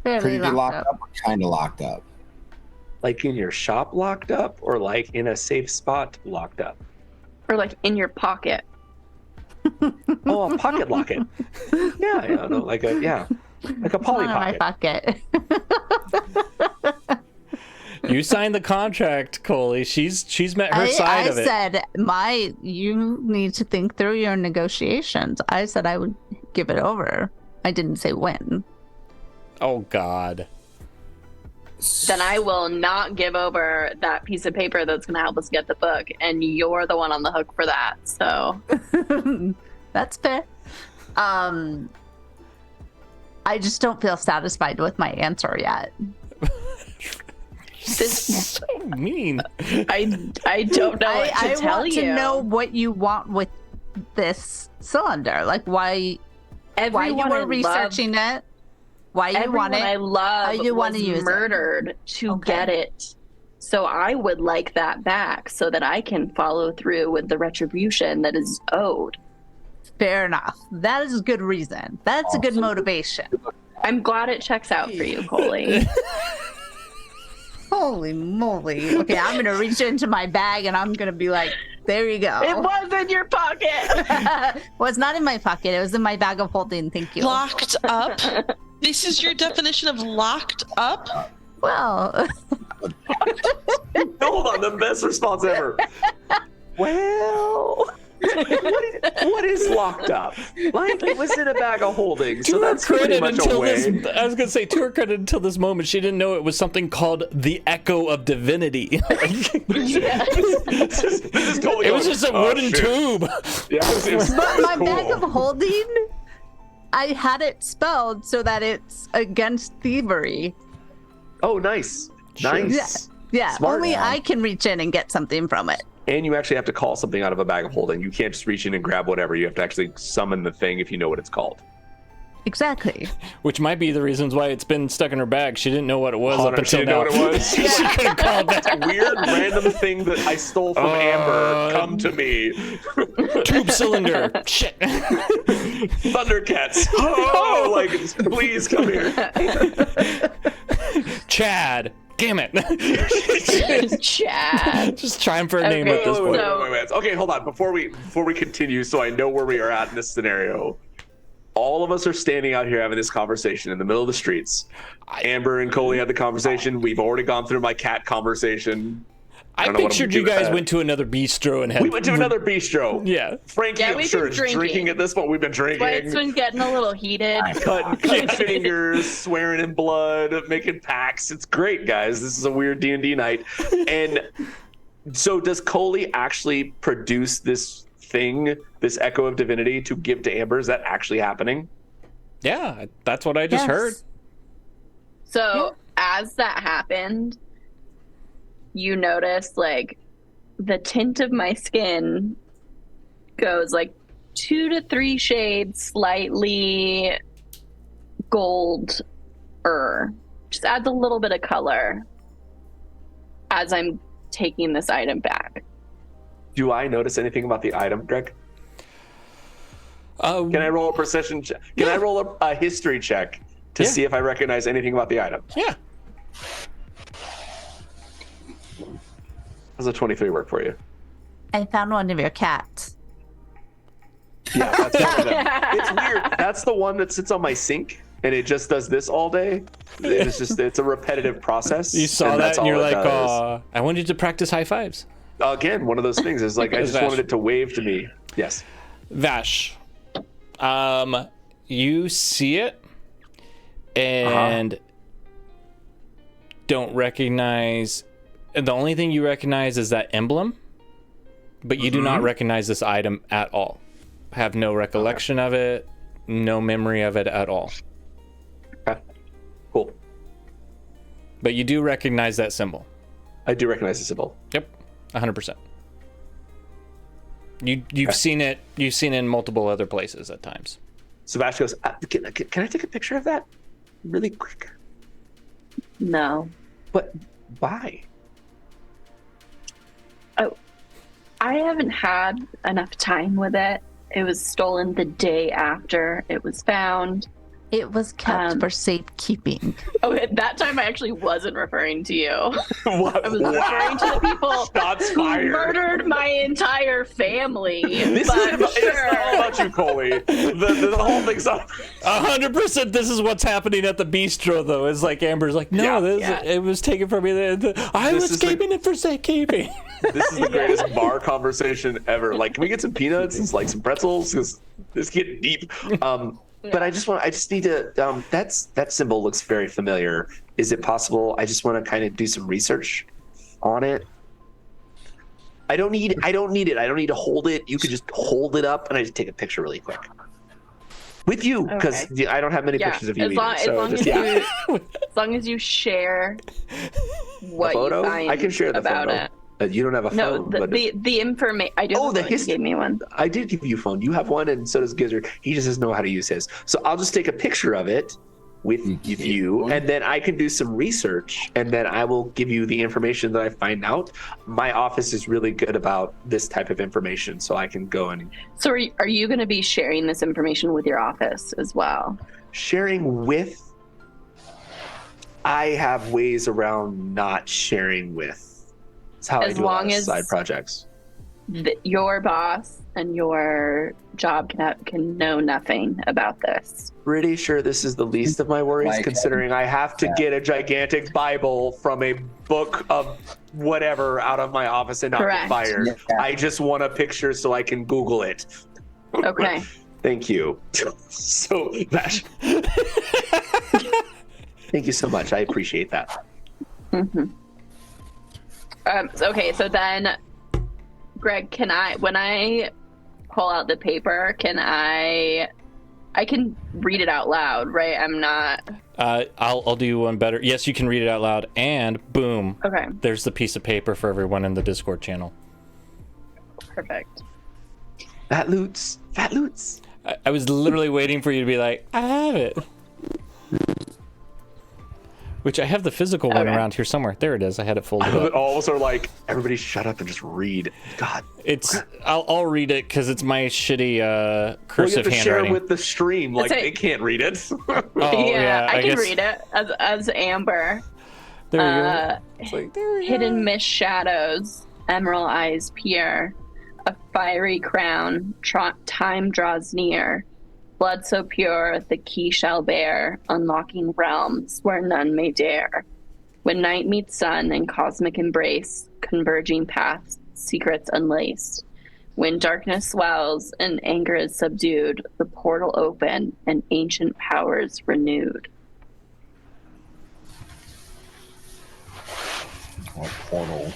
Fairly Pretty locked up or kind of locked up? Like in your shop locked up, or like in a safe spot locked up? Or like in your pocket. Oh, a pocket locket. Yeah, no, like a Polly Not pocket. in my pocket. You signed the contract, Coley. She's met her side of it. I said, you need to think through your negotiations. I said I would give it over. I didn't say when. Oh, God. Then I will not give over that piece of paper that's going to help us get the book, and you're the one on the hook for that. So that's fair. I just don't feel satisfied with my answer yet. This is so mean. I don't know what to tell you. I want to know what you want with this cylinder. Like why you were researching it. Why you want it? I love how you want to use murdered to get it. So I would like that back so that I can follow through with the retribution that is owed. Fair enough. That is a good reason. That's a good motivation. I'm glad it checks out for you, Coley. Holy moly. Okay, I'm going to reach into my bag and I'm going to be like, there you go. It was in your pocket. Well, it's not in my pocket. It was in my bag of holding. Thank you. Locked up? This is your definition of locked up? Well. Hold on, the best response ever. Well, what is locked up? Like, it was in a bag of holding, so that's pretty much a way. I was going to say, to her credit, until this moment, she didn't know it was something called the Echo of Divinity. This is totally it was just a wooden tube. Yeah, but my bag of holding, I had it spelled so that it's against thievery. Oh, nice. Nice. Yeah, Smart. only I can reach in and get something from it. And you actually have to call something out of a bag of holding. You can't just reach in and grab whatever. You have to actually summon the thing if you know what it's called. Exactly. Which might be the reasons why it's been stuck in her bag. She didn't know what it was up until she didn't now. know what it was. She could have called that. Weird random thing that I stole from Amber. Come to me. Tube cylinder. Shit. Thundercats. Oh, like, please come here. Chad. Damn it. Chad. Just trying for a name at this point. Wait. Okay, hold on. Before we continue, so I know where we are at in this scenario. All of us are standing out here having this conversation in the middle of the streets. Amber and Coley had the conversation. We've already gone through my cat conversation. I pictured you guys went to another bistro and had... We went to another bistro. Yeah. Frankie, I'm sure is drinking at this point. We've been drinking. But it's been getting a little heated. Cutting fingers, swearing in blood, making pacts. It's great, guys. This is a weird D&D night. And so does Coley actually produce this thing, this Echo of Divinity, to give to Amber? Is that actually happening? Yeah, that's what I just heard. So as that happened, you notice like the tint of my skin goes like 2 to 3 shades slightly gold-er. Just adds a little bit of color as I'm taking this item back. Do I notice anything about the item, Greg? Can I roll a precision check? Can I roll a history check to see if I recognize anything about the item? Yeah. Does a 23 work for you? I found one of your cats. Yeah, that's one of them. It's weird. That's the one that sits on my sink, and it just does this all day. It's a repetitive process. You saw that, and you're like, I wanted to practice high fives. Again, one of those things is like, I just wanted it to wave to me. Yes. Vash, you see it, and don't recognize. The only thing you recognize is that emblem, but you do not recognize this item at all. Have no recollection of it, no memory of it at all. Okay. Cool. But you do recognize that symbol. I do recognize the symbol. Yep, 100%. You've seen it. You've seen it in multiple other places at times. Sebastian goes, can I take a picture of that really quick? No. But why? Oh, I haven't had enough time with it. It was stolen the day after it was found. It was kept for safekeeping. Oh, at that time I actually wasn't referring to you. What? I was referring to the people who murdered my entire family. This isn't about, it's not all about you, Coley. The whole thing's up. 100%. This is what's happening at the bistro, though. It's like Amber's like, no, it was taken from me. I was keeping it for safekeeping. This is the greatest bar conversation ever. Like, can we get some peanuts and like some pretzels? Because this is getting deep. But I just need to. That symbol looks very familiar. Is it possible? I just want to kind of do some research on it. I don't need it. I don't need to hold it. You could just hold it up, and I just take a picture really quick with you, because I don't have many pictures of you. As long as you share what you find I can share the about photo. it. You don't have a phone. The information. I do. Oh, the history. You gave me one. I did give you a phone. You have one, and so does Gizzard. He just doesn't know how to use his. So I'll just take a picture of it with you, and then I can do some research, and then I will give you the information that I find out. My office is really good about this type of information, so I can go and. So are you going to be sharing this information with your office as well? Sharing with. I have ways around not sharing with. That's how I do a lot of side projects. Your boss and your job can know nothing about this. Pretty sure this is the least of my worries, considering I have to get a gigantic Bible from a book of whatever out of my office and not get fired. Yeah. I just want a picture so I can Google it. Okay. Thank you. So, Vash. Thank you so much. I appreciate that. Mm-hmm. Okay, so then, Greg, when I pull out the paper, I can read it out loud, right? I'm not. I'll do one better. Yes, you can read it out loud, and boom. Okay. There's the piece of paper for everyone in the Discord channel. Perfect. Fat Loots. I was literally waiting for you to be like, I have it. Which I have the physical one around here somewhere. There it is. I had it folded up. All of us are like, everybody shut up and just read. God. I'll read it because it's my shitty cursive handwriting. You have to share it with the stream. Like, they can't read it. I can read it as Amber. There you go. It's like, there hidden mist shadows, emerald eyes peer, a fiery crown, time draws near. Blood so pure, the key shall bear, unlocking realms where none may dare. When night meets sun and cosmic embrace, converging paths, secrets unlaced. When darkness swells and anger is subdued, the portal open and ancient powers renewed. What portal?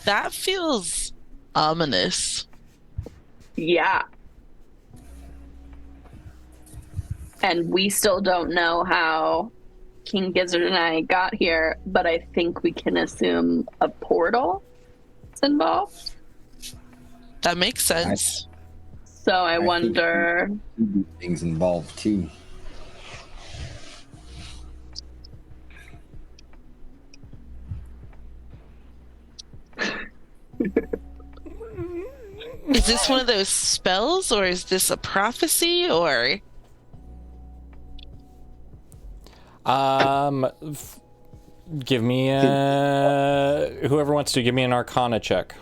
That feels ominous. Yeah. And we still don't know how King Gizzard and I got here, but I think we can assume a portal is involved. That makes sense. So I wonder... Things involved too. Is this one of those spells, or is this a prophecy, or? Give me whoever wants to give me an Arcana check.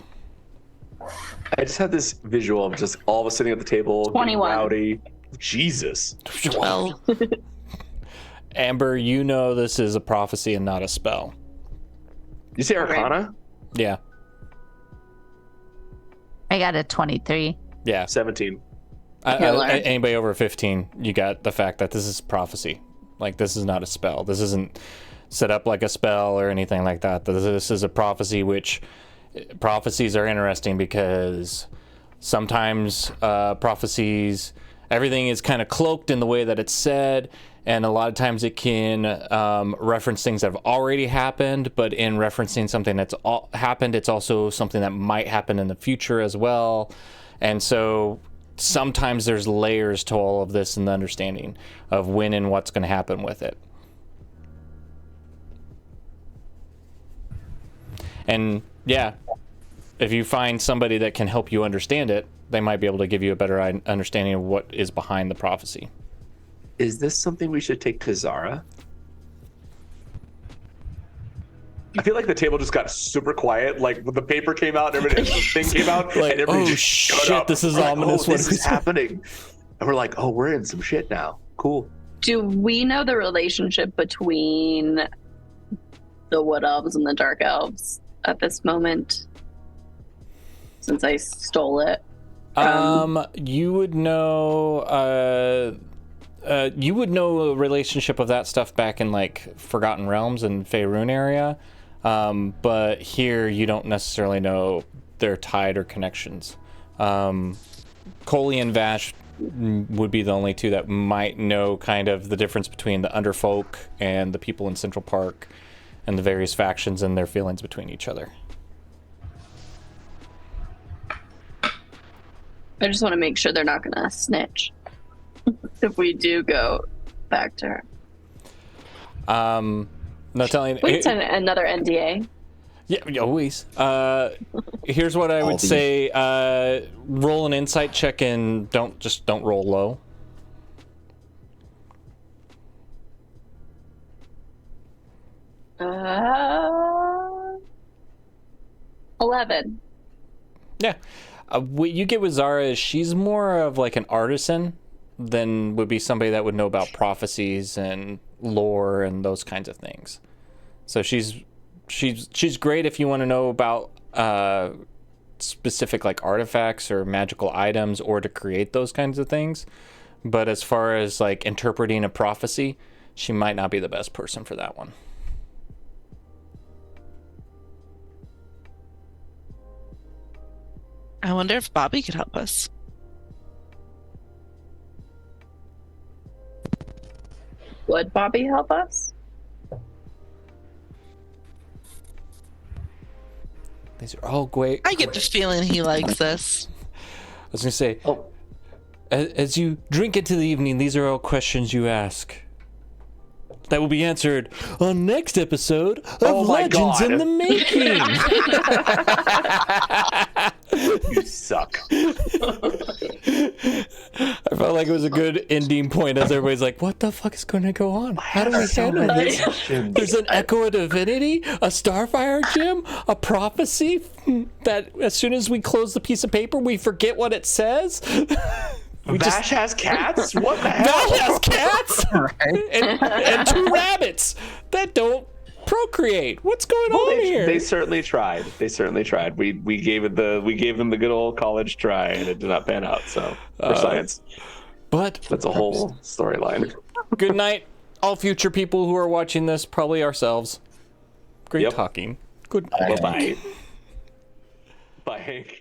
I just had this visual of just all of us sitting at the table, 21. rowdy. Jesus. 12. Amber, you know this is a prophecy and not a spell. You say Arcana? Yeah. I got a 23. Yeah. 17. Anybody over 15, you got the fact that this is prophecy. Like, this is not a spell. This isn't set up like a spell or anything like that. This is a prophecy, which prophecies are interesting because sometimes prophecies, everything is kind of cloaked in the way that it's said, and a lot of times it can reference things that have already happened, but in referencing something that's happened, it's also something that might happen in the future as well. And so sometimes there's layers to all of this and the understanding of when and what's going to happen with it. And yeah, if you find somebody that can help you understand it, they might be able to give you a better understanding of what is behind the prophecy. Is this something we should take to Zara? I feel like the table just got super quiet. Like when the paper came out, the thing came out, like, and everybody oh just shut shit, up. this is we're ominous. Like, oh, this is happening. And we're like, oh, we're in some shit now. Cool. Do we know the relationship between the wood elves and the dark elves at this moment? Since I stole it. You would know. You would know a relationship of that stuff back in like Forgotten Realms and Faerun area, but here you don't necessarily know their tide or connections. Coley and Vash would be the only two that might know kind of the difference between the underfolk and the people in Central Park and the various factions and their feelings between each other. I just want to make sure they're not going to snitch if we do go back to her. Not telling. Wait, another NDA. Yeah, always. Here's what I would say. Roll an insight check and don't roll low. Uh, 11. Yeah. What you get with Zara is she's more of like an artisan than would be somebody that would know about prophecies and lore and those kinds of things. So she's great if you want to know about specific like artifacts or magical items or to create those kinds of things. But as far as like interpreting a prophecy, she might not be the best person for that one. I wonder if Bobby could help us. Would Bobby help us? These are all great. I get the feeling he likes this. I was gonna say, as you drink into the evening, these are all questions you ask that will be answered on next episode of Legends in the Making. You suck. I felt like it was a good ending point as everybody's like, what the fuck is going to go on? How do we handle this? There's an Echo of Divinity, a Starfire Gem, a prophecy that as soon as we close the piece of paper, we forget what it says. Vash has cats? What the hell? Vash has cats? Right? and 2 rabbits that don't procreate. What's going on here? They certainly tried. We gave them the good old college try, and it did not pan out. So for science, but that's a whole storyline. Good night, all future people who are watching this, probably ourselves. Great talking. Good. Bye. Bye, Hank.